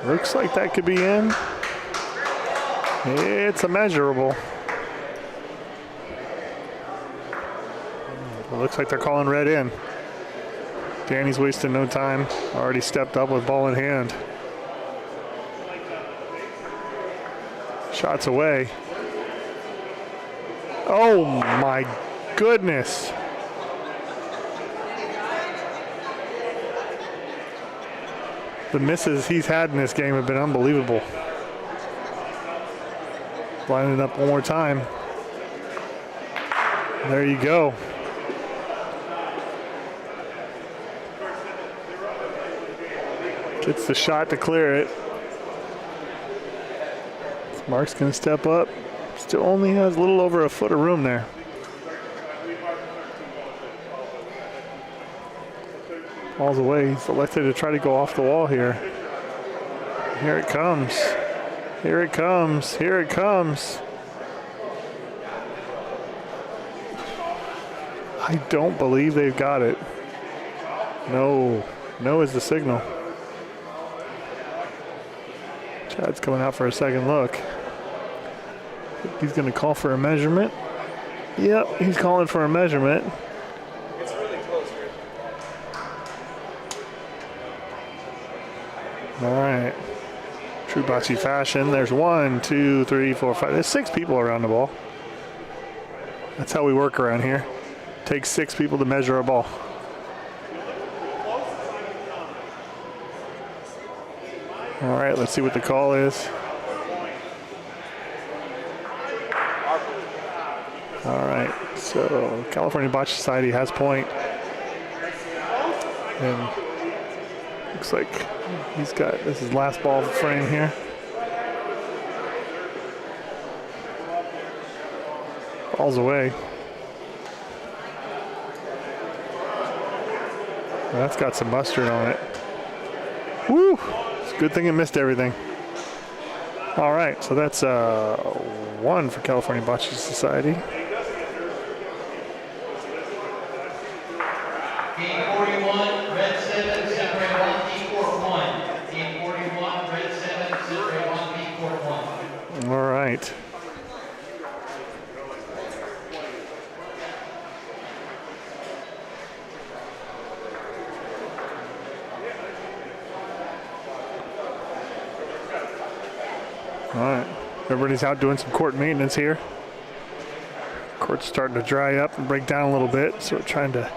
Speaker 5: Looks like that could be in. It's a measurable. It looks like they're calling red in. Danny's wasting no time. Already stepped up with ball in hand. Shots away. Oh my goodness. The misses he's had in this game have been unbelievable. Lining it up one more time. There you go. Gets the shot to clear it. Mark's going to step up. Still only has a little over a foot of room there. Ball's away. He's elected to try to go off the wall here. Here it comes. Here it comes. Here it comes. I don't believe they've got it. No. No is the signal. Chad's coming out for a second look. He's going to call for a measurement. Yep, he's calling for a measurement.
Speaker 6: It's really close, Rick.
Speaker 5: All right. True bocce fashion. There's 1, 2, 3, 4, 5. There's 6 people around the ball. That's how we work around here. Takes 6 people to measure a ball. All right, let's see what the call is. All right, so California Bocce Society has point. And looks like he's got, this is last ball frame here. Ball's away. That's got some mustard on it. Woo! It's a good thing it missed everything. All right, so that's 1 for California Bocce Society.
Speaker 4: Game 41, red 7, separate 1, B court 1. Game 41, red 7, separate 1, B court 1.
Speaker 5: All right. All right, everybody's out doing some court maintenance here. Court's starting to dry up and break down a little bit, so we're trying to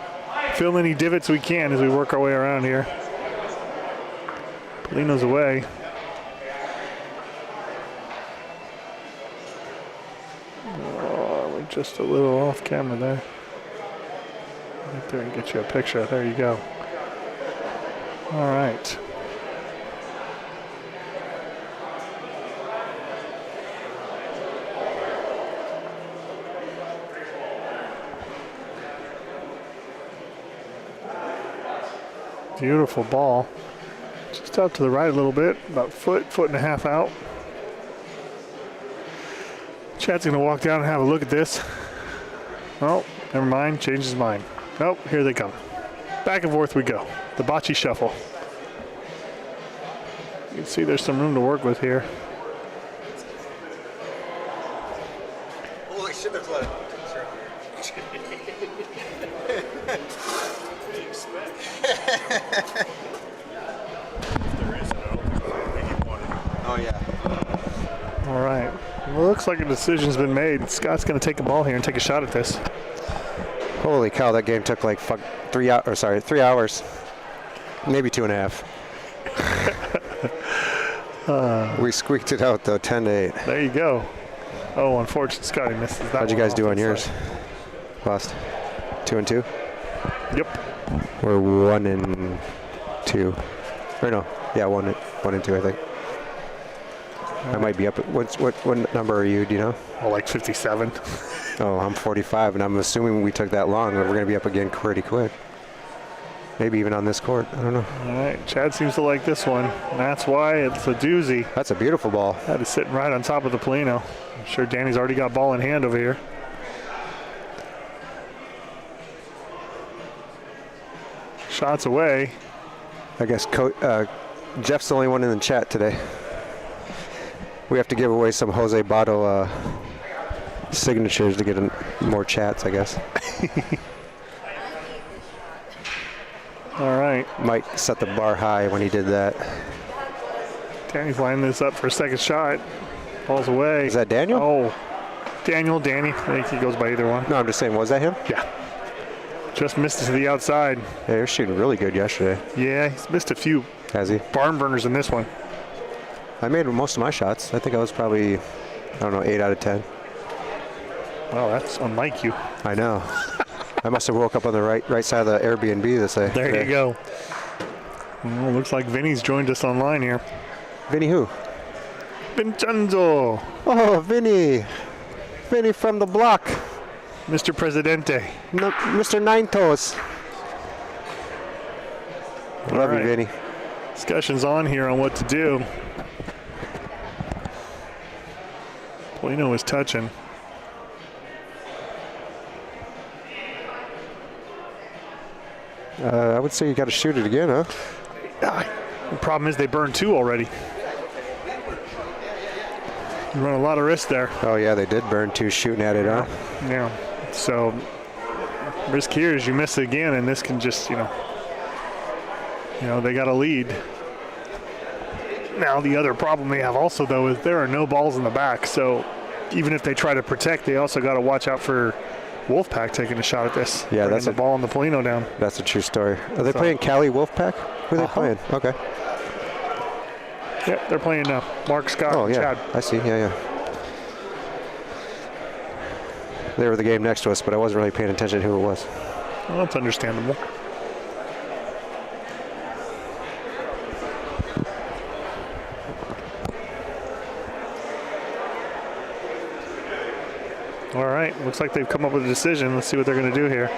Speaker 5: fill any divots we can as we work our way around here. Polino's away. Oh, we're just a little off camera there. Right there and get you a picture. There you go. All right. Beautiful ball. Just Just out to the right a little bit, about foot and a half out. Chad's gonna walk down and have a look at this. Oh, never mind, changed his mind. Nope, here they come. Back and forth we go. The bocce shuffle. You can see there's some room to work with here.
Speaker 6: Holy shit, there's a lot of Oh, yeah.
Speaker 5: All right. Well, it looks like a decision's been made. Scott's going to take the ball here and take a shot at this.
Speaker 1: Holy cow, that game took like 3 hours. Maybe 2.5. We squeaked it out though, 10-8.
Speaker 5: There you go. Oh, unfortunately, Scotty misses that.
Speaker 1: How'd you
Speaker 5: one
Speaker 1: guys
Speaker 5: off
Speaker 1: do on
Speaker 5: the
Speaker 1: yours?
Speaker 5: side.
Speaker 1: Lost 2-2?
Speaker 5: Yep.
Speaker 1: We're 1-2. Or no, yeah, 1-2, I think. I might be up. What number are you? Do you know?
Speaker 5: Oh, like 57.
Speaker 1: Oh, I'm 45, and I'm assuming we took that long. We're going to be up again pretty quick. Maybe even on this court. I don't know.
Speaker 5: All right, Chad seems to like this one, and that's why it's a doozy.
Speaker 1: That's a beautiful ball.
Speaker 5: That is sitting right on top of the Polino. I'm sure Danny's already got ball in hand over here. Shots away.
Speaker 1: I guess Jeff's the only one in the chat today. We have to give away some Jose Bato signatures to get more chats, I guess.
Speaker 5: All right.
Speaker 1: Might set the bar high when he did that.
Speaker 5: Danny's lining this up for a second shot. Ball's away.
Speaker 1: Is that Daniel?
Speaker 5: Oh, Danny. I think he goes by either one.
Speaker 1: No, I'm just saying, was that him?
Speaker 5: Yeah. Just missed it to the outside.
Speaker 1: Yeah, he was shooting really good yesterday.
Speaker 5: Yeah, he's missed a few
Speaker 1: Has he?
Speaker 5: barn burners in this one.
Speaker 1: I made most of my shots. I think I was probably, I don't know, 8 out of 10.
Speaker 5: Wow, that's unlike you.
Speaker 1: I know. I must have woke up on the right side of the Airbnb this day.
Speaker 5: There you go. Well, looks like Vinny's joined us online here.
Speaker 1: Vinny who?
Speaker 5: Vincenzo,
Speaker 1: Oh, Vinny. Vinny from the block.
Speaker 5: Mr. Presidente.
Speaker 1: No, Mr. Nine Toes. Love
Speaker 5: right.
Speaker 1: you, Vinny.
Speaker 5: Discussion's on here on what to do. Polino is touching.
Speaker 1: I would say you got to shoot it again, huh?
Speaker 5: The problem is they burned 2 already. You run a lot of risk there.
Speaker 1: Oh, yeah, they did burn 2 shooting at it, huh?
Speaker 5: Yeah. So risk here is you miss it again, and this can just, you know, they got a lead. Now the other problem they have also though is there are no balls in the back, so even if they try to protect, they also got to watch out for Wolfpack taking a shot at this.
Speaker 1: Yeah, that's
Speaker 5: the ball on the Polino down.
Speaker 1: That's a true story. Are they playing Cali Wolfpack? Who are they playing? Okay.
Speaker 5: Yep, they're playing Mark, Scott,
Speaker 1: Oh,
Speaker 5: and
Speaker 1: yeah.
Speaker 5: Chad.
Speaker 1: I see. Yeah. They were the game next to us, but I wasn't really paying attention to who it was.
Speaker 5: Well, that's understandable. All right, looks like they've come up with a decision. Let's see what they're going to do here.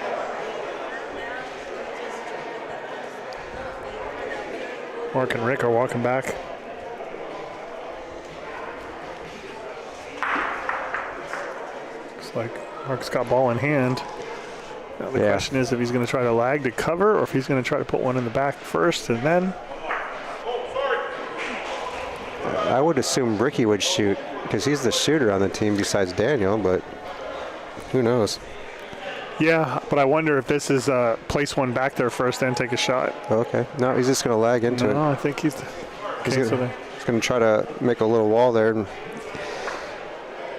Speaker 5: Mark and Rick are walking back. Looks like Mark's got ball in hand. Now the question is if he's going to try to lag to cover or if he's going to try to put one in the back first and then.
Speaker 1: I would assume Ricky would shoot because he's the shooter on the team besides Daniel, but who knows?
Speaker 5: Yeah, but I wonder if this is place one back there first and take a shot.
Speaker 1: Okay. No, he's just going to lag into it.
Speaker 5: No, I think he's
Speaker 1: He's going to try to make a little wall there.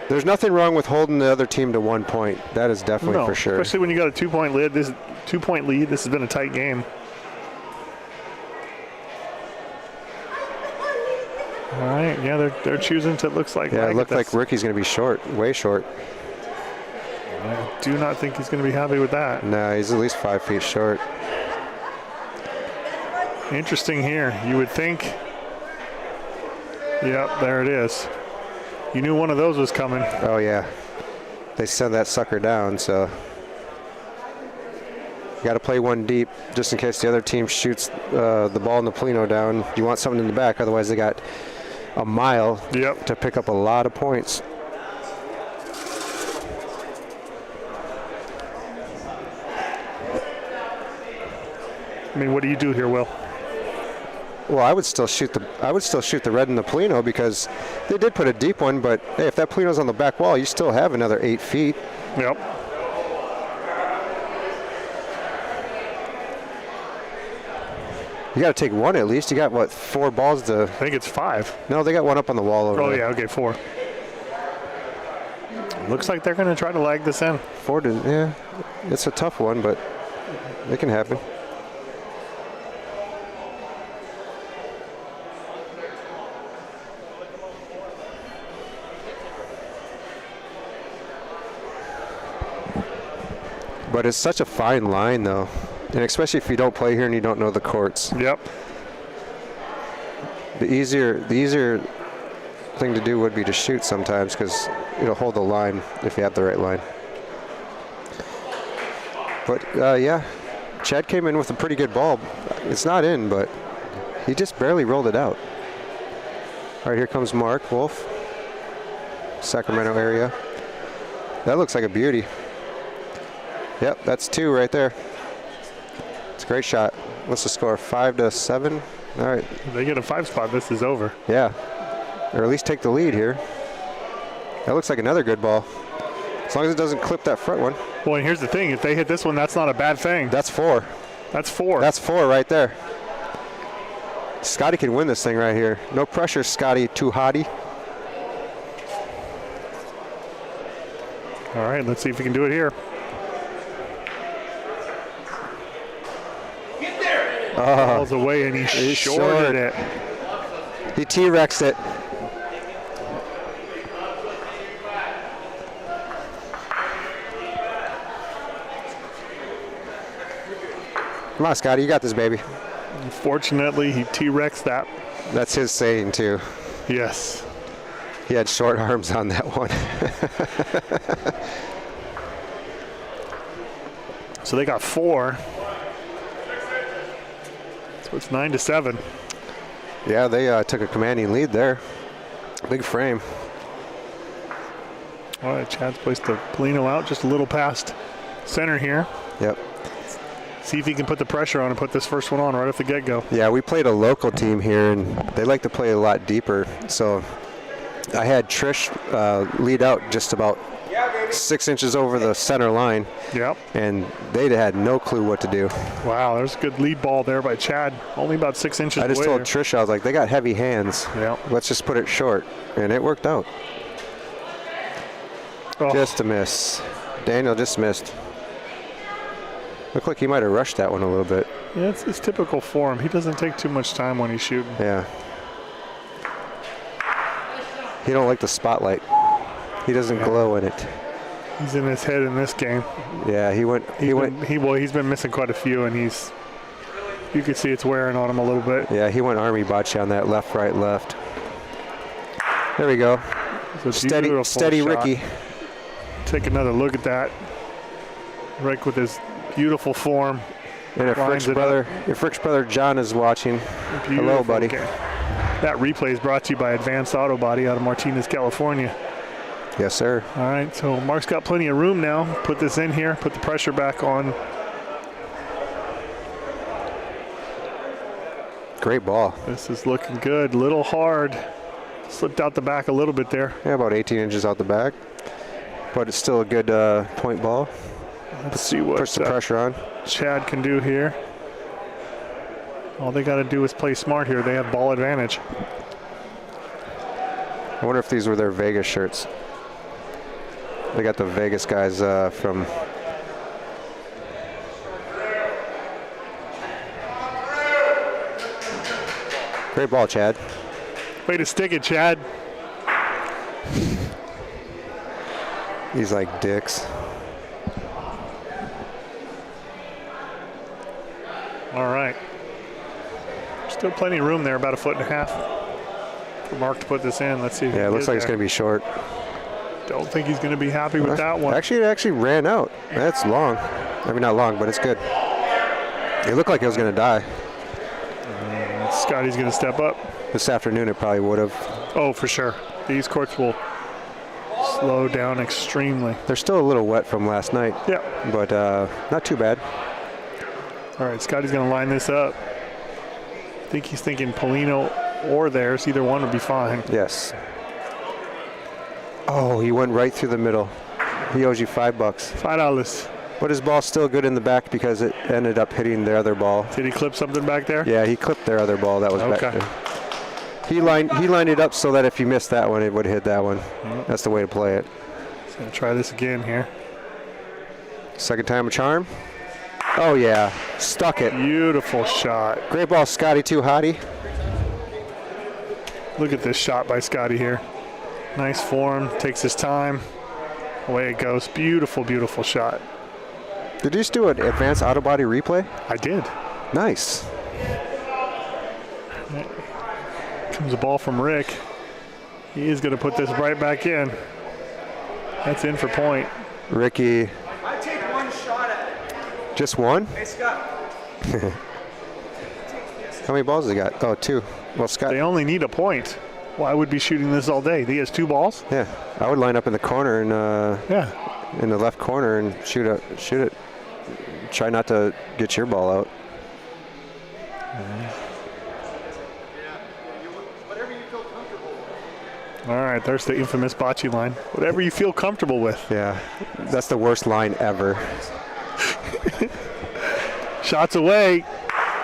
Speaker 1: There's nothing wrong with holding the other team to 1 point. That is definitely for sure.
Speaker 5: Especially when you got a 2-point lead. This 2-point lead. This has been a tight game. All right. Yeah, they're choosing to. It looks like.
Speaker 1: Yeah, it looked like Ricky's going to be short, way short.
Speaker 5: I do not think he's going to be happy with that.
Speaker 1: No, he's at least 5 feet short.
Speaker 5: Interesting here. You would think. Yep, there it is. You knew one of those was coming.
Speaker 1: Oh, yeah. They sent that sucker down, so. You got to play one deep just in case the other team shoots the ball in the Polino down. You want something in the back, otherwise they got a mile to pick up a lot of points.
Speaker 5: I mean, what do you do here, Will?
Speaker 1: Well, I would still shoot the red in the Polino because they did put a deep one, but hey, if that Polino's on the back wall, you still have another 8 feet.
Speaker 5: Yep.
Speaker 1: You got to take one at least. You got, what, 4 balls to...
Speaker 5: I think it's 5.
Speaker 1: No, they got one up on the wall over there.
Speaker 5: Oh, yeah, okay, 4. Looks like they're going to try to lag this in.
Speaker 1: 4 to... Yeah, it's a tough one, but it can happen. But it's such a fine line, though. And especially if you don't play here and you don't know the courts.
Speaker 5: Yep.
Speaker 1: The easier thing to do would be to shoot sometimes because it'll hold the line if you have the right line. But yeah, Chad came in with a pretty good ball. It's not in, but he just barely rolled it out. All right, here comes Mark Wolf, Sacramento area. That looks like a beauty. Yep, that's 2 right there. It's a great shot. What's the score? 5-7? All right.
Speaker 5: If they get a 5 spot, this is over.
Speaker 1: Yeah. Or at least take the lead here. That looks like another good ball. As long as it doesn't clip that front one.
Speaker 5: Well, and here's the thing. If they hit this one, that's not a bad thing.
Speaker 1: That's 4.
Speaker 5: That's 4.
Speaker 1: That's 4 right there. Scotty can win this thing right here. No pressure, Scotty. Too hottie.
Speaker 5: All right, let's see if we can do it here. Balls away, and he shorted it.
Speaker 1: He T-Rexed it. Come on, Scotty, you got this, baby.
Speaker 5: Unfortunately, he T-Rexed that.
Speaker 1: That's his saying, too.
Speaker 5: Yes.
Speaker 1: He had short arms on that one.
Speaker 5: So they got 4. So it's 9-7.
Speaker 1: Yeah, they took a commanding lead there. Big frame.
Speaker 5: All right, Chad's placed the Polino out just a little past center here.
Speaker 1: Yep.
Speaker 5: See if he can put the pressure on and put this first one on right off the get-go.
Speaker 1: Yeah, we played a local team here, and they like to play a lot deeper. So I had Trish lead out just about 6 inches over the center line.
Speaker 5: Yep.
Speaker 1: And they had no clue what to do.
Speaker 5: Wow, there's a good lead ball there by Chad. Only about 6 inches
Speaker 1: I just
Speaker 5: away
Speaker 1: told
Speaker 5: there.
Speaker 1: Trish, I was like, they got heavy hands.
Speaker 5: Yeah.
Speaker 1: Let's just put it short. And it worked out.
Speaker 5: Oh.
Speaker 1: Just a miss. Daniel just missed. Looked like he might have rushed that one a little bit.
Speaker 5: Yeah, it's typical for him. He doesn't take too much time when he's shooting.
Speaker 1: Yeah. He don't like the spotlight. He doesn't glow in it.
Speaker 5: He's in his head in this game.
Speaker 1: Yeah,
Speaker 5: He's been missing quite a few, and you can see it's wearing on him a little bit.
Speaker 1: Yeah, he went army bocce on that left, right, left. There we go. Steady
Speaker 5: shot.
Speaker 1: Ricky.
Speaker 5: Take another look at that. Rick with his beautiful form.
Speaker 1: And if Rick's brother John is watching, hello, buddy.
Speaker 5: Okay. That replay is brought to you by Advanced Auto Body out of Martinez, California.
Speaker 1: Yes, sir.
Speaker 5: All right, so Mark's got plenty of room now. Put this in here, put the pressure back on.
Speaker 1: Great ball.
Speaker 5: This is looking good. Little hard. Slipped out the back a little bit there.
Speaker 1: Yeah, about 18 inches out the back. But it's still a good point ball.
Speaker 5: Let's see what
Speaker 1: push the pressure on.
Speaker 5: Chad can do here. All they got to do is play smart here. They have ball advantage.
Speaker 1: I wonder if these were their Vegas shirts. They got the Vegas guys from... Great ball, Chad.
Speaker 5: Way to stick it, Chad.
Speaker 1: He's like dicks.
Speaker 5: All right. Still plenty of room there, about 1.5 feet for Mark to put this in. Let's see.
Speaker 1: Yeah, it looks like it's going to be short.
Speaker 5: Don't think he's going to be happy with that one.
Speaker 1: Actually, it actually ran out. That's long. I mean, not long, but it's good. It looked like it was going to die.
Speaker 5: Scotty's going to step up.
Speaker 1: This afternoon it probably would have.
Speaker 5: Oh, for sure. These courts will slow down extremely.
Speaker 1: They're still a little wet from last night.
Speaker 5: Yeah.
Speaker 1: But not too bad.
Speaker 5: All right, Scotty's going to line this up. I think he's thinking Polino or theirs. Either one would be fine.
Speaker 1: Yes. Oh, he went right through the middle. He owes you $5.
Speaker 5: $5.
Speaker 1: But his ball's still good in the back because it ended up hitting the other ball.
Speaker 5: Did he clip something back there?
Speaker 1: Yeah, he clipped their other ball. That was back
Speaker 5: Okay.
Speaker 1: there. He lined it up so that if you missed that one, it would hit that one. That's the way to play it.
Speaker 5: He's going to try this again here.
Speaker 1: Second time a charm. Oh, yeah. Stuck it.
Speaker 5: Beautiful shot.
Speaker 1: Great ball, Scotty, too, hottie.
Speaker 5: Look at this shot by Scotty here. Nice form. Takes his time. Away it goes. Beautiful, beautiful shot.
Speaker 1: Did you just do an advanced auto body replay?
Speaker 5: I did.
Speaker 1: Nice.
Speaker 5: Comes a ball from Rick. He is going to put this right back in. That's in for point.
Speaker 1: Ricky.
Speaker 6: I take one shot at it.
Speaker 1: Just one?
Speaker 6: Hey, Scott.
Speaker 1: How many balls has he got? Oh, 2. Well, Scott.
Speaker 5: They only need a point. Well, I would be shooting this all day. He has 2 balls?
Speaker 1: Yeah. I would line up in the corner and
Speaker 5: Yeah.
Speaker 1: in the left corner and shoot it. Try not to get your ball out.
Speaker 6: Whatever you feel comfortable with.
Speaker 5: All right, there's the infamous bocce line. Whatever you feel comfortable with.
Speaker 1: Yeah. That's the worst line ever.
Speaker 5: Shots away.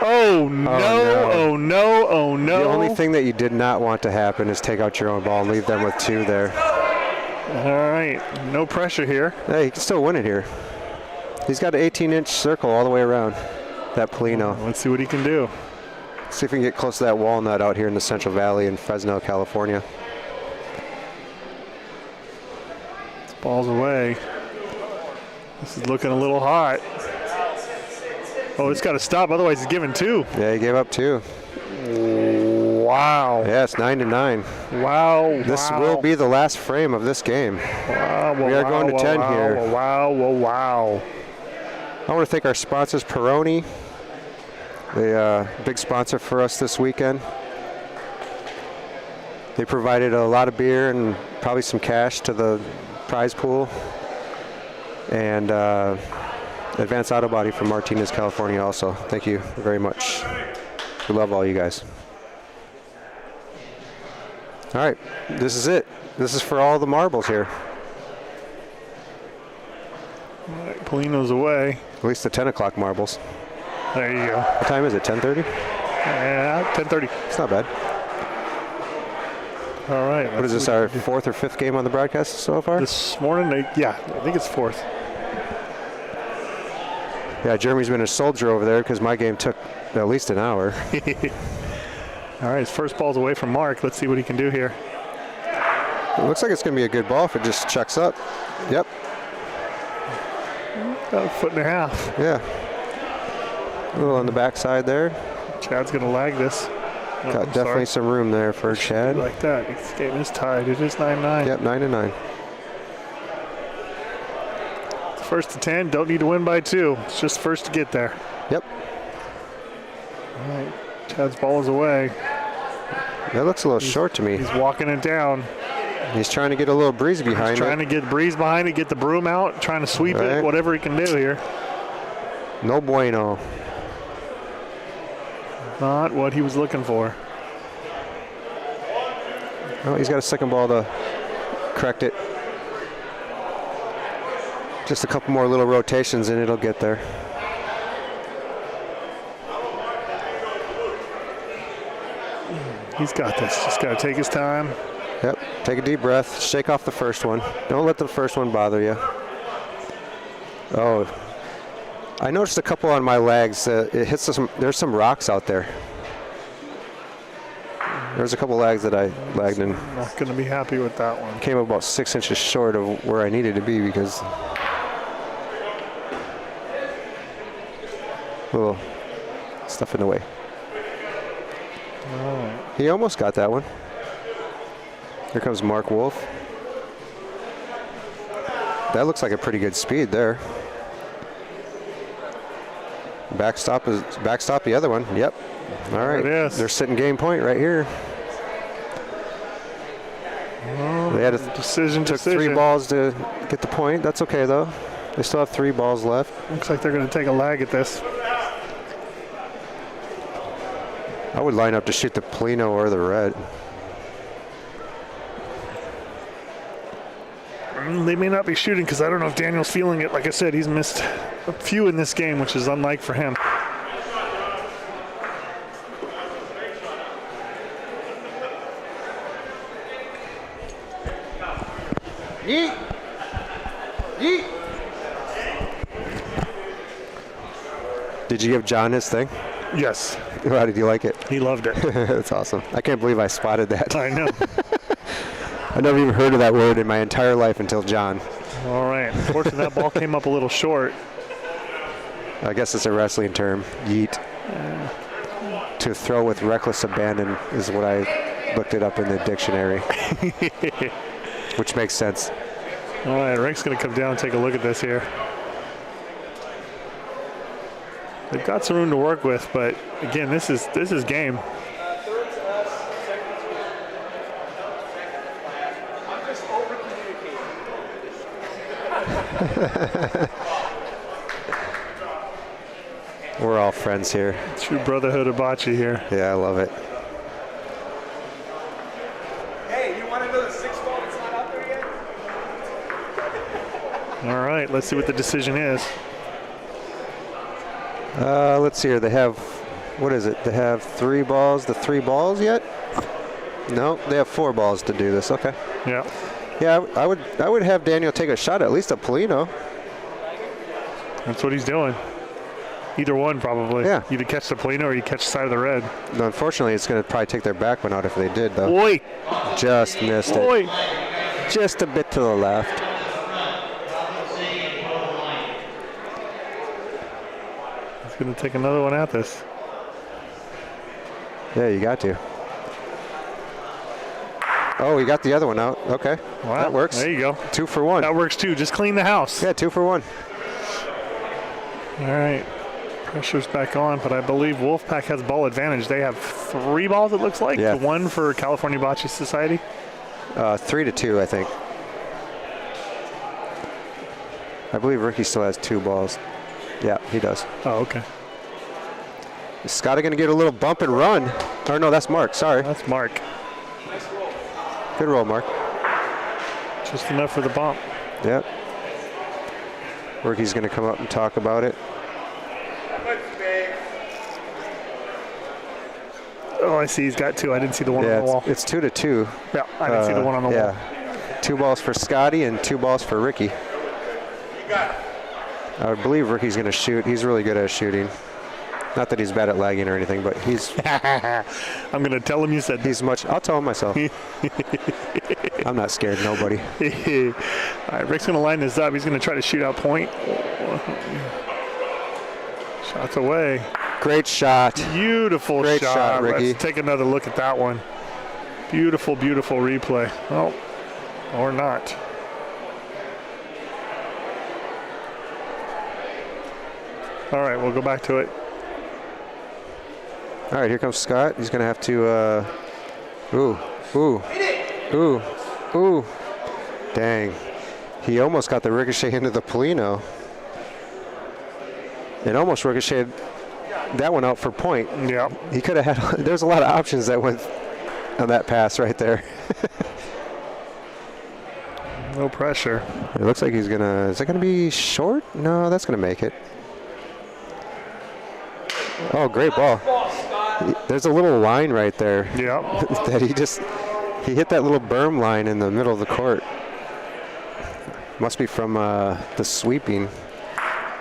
Speaker 5: Oh, no. Oh, no. Oh, no.
Speaker 1: The only thing that you did not want to happen is take out your own ball and leave them with 2 there.
Speaker 5: All right. No pressure here.
Speaker 1: Hey, he can still win it here. He's got an 18-inch circle all the way around that Polino.
Speaker 5: Let's see what he can do.
Speaker 1: See if we can get close to that walnut out here in the Central Valley in Fresno, California.
Speaker 5: This ball's away. This is looking a little hot. Oh, it's got to stop. Otherwise, he's giving 2.
Speaker 1: Yeah, he gave up 2.
Speaker 5: Wow.
Speaker 1: Yeah, it's 9-9.
Speaker 5: Wow.
Speaker 1: This will be the last frame of this game.
Speaker 5: Wow.
Speaker 1: We are going to 10 here.
Speaker 5: Wow. Wow.
Speaker 1: I want to thank our sponsors, Peroni. They big sponsor for us this weekend. They provided a lot of beer and probably some cash to the prize pool. And Advanced Auto Body from Martinez, California also. Thank you very much. We love all you guys. All right, this is it. This is for all the marbles here.
Speaker 5: All right, Polino's away.
Speaker 1: At least the 10 o'clock marbles.
Speaker 5: There you go.
Speaker 1: What time is it, 10:30?
Speaker 5: Yeah, 10:30.
Speaker 1: It's not bad.
Speaker 5: All right.
Speaker 1: What is this, our 4th or 5th game on the broadcast so far?
Speaker 5: This morning, yeah, I think it's 4th.
Speaker 1: Yeah, Jeremy's been a soldier over there because my game took at least an hour.
Speaker 5: All right, his first ball's away from Mark. Let's see what he can do here.
Speaker 1: It looks like it's going to be a good ball if it just chucks up. Yep.
Speaker 5: About a foot and a half.
Speaker 1: Yeah. A little on the backside there.
Speaker 5: Chad's going to lag this. Oh,
Speaker 1: Got definitely some room there for Chad.
Speaker 5: Like that. This game is tied. It is 9-9.
Speaker 1: Yep, 9-9.
Speaker 5: First to 10. Don't need to win by 2. It's just first to get there.
Speaker 1: Yep.
Speaker 5: All right. Chad's ball is away.
Speaker 1: That looks a little short to me.
Speaker 5: He's walking it down.
Speaker 1: He's trying to get a little breeze behind
Speaker 5: He's trying
Speaker 1: it.
Speaker 5: to get breeze behind it, get the broom out, trying to sweep
Speaker 1: Right.
Speaker 5: it, whatever he can do here.
Speaker 1: No bueno.
Speaker 5: Not what he was looking for.
Speaker 1: Oh, he's got a second ball to correct it. Just a couple more little rotations and it'll get there.
Speaker 5: He's got this. Just got to take his time.
Speaker 1: Yep. Take a deep breath. Shake off the first one. Don't let the first one bother you. Oh, I noticed a couple on my legs. It hits some. There's some rocks out there. There's a couple lags that I lagged in.
Speaker 5: Not going to be happy with that one.
Speaker 1: Came about 6 inches short of where I needed to be because little stuff in the way. He almost got that one. Here comes Mark Wolf. That looks like a pretty good speed there. Backstop the other one. Yep. All right.
Speaker 5: It is.
Speaker 1: They're sitting game point right here. They had a took 3 balls to get the point. That's okay though. They still have 3 balls left.
Speaker 5: Looks like they're going to take a lag at this.
Speaker 1: I would line up to shoot the Polino or the red.
Speaker 5: They may not be shooting because I don't know if Daniel's feeling it. Like I said, he's missed a few in this game, which is unlike for him.
Speaker 1: Yeet! Yeet! Did you give John his thing?
Speaker 5: Yes.
Speaker 1: How did you like it?
Speaker 5: He loved it.
Speaker 1: That's awesome. I can't believe I spotted that.
Speaker 5: I know.
Speaker 1: I never even heard of that word in my entire life until John.
Speaker 5: All right. Unfortunately, that ball came up a little short.
Speaker 1: I guess it's a wrestling term. Yeet. To throw with reckless abandon is what I looked it up in the dictionary. Which makes sense.
Speaker 5: All right, Rick's going to come down and take a look at this here. They've got some room to work with, but again, this is game.
Speaker 6: I'm just over-communicating.
Speaker 1: We're all friends here.
Speaker 5: True brotherhood of bocce here.
Speaker 1: Yeah, I love it.
Speaker 6: Hey, you want to know the 6 ball that's not out there yet?
Speaker 5: All right, let's see what the decision is.
Speaker 1: Let's see here. They have, what is it? They have 3 balls. The 3 balls yet? No, they have 4 balls to do this. Okay.
Speaker 5: Yeah.
Speaker 1: Yeah, I would have Daniel take a shot at least at Polino.
Speaker 5: That's what he's doing. Either one, probably.
Speaker 1: Yeah.
Speaker 5: Either catch the Polino or you catch the side of the red.
Speaker 1: No, unfortunately, it's going to probably take their back one out if they did, though.
Speaker 5: Oi!
Speaker 1: Just missed it.
Speaker 5: Oi!
Speaker 1: Just a bit to the left.
Speaker 5: He's going to take another one at this.
Speaker 1: Yeah, you got to. Oh, he got the other one out. Okay.
Speaker 5: Wow.
Speaker 1: That works.
Speaker 5: There you go.
Speaker 1: 2 for 1.
Speaker 5: That works too. Just clean the house.
Speaker 1: Yeah, 2 for 1.
Speaker 5: All right. Pressure's back on, but I believe Wolfpack has ball advantage. They have 3 balls, it looks like.
Speaker 1: Yeah.
Speaker 5: 1 for California Bocce Society.
Speaker 1: 3-2, I think. I believe Ricky still has 2 balls. Yeah, he does.
Speaker 5: Oh, okay.
Speaker 1: Is Scotty going to get a little bump and run? Or no, that's Mark. Sorry.
Speaker 5: That's Mark.
Speaker 1: Good roll, Mark.
Speaker 5: Just enough for the bump.
Speaker 1: Yep. Ricky's going to come up and talk about it.
Speaker 5: Oh, I see. He's got 2. I didn't see the one on the wall.
Speaker 1: It's 2-2.
Speaker 5: Yeah, I didn't see the one on the wall.
Speaker 1: 2 balls for Scotty and 2 balls for Ricky. I would believe Ricky's going to shoot. He's really good at shooting. Not that he's bad at lagging or anything, but he's.
Speaker 5: I'm going to tell him you said
Speaker 1: he's much. I'll tell him myself. I'm not scared of nobody.
Speaker 5: All right, Rick's going to line this up. He's going to try to shoot out point. Shots away.
Speaker 1: Great shot.
Speaker 5: Beautiful
Speaker 1: Great shot, Ricky.
Speaker 5: Let's take another look at that one. Beautiful, beautiful replay. Oh, or not. All right, we'll go back to it.
Speaker 1: All right, here comes Scott. He's going to have to. Ooh. Dang. He almost got the ricochet into the Polino. It almost ricocheted that one out for point.
Speaker 5: Yeah.
Speaker 1: He could have had. There's a lot of options that went on that pass right there.
Speaker 5: No pressure.
Speaker 1: It looks like he's gonna. Is it gonna be short? No, that's gonna make it. Oh, great ball. There's a little line right there.
Speaker 5: Yeah.
Speaker 1: That he hit that little berm line in the middle of the court. Must be from the sweeping.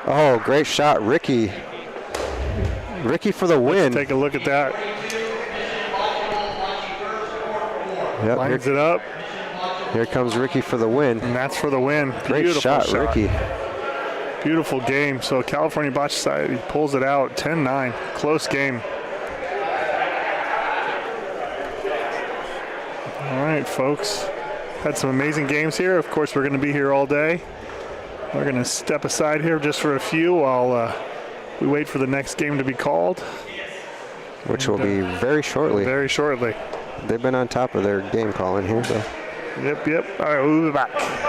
Speaker 1: Oh, great shot, Ricky. Ricky for the win.
Speaker 5: Let's take a look at that.
Speaker 1: Yep,
Speaker 5: Lines it up.
Speaker 1: Here comes Ricky for the win.
Speaker 5: And that's for the win.
Speaker 1: Great
Speaker 5: Beautiful
Speaker 1: shot, Ricky.
Speaker 5: Beautiful game. So California Bocce Society pulls it out 10-9. Close game. All right, folks. Had some amazing games here. Of course, we're going to be here all day. We're going to step aside here just for a few while we wait for the next game to be called.
Speaker 1: Which will be very shortly.
Speaker 5: Very shortly.
Speaker 1: They've been on top of their game calling here, so.
Speaker 5: Yep. All right, we'll be back.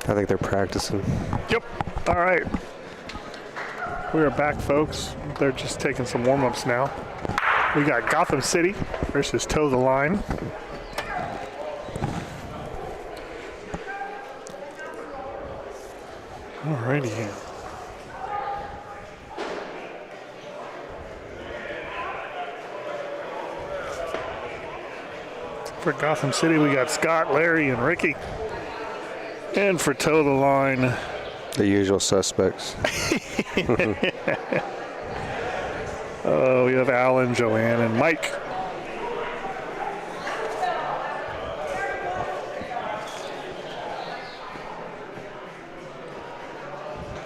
Speaker 1: I think they're practicing.
Speaker 5: Yep. All right. We are back, folks. They're just taking some warm-ups now. We got Gotham City versus Toe the Line. Alrighty. For Gotham City, we got Scott, Larry, and Ricky. And for Toe the Line,
Speaker 1: The usual suspects.
Speaker 5: oh, we have Alan, Joanne, and Mike.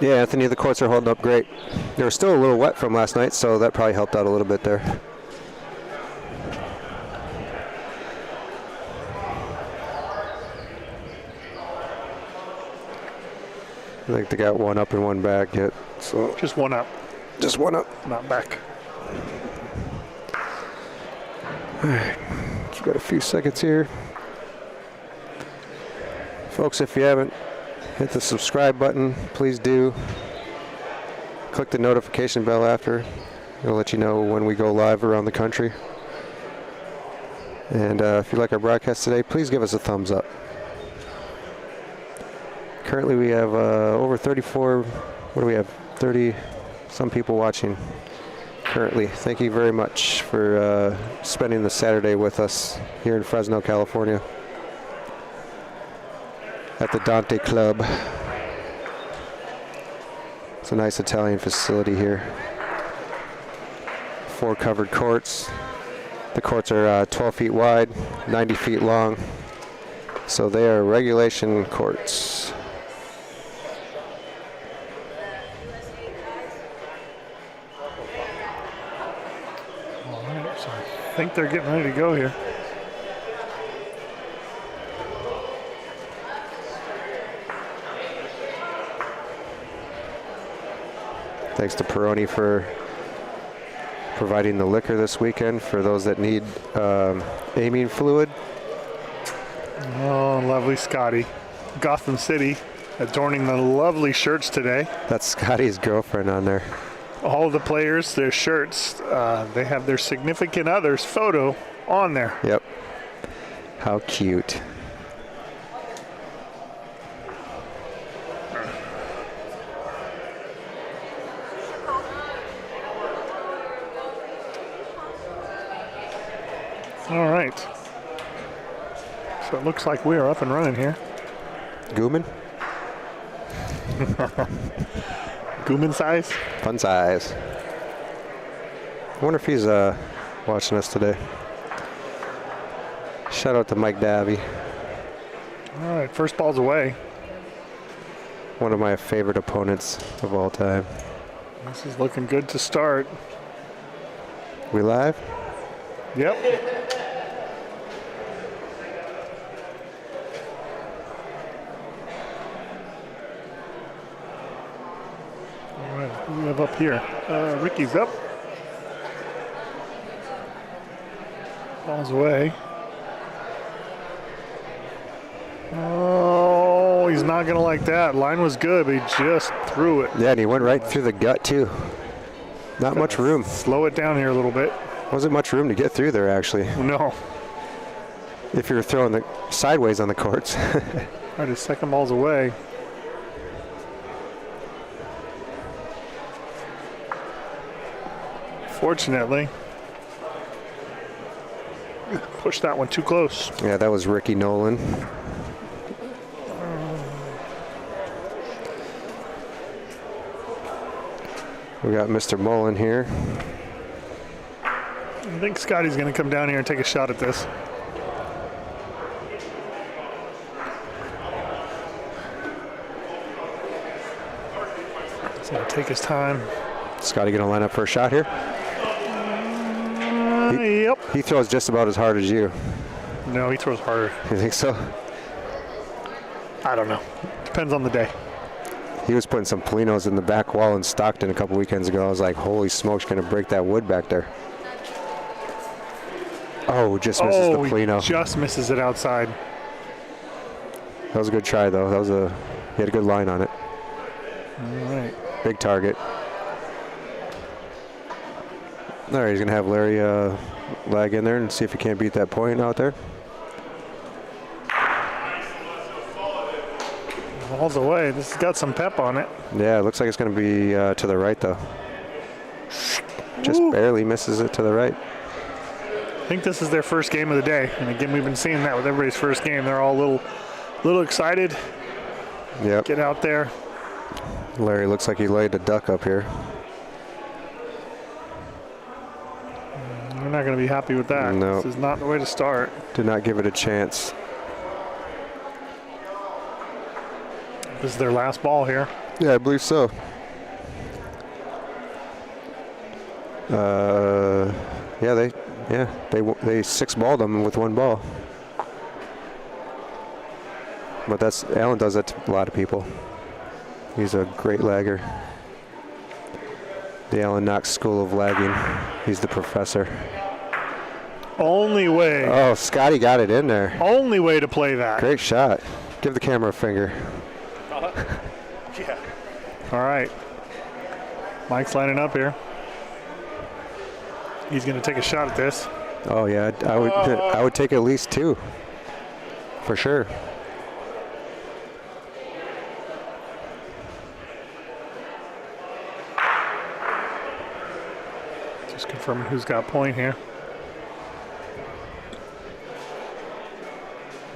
Speaker 1: Yeah, Anthony, the courts are holding up great. They were still a little wet from last night, so that probably helped out a little bit there. I think they got one up and one back yet. So
Speaker 5: Just one up,
Speaker 1: just one up.
Speaker 5: not back.
Speaker 1: All right, we've got a few seconds here. Folks, if you haven't hit the subscribe button, please do. Click the notification bell after. It'll let you know when we go live around the country. And if you like our broadcast today, please give us a thumbs up. Currently we have over 34, what do we have, 30 some people watching currently. Thank you very much for spending the Saturday with us here in Fresno, California at the Dante Club. It's a nice Italian facility here. 4 covered courts. The courts are 12 feet wide, 90 feet long. So they are regulation courts.
Speaker 5: All right, so I think they're getting ready to go here.
Speaker 1: Thanks to Peroni for providing the liquor this weekend for those that need aiming fluid.
Speaker 5: Oh, lovely Scotty. Gotham City adorning the lovely shirts today.
Speaker 1: That's Scotty's girlfriend on there.
Speaker 5: All the players, their shirts, they have their significant other's photo on there.
Speaker 1: Yep. How cute.
Speaker 5: All right. So it looks like we are up and running here.
Speaker 1: Gooman?
Speaker 5: Gooman size.
Speaker 1: Fun size. I wonder if he's watching us today. Shout out to Mike Davy.
Speaker 5: All right, first ball's away.
Speaker 1: One of my favorite opponents of all time.
Speaker 5: This is looking good to start.
Speaker 1: We live?
Speaker 5: Yep. All right, who do we have up here? Ricky's up. Ball's away. Oh, he's not gonna like that. Line was good, but he just threw it.
Speaker 1: Yeah, and he went right through the gut too. Not much room.
Speaker 5: Slow it down here a little bit.
Speaker 1: Wasn't much room to get through there actually.
Speaker 5: No.
Speaker 1: If you were throwing the sideways on the courts.
Speaker 5: All right, his second ball's away. Fortunately, pushed that one too close.
Speaker 1: Yeah, that was Ricky Nolan. We got Mr. Mullen here.
Speaker 5: I think Scotty's going to come down here and take a shot at this. He's going to take his time.
Speaker 1: Scotty gonna line up for a shot here?
Speaker 5: Yep.
Speaker 1: He throws just about as hard as you.
Speaker 5: No, he throws harder.
Speaker 1: You think so?
Speaker 5: I don't know. Depends on the day.
Speaker 1: He was putting some Polinos in the back wall in Stockton a couple weekends ago. I was like, holy smokes, gonna break that wood back there. Oh, just misses the Polino.
Speaker 5: He just misses it outside.
Speaker 1: That was a good try though. That was a He had a good line on it.
Speaker 5: All right.
Speaker 1: Big target. All right, he's going to have Larry lag in there and see if he can't beat that point out there.
Speaker 5: Balls away. This has got some pep on it.
Speaker 1: Yeah, it looks like it's going to be to the right, though. Just barely misses it to the right.
Speaker 5: I think this is their first game of the day. And again, we've been seeing that with everybody's first game. They're all a little excited.
Speaker 1: Yep.
Speaker 5: Get out there.
Speaker 1: Larry looks like he laid a duck up here.
Speaker 5: They're not going to be happy with that.
Speaker 1: No.
Speaker 5: This is not the way to start.
Speaker 1: Did not give it a chance.
Speaker 5: This is their last ball here.
Speaker 1: Yeah, I believe so. They 6-balled them with 1 ball. But Alan does that to a lot of people. He's a great lagger. The Alan Knox School of Lagging. He's the professor.
Speaker 5: Only way.
Speaker 1: Oh, Scotty got it in there.
Speaker 5: Only way to play that.
Speaker 1: Great shot. Give the camera a finger.
Speaker 5: Yeah. All right. Mike's lining up here. He's going to take a shot at this.
Speaker 1: Oh yeah, I would take at least 2, for sure.
Speaker 5: Just confirming who's got point here.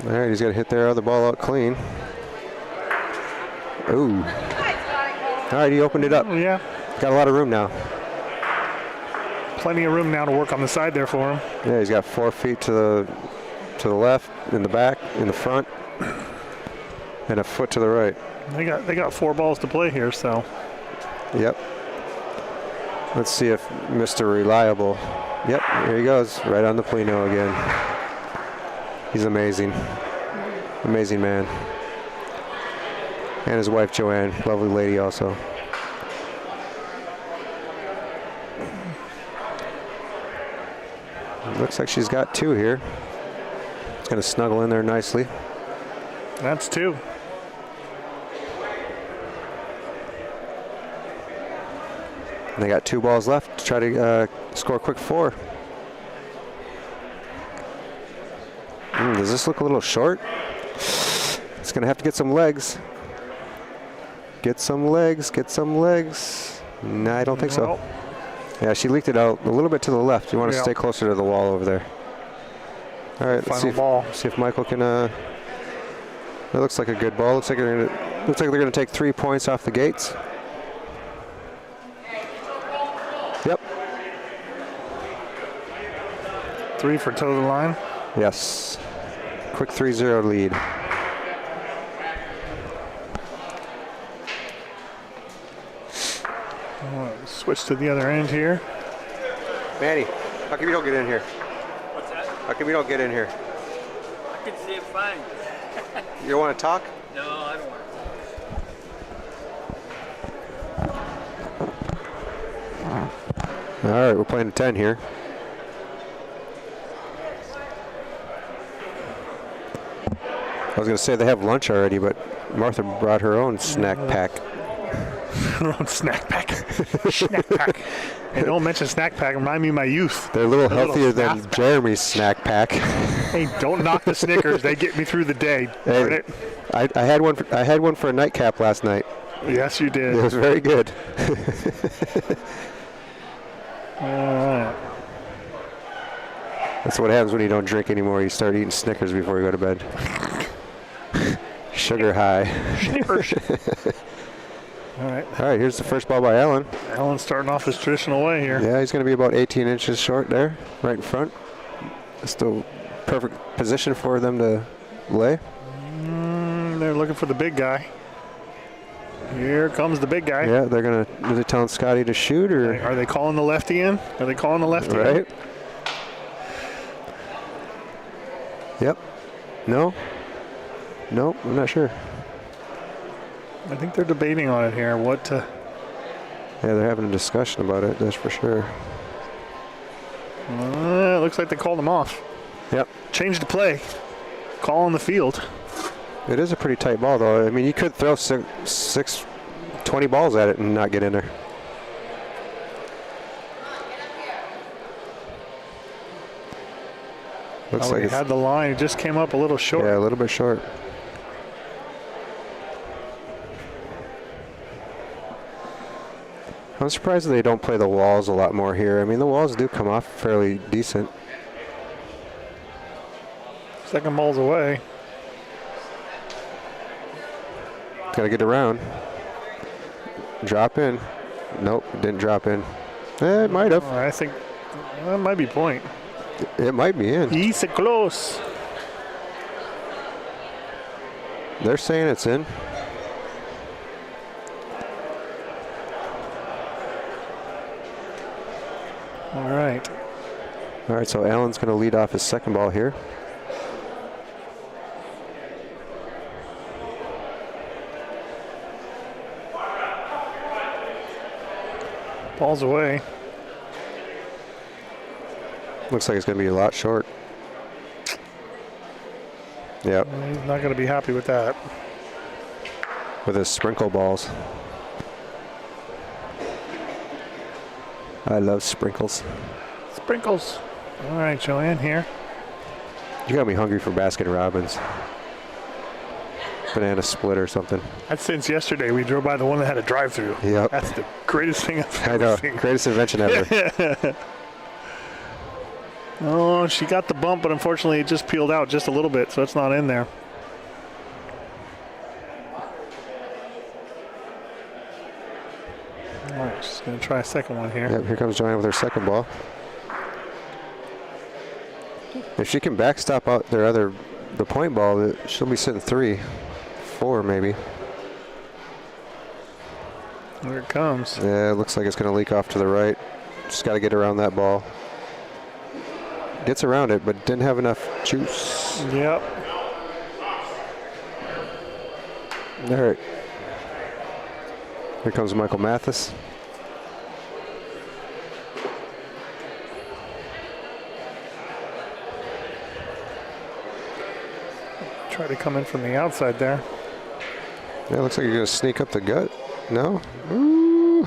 Speaker 1: All right, he's got to hit their other ball out clean. Ooh. All right, he opened it up.
Speaker 5: Yeah.
Speaker 1: Got a lot of room now.
Speaker 5: Plenty of room now to work on the side there for him.
Speaker 1: Yeah, he's got 4 feet to the left, in the back, in the front, and a foot to the right.
Speaker 5: They got 4 balls to play here, so.
Speaker 1: Yep. Let's see if Mr. Reliable. Yep, here he goes, right on the Polino again. He's amazing. Amazing man. And his wife Joanne, lovely lady also. Looks like she's got 2 here. It's going to snuggle in there nicely.
Speaker 5: That's 2.
Speaker 1: And they got 2 balls left to try to score a quick 4. Does this look a little short? It's going to have to get some legs. Get some legs, get some legs. No, I don't think so. Yeah, she leaked it out a little bit to the left. You want to stay closer to the wall over there. All right, let's see if Michael can. That looks like a good ball. Looks like they're gonna take 3 points off the gates. Yep.
Speaker 5: 3 for toe the line.
Speaker 1: Yes. Quick 3-0 lead.
Speaker 5: Switch to the other end here.
Speaker 1: Manny, how come you don't get in here?
Speaker 6: What's that?
Speaker 1: How come you don't get in here?
Speaker 6: I can see it fine.
Speaker 1: You don't want to talk?
Speaker 6: No, I don't want to.
Speaker 1: All right, we're playing a 10 here. I was going to say they have lunch already, but Martha brought her own snack pack.
Speaker 5: Her own snack pack. Snack pack. Hey, don't mention snack pack. Remind me of my youth.
Speaker 1: They're a little healthier than Jeremy's snack pack.
Speaker 5: Hey, don't knock the Snickers. They get me through the day.
Speaker 1: Hey, I had one. I had one for a nightcap last night.
Speaker 5: Yes, you did.
Speaker 1: It was very good.
Speaker 5: All right.
Speaker 1: That's what happens when you don't drink anymore. You start eating Snickers before you go to bed. Sugar high.
Speaker 5: Snickers. All right.
Speaker 1: All right, here's the first ball by Alan.
Speaker 5: Alan's starting off his traditional way here.
Speaker 1: Yeah, he's going to be about 18 inches short there, right in front. Still perfect position for them to lay.
Speaker 5: They're looking for the big guy. Here comes the big guy.
Speaker 1: Yeah, are they telling Scotty to shoot, or
Speaker 5: Are they calling the lefty in? Are they calling the lefty in?
Speaker 1: right? Yep. No. Nope. I'm not sure.
Speaker 5: I think they're debating on it here.
Speaker 1: Yeah, they're having a discussion about it. That's for sure.
Speaker 5: It looks like they called him off.
Speaker 1: Yep.
Speaker 5: Change the play. Call on the field.
Speaker 1: It is a pretty tight ball, though. I mean, you could throw 20 balls at it and not get in there. Looks like
Speaker 5: he had the line. It just came up a little short.
Speaker 1: Yeah, a little bit short. I'm surprised they don't play the walls a lot more here. I mean, the walls do come off fairly decent.
Speaker 5: Second ball's away.
Speaker 1: Got to get around. Drop in. Nope, didn't drop in. It might have.
Speaker 5: I think that might be point.
Speaker 1: It might be in.
Speaker 5: He's close.
Speaker 1: They're saying it's in.
Speaker 5: All right.
Speaker 1: All right, so Allen's going to lead off his second ball here.
Speaker 5: Ball's away.
Speaker 1: Looks like it's going to be a lot short. Yep,
Speaker 5: He's not going to be happy with that.
Speaker 1: with his sprinkle balls. I love sprinkles.
Speaker 5: Sprinkles. All right, Joanne here.
Speaker 1: You got me hungry for Baskin Robbins. Banana split or something.
Speaker 5: That's since yesterday. We drove by the one that had a drive-through.
Speaker 1: Yep.
Speaker 5: That's the greatest thing I've
Speaker 1: I
Speaker 5: ever
Speaker 1: know,
Speaker 5: seen.
Speaker 1: greatest invention ever.
Speaker 5: Oh, she got the bump, but unfortunately it just peeled out just a little bit, so it's not in there. All right, she's going to try a second one here.
Speaker 1: Yep, here comes Joanne with her second ball. If she can backstop out the point ball, she'll be sitting 3, 4 maybe.
Speaker 5: There it comes.
Speaker 1: Yeah, it looks like it's going to leak off to the right. Just got to get around that ball. Gets around it, but didn't have enough juice.
Speaker 5: Yep.
Speaker 1: All right. Here comes Michael Mathis.
Speaker 5: Try to come in from the outside there.
Speaker 1: Yeah, looks like you're going to sneak up the gut. No? Ooh.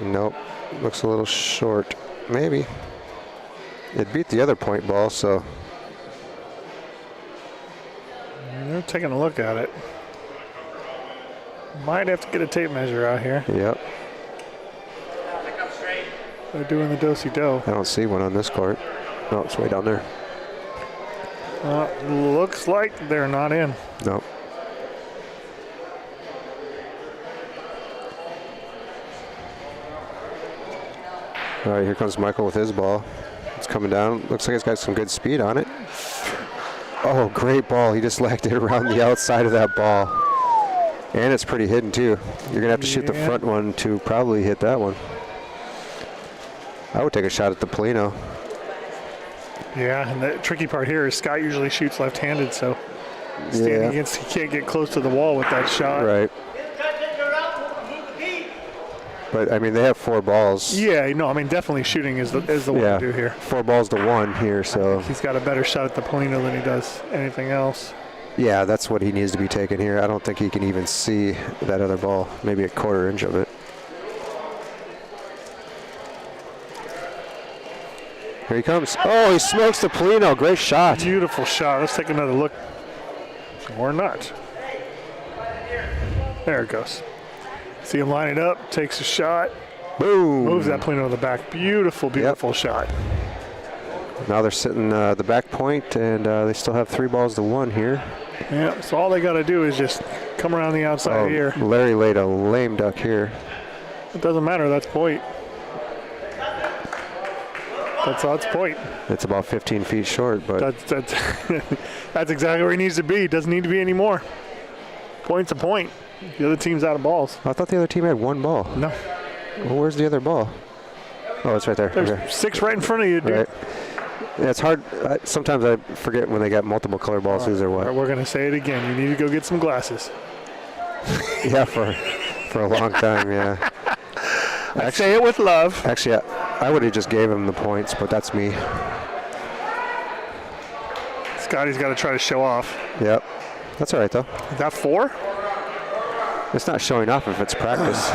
Speaker 1: Nope. Looks a little short. Maybe. It beat the other point ball, so.
Speaker 5: They're taking a look at it. Might have to get a tape measure out here.
Speaker 1: Yep.
Speaker 5: They're doing the do-si-do.
Speaker 1: I don't see one on this court. No, it's way down there.
Speaker 5: Looks like they're not in.
Speaker 1: Nope. All right, here comes Michael with his ball. It's coming down. Looks like it's got some good speed on it. Oh, great ball. He just lagged it around the outside of that ball. And it's pretty hidden, too. You're going to have to shoot the front one to probably hit that one. I would take a shot at the Polino.
Speaker 5: Yeah, and the tricky part here is Scott usually shoots left-handed, so standing against, he can't get close to the wall with that shot.
Speaker 1: Right. But, I mean, they have 4 balls.
Speaker 5: Yeah, no, I mean, definitely shooting is the one to do here.
Speaker 1: 4 balls to 1 here, so.
Speaker 5: He's got a better shot at the Polino than he does anything else.
Speaker 1: Yeah, that's what he needs to be taking here. I don't think he can even see that other ball, maybe a quarter inch of it. Here he comes. Oh, he smokes the Polino. Great shot.
Speaker 5: Beautiful shot. Let's take another look. Or not. There it goes. See him line it up, takes a shot.
Speaker 1: Boom.
Speaker 5: Moves that Polino to the back. Beautiful, beautiful shot.
Speaker 1: Now they're sitting the back point, and they still have 3 balls to 1 here.
Speaker 5: Yeah, so all they got to do is just come around the outside here.
Speaker 1: Larry laid a lame duck here.
Speaker 5: It doesn't matter. That's point. That's point.
Speaker 1: It's about 15 feet short, but
Speaker 5: That's that's exactly where he needs to be. Doesn't need to be anymore. Point's a point. The other team's out of balls.
Speaker 1: I thought the other team had 1 ball.
Speaker 5: No.
Speaker 1: Well, where's the other ball? Oh, it's right there.
Speaker 5: There's
Speaker 1: Okay.
Speaker 5: 6 right in front of you, dude.
Speaker 1: Right. Yeah, it's hard. Sometimes I forget when they got multiple color balls whose or
Speaker 5: All
Speaker 1: what.
Speaker 5: right, we're going to say it again. You need to go get some glasses.
Speaker 1: Yeah, for a long time, yeah.
Speaker 5: I say it with love.
Speaker 1: Actually, I would have just gave him the points, but that's me.
Speaker 5: Scotty's got to try to show off.
Speaker 1: Yep. That's all right, though.
Speaker 5: Is that 4?
Speaker 1: It's not showing off if it's practice.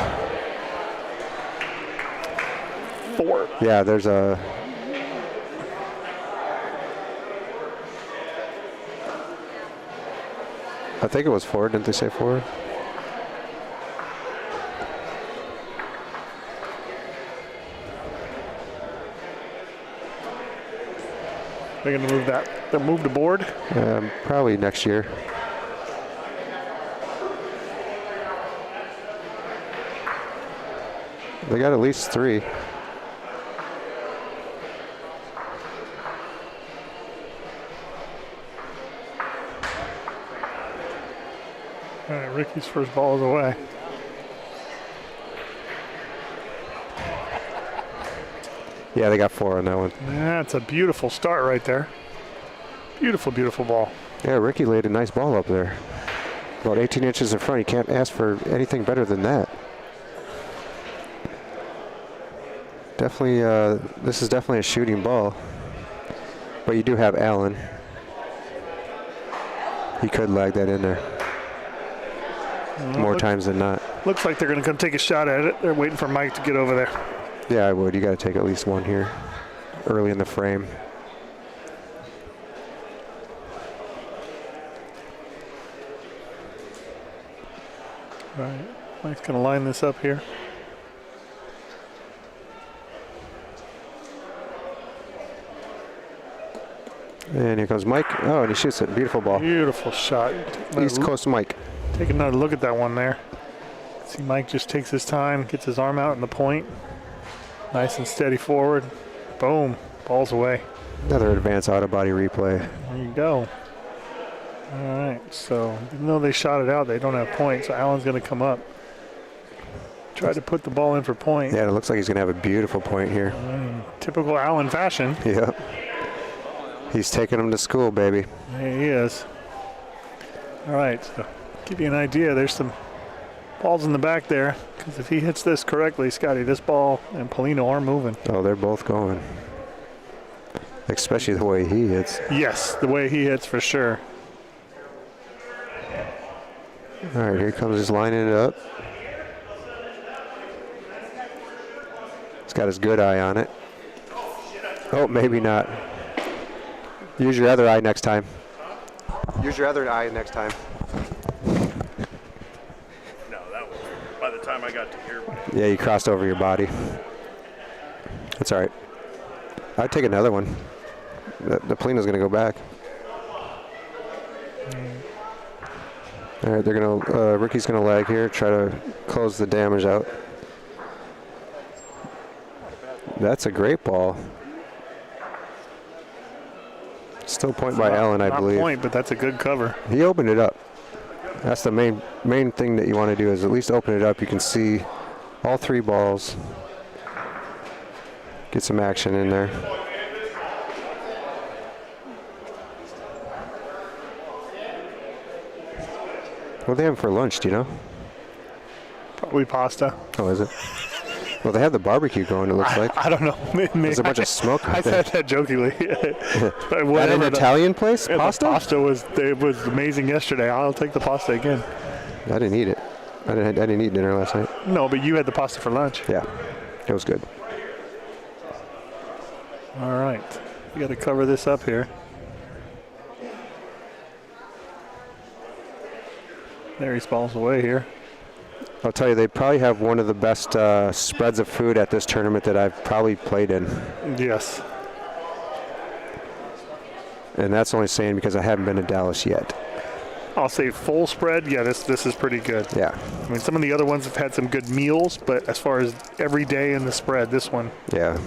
Speaker 5: 4.
Speaker 1: Yeah, there's a... I think it was 4. Didn't they say 4?
Speaker 5: They're going to move that. They'll move the board.
Speaker 1: Probably next year. They got at least 3.
Speaker 5: All right, Ricky's first ball is away.
Speaker 1: Yeah, they got 4 on that one.
Speaker 5: That's a beautiful start right there. Beautiful, beautiful ball.
Speaker 1: Yeah, Ricky laid a nice ball up there. About 18 inches in front. You can't ask for anything better than that. Definitely, this is definitely a shooting ball. But you do have Allen. He could lag that in there. More times than not.
Speaker 5: Looks like they're going to come take a shot at it. They're waiting for Mike to get over there.
Speaker 1: Yeah, I would. You got to take at least one here early in the frame.
Speaker 5: All right, Mike's going to line this up here.
Speaker 1: And here comes Mike. Oh, and he shoots it. Beautiful ball.
Speaker 5: Beautiful shot.
Speaker 1: East Coast Mike.
Speaker 5: Take another look at that one there. See, Mike just takes his time, gets his arm out in the point. Nice and steady forward. Boom. Ball's away.
Speaker 1: Another advanced auto body replay.
Speaker 5: There you go. All right, so even though they shot it out, they don't have points. So Allen's going to come up. Try to put the ball in for point.
Speaker 1: Yeah, it looks like he's going to have a beautiful point here.
Speaker 5: Typical Allen fashion.
Speaker 1: Yep. He's taking him to school, baby.
Speaker 5: There he is. All right, so give you an idea, there's some balls in the back there. Because if he hits this correctly, Scotty, this ball and Polino are moving.
Speaker 1: Oh, they're both going. Especially the way he hits.
Speaker 5: Yes, the way he hits for sure.
Speaker 1: All right, here comes his lining it up. He's got his good eye on it. Oh, maybe not. Use your other eye next time. Use your other eye next time.
Speaker 6: No, that was by the time I got to here.
Speaker 1: Yeah, you crossed over your body. That's all right. I'd take another one. The Polino's going to go back. All right, they're going to. Ricky's going to lag here. Try to close the damage out. That's a great ball. Still point by Allen, I believe.
Speaker 5: Not point, but that's a good cover.
Speaker 1: He opened it up. That's the main thing that you want to do is at least open it up. You can see all 3 balls. Get some action in there. What are they having for lunch, do you know?
Speaker 5: Probably pasta.
Speaker 1: Oh, is it? Well, they have the barbecue going, it looks like.
Speaker 5: I don't know.
Speaker 1: There's a bunch of smoke
Speaker 5: I
Speaker 1: out there.
Speaker 5: said that jokingly.
Speaker 1: At an Italian place?
Speaker 5: Yeah,
Speaker 1: Pasta?
Speaker 5: the pasta was amazing yesterday. I'll take the pasta again.
Speaker 1: I didn't eat it. I didn't eat dinner last night.
Speaker 5: No, but you had the pasta for lunch.
Speaker 1: Yeah, it was good.
Speaker 5: All right. You got to cover this up here. There he falls away here.
Speaker 1: I'll tell you, they probably have one of the best spreads of food at this tournament that I've probably played in.
Speaker 5: Yes.
Speaker 1: And that's only saying because I haven't been to Dallas yet.
Speaker 5: I'll say full spread. Yeah, this is pretty good.
Speaker 1: Yeah.
Speaker 5: I mean, some of the other ones have had some good meals, but as far as every day in the spread, this one,
Speaker 1: Yeah.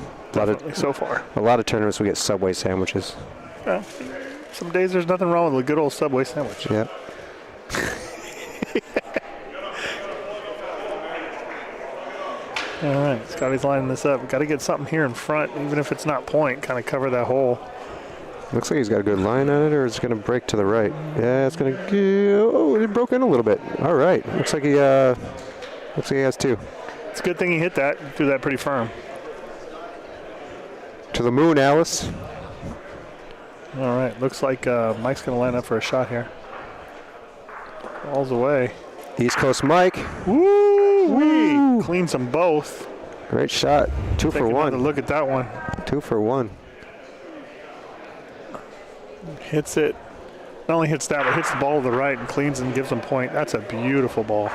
Speaker 5: so far.
Speaker 1: A lot of tournaments we get Subway sandwiches.
Speaker 5: Yeah. Some days there's nothing wrong with a good old Subway sandwich.
Speaker 1: Yep.
Speaker 5: All right, Scotty's lining this up. Got to get something here in front, even if it's not point, kind of cover that hole.
Speaker 1: Looks like he's got a good line on it, or it's going to break to the right. Yeah, it's going to. Oh, it broke in a little bit. All right. Looks like he has 2.
Speaker 5: It's a good thing he hit that, threw that pretty firm.
Speaker 1: To the moon, Alice.
Speaker 5: All right, looks like Mike's going to line up for a shot here. Ball's away.
Speaker 1: East Coast Mike.
Speaker 5: Woo! Cleans them both.
Speaker 1: Great shot. 2 for 1.
Speaker 5: Look at that one.
Speaker 1: 2 for 1.
Speaker 5: Hits it. Not only hits that, but hits the ball to the right and cleans and gives them point. That's a beautiful ball.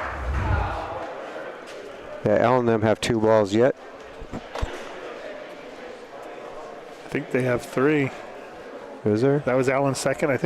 Speaker 1: Yeah, Al and them have 2 balls yet.
Speaker 5: I think they have 3.
Speaker 1: Is there?
Speaker 5: That was Allen's second. I think